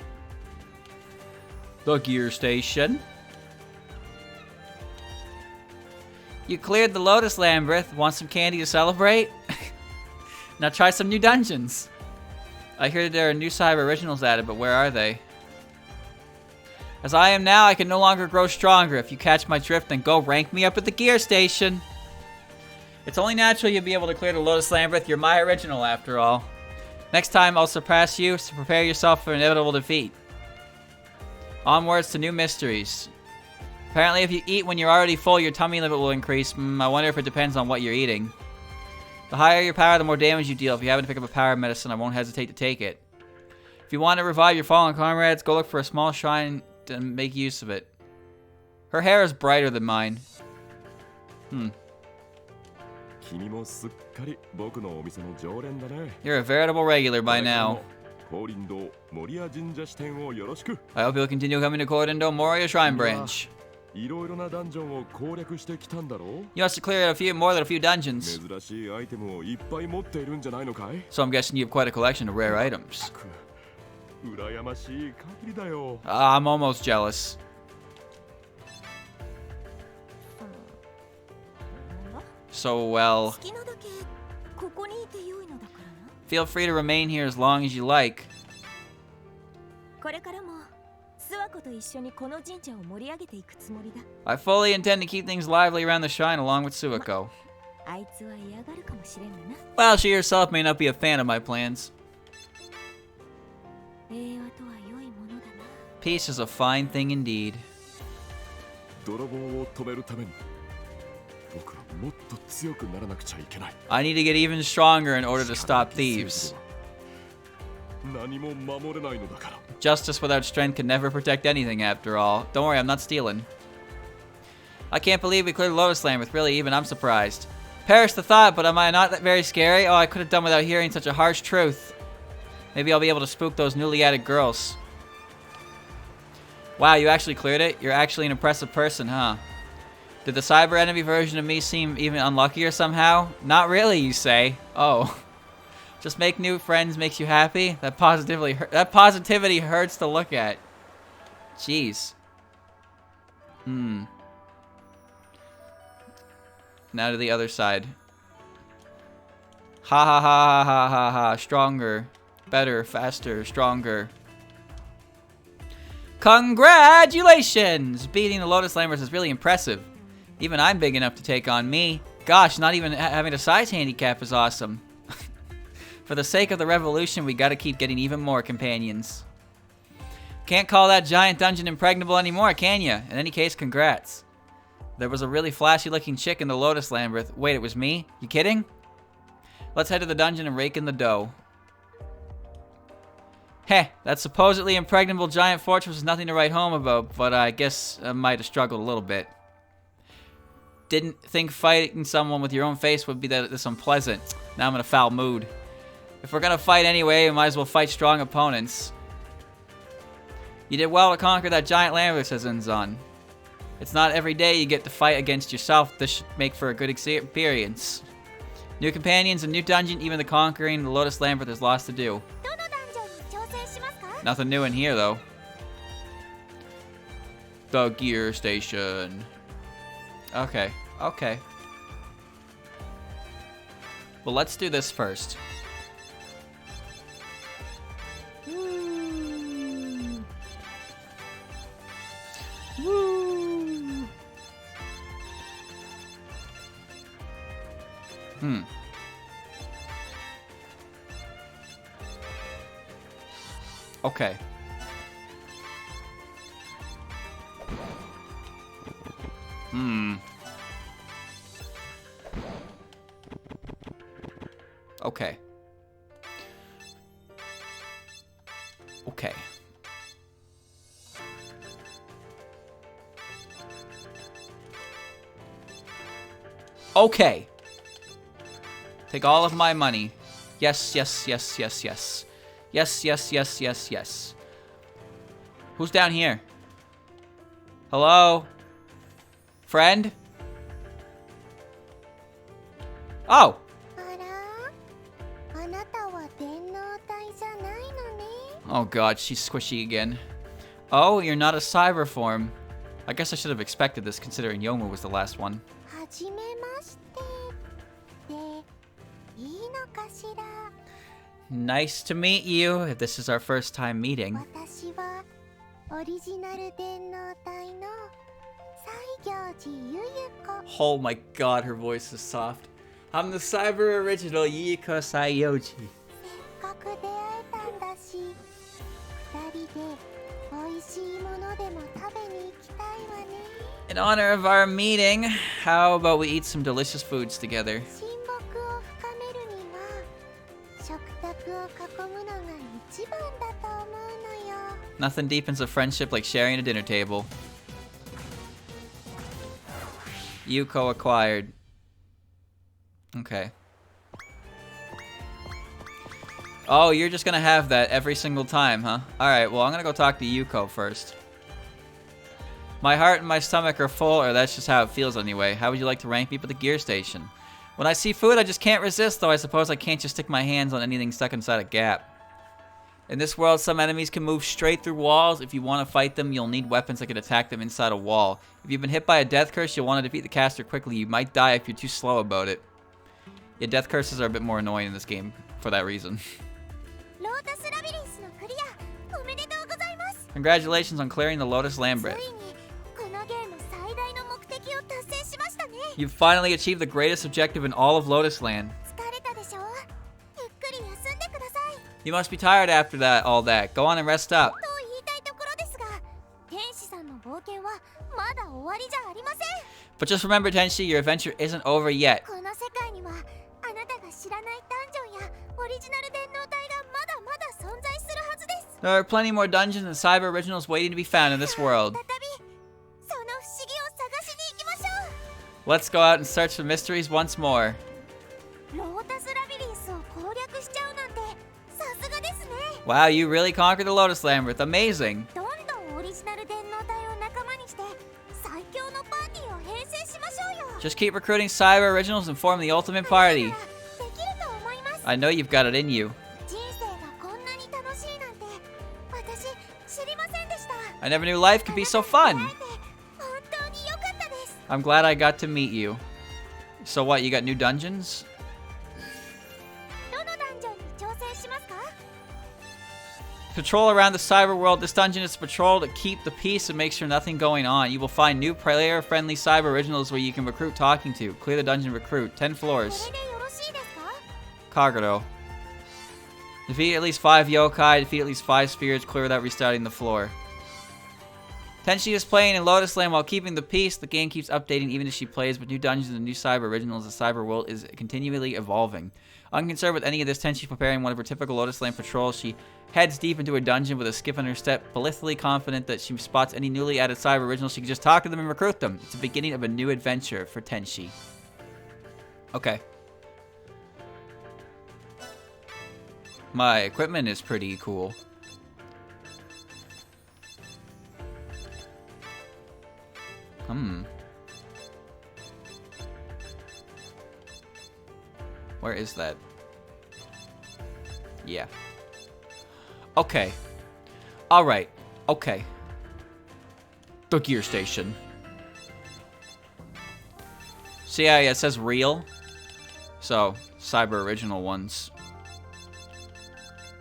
The gear station. You cleared the Lotus Labyrinth. Want some candy to celebrate? Now try some new dungeons. I hear there are new cyber originals added, but where are they? As I am now, I can no longer grow stronger. If you catch my drift, then go rank me up at the gear station. It's only natural you'll be able to clear the Lotus Labyrinth. You're my original, after all. Next time, I'll surpass you, so prepare yourself for inevitable defeat. Onwards to new mysteries. Apparently, if you eat when you're already full, your tummy limit will increase. I wonder if it depends on what you're eating. The higher your power, the more damage you deal. If you happen to pick up a power medicine, I won't hesitate to take it. If you want to revive your fallen comrades, go look for a small shrine to make use of it. Her hair is brighter than mine. You're a veritable regular by now. I hope you'll continue coming to Korindo Moria Shrine Branch. You must have cleared more than a few dungeons. So I'm guessing you have quite a collection of rare items. I'm almost jealous. So, well, feel free to remain here as long as you like. I fully intend to keep things lively around the shrine along with Suiko. Well, she herself may not be a fan of my plans. Peace is a fine thing indeed. I need to get even stronger in order to stop thieves. Justice without strength can never protect anything, after all. Don't worry, I'm not stealing. I can't believe we cleared the Lotus Labyrinth. Really, even I'm surprised. Perish the thought, but am I not that very scary? Oh, I could have done without hearing such a harsh truth. Maybe I'll be able to spook those newly added girls. Wow, you actually cleared it? You're actually an impressive person, huh? Did the cyber enemy version of me seem even unluckier somehow? Not really, you say. Oh. Just make new friends makes you happy? That positivity hurts to look at. Jeez. Now to the other side. Ha ha ha ha ha ha. Stronger. Better. Faster. Stronger. Congratulations! Beating the Lotus Labyrinth is really impressive. Even I'm big enough to take on me. Gosh, not even having a size handicap is awesome. For the sake of the revolution, we gotta keep getting even more companions. Can't call that giant dungeon impregnable anymore, can ya? In any case, congrats. There was a really flashy looking chick in the Lotus Labyrinth. Wait, it was me? You kidding? Let's head to the dungeon and rake in the dough. Heh, that supposedly impregnable giant fortress was nothing to write home about, but I guess I might have struggled a little bit. Didn't think fighting someone with your own face would be this unpleasant. Now I'm in a foul mood. If we're gonna fight anyway, we might as well fight strong opponents. You did well to conquer that giant labyrinth, says Unzon. It's not every day you get to fight against yourself. This should make for a good experience. New companions, a new dungeon, even the conquering the Lotus Labyrinth is lots to do. Nothing new in here, though. The gear station. Okay, okay. Well, let's do this first. Woo! Okay. Okay. Okay. Okay. Take all of my money. Yes, yes, yes, yes, yes. Yes, yes, yes, yes, yes. Who's down here? Hello? Friend? Oh! Oh god, she's squishy again. Oh, you're not a cyber form. I guess I should have expected this considering Yomu was the last one. Nice to meet you, if this is our first time meeting. Oh my god, her voice is soft. I'm the cyber original Yuyuko Sayoji. In honor of our meeting, how about we eat some delicious foods together? Nothing deepens a friendship like sharing a dinner table. Yuko acquired. Okay. Oh, you're just gonna have that every single time, huh? Alright, well, I'm gonna go talk to Yuko first. My heart and my stomach are full, or that's just how it feels anyway. How would you like to rank me up at the gear station? When I see food, I just can't resist, though I suppose I can't just stick my hands on anything stuck inside a gap. In this world, some enemies can move straight through walls. If you want to fight them, you'll need weapons that can attack them inside a wall. If you've been hit by a death curse, you'll want to defeat the caster quickly. You might die if you're too slow about it. Yeah, death curses are a bit more annoying in this game for that reason. Congratulations on clearing the Lotus Labyrinth. You've finally achieved the greatest objective in all of Lotus Land. You must be tired after all that. Go on and rest up. But just remember, Tenshi, your adventure isn't over yet. There are plenty more dungeons and cyber originals waiting to be found in this world. Let's go out and search for mysteries once more. Wow, you really conquered the Lotus Labyrinth. Amazing. Just keep recruiting cyber originals and form the ultimate party. I know you've got it in you. I never knew life could be so fun. I'm glad I got to meet you. So what, you got new dungeons? Patrol around the cyber world. This dungeon is to patrol to keep the peace and make sure nothing going on. You will find new player-friendly cyber originals where you can recruit talking to. Clear the dungeon, recruit. 10 floors. Kagero. Defeat at least 5 yokai. Defeat at least 5 spirits. Clear without restarting the floor. Tenshi is playing in Lotus Land while keeping the peace. The game keeps updating even as she plays, but new dungeons and new cyber originals. The cyber world is continually evolving. Unconcerned with any of this, Tenshi preparing one of her typical Lotus Land patrols. She heads deep into a dungeon with a skip in her step, blissfully confident that she spots any newly added cyber originals. She can just talk to them and recruit them. It's the beginning of a new adventure for Tenshi. Okay. My equipment is pretty cool. Where is that? Yeah. Okay. Alright. Okay. The gear station. See how it says real? So, cyber original ones.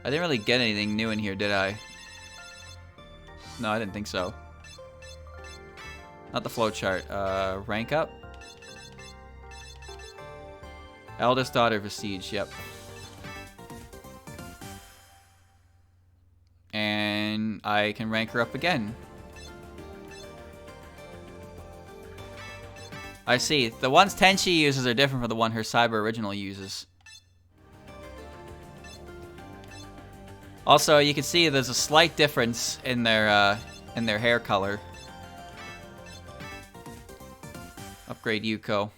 I didn't really get anything new in here, did I? No, I didn't think so. Not the flowchart. Rank up? Eldest daughter of a siege, yep. And I can rank her up again. I see. The ones Tenshi uses are different from the one her cyber original uses. Also, you can see there's a slight difference in their hair color. Upgrade Yuko.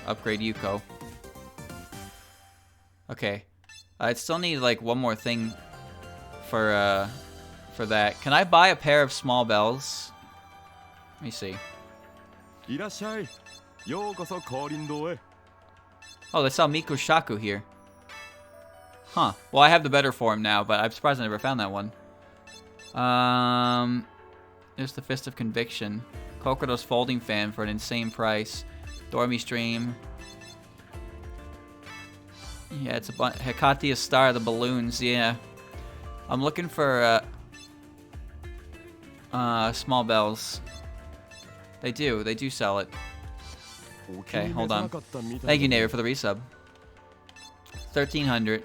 Upgrade Yuko. Okay. I'd still need like one more thing for that. Can I buy a pair of small bells? Let me see. Oh, they sell Miku Shaku here. Huh. Well, I have the better form now, but I'm surprised I never found that one. There's the Fist of Conviction. Kokuro's folding fan for an insane price. Dormy Stream. Yeah, it's a Hekatia's Star, the balloons, yeah. I'm looking for small bells. They do sell it. Okay, hold on. Thank you, neighbor, for the resub. 1300.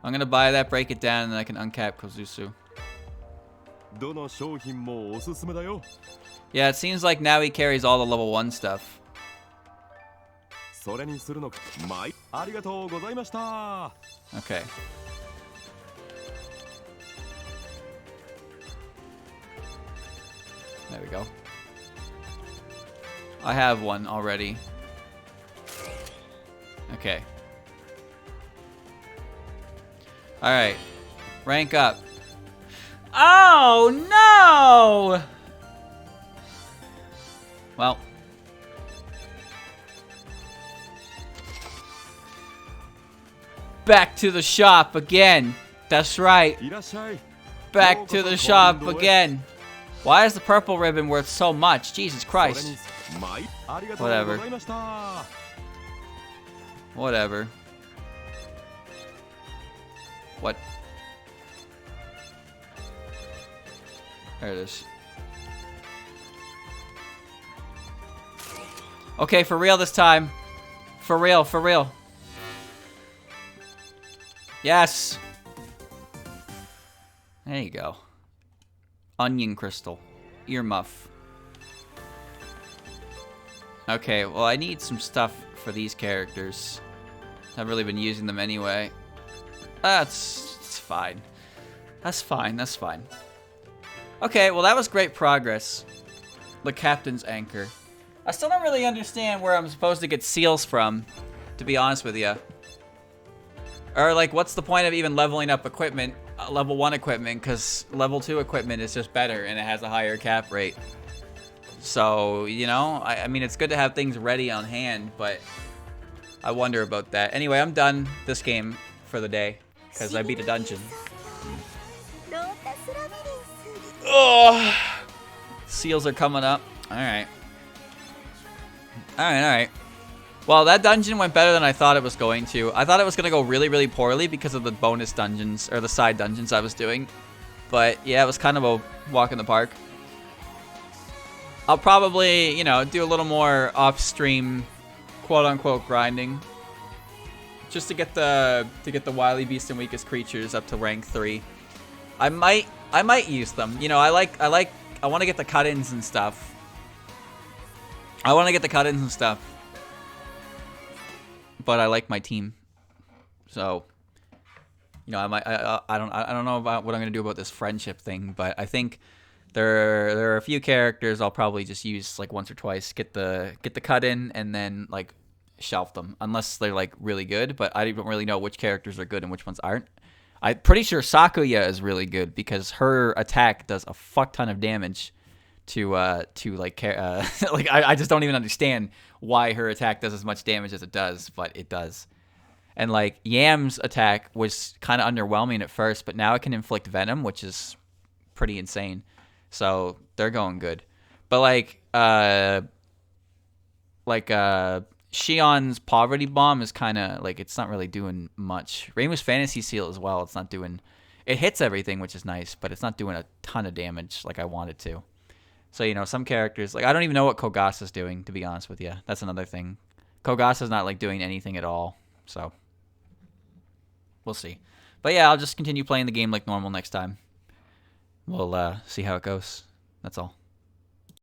I'm gonna buy that, break it down, and then I can uncap Kozusu. Yeah, it seems like now he carries all the level 1 stuff. Okay. There we go. I have one already. Okay. Alright. Rank up. Oh, no! Well. Back to the shop again. That's right. Back to the shop again. Why is the purple ribbon worth so much? Jesus Christ. Whatever. Whatever. What? There it is. Okay, for real this time. For real, for real. Yes! There you go. Onion crystal. Earmuff. Okay, well I need some stuff for these characters. I've really been using them anyway. It's fine. That's fine, that's fine. Okay, well that was great progress. The captain's anchor. I still don't really understand where I'm supposed to get seals from, to be honest with you. Or like, what's the point of even leveling up equipment, level 1 equipment, because level 2 equipment is just better and it has a higher cap rate. So, you know, I mean, it's good to have things ready on hand, but I wonder about that. Anyway, I'm done this game for the day, because I beat a dungeon. Oh, seals are coming up. Alright. Alright. Well, that dungeon went better than I thought it was going to. I thought it was going to go really, really poorly because of the bonus dungeons, or the side dungeons I was doing. But, yeah, it was kind of a walk in the park. I'll probably, you know, do a little more off-stream, quote-unquote, grinding. Just to get the wily beast and weakest creatures up to rank 3. I might use them. You know, I want to get the cut-ins and stuff. But I like my team. So, you know, I don't know about what I'm going to do about this friendship thing, but I think there are a few characters I'll probably just use like once or twice, get the cut-in and then like shelf them unless they're like really good, but I don't really know which characters are good and which ones aren't. I'm pretty sure Sakuya is really good because her attack does a fuck ton of damage to like like I just don't even understand why her attack does as much damage as it does, but it does. And like Yam's attack was kind of underwhelming at first, but now it can inflict venom, which is pretty insane. So they're going good. But like Shion's Poverty Bomb is kind of like, it's not really doing much. Reimu's Fantasy Seal as well. It's not doing, it hits everything, which is nice, but it's not doing a ton of damage like I want it to. So, you know, some characters, like I don't even know what Kogasa's doing, to be honest with you. That's another thing. Kogasa's not like doing anything at all. So we'll see. But yeah, I'll just continue playing the game like normal next time. We'll see how it goes. That's all.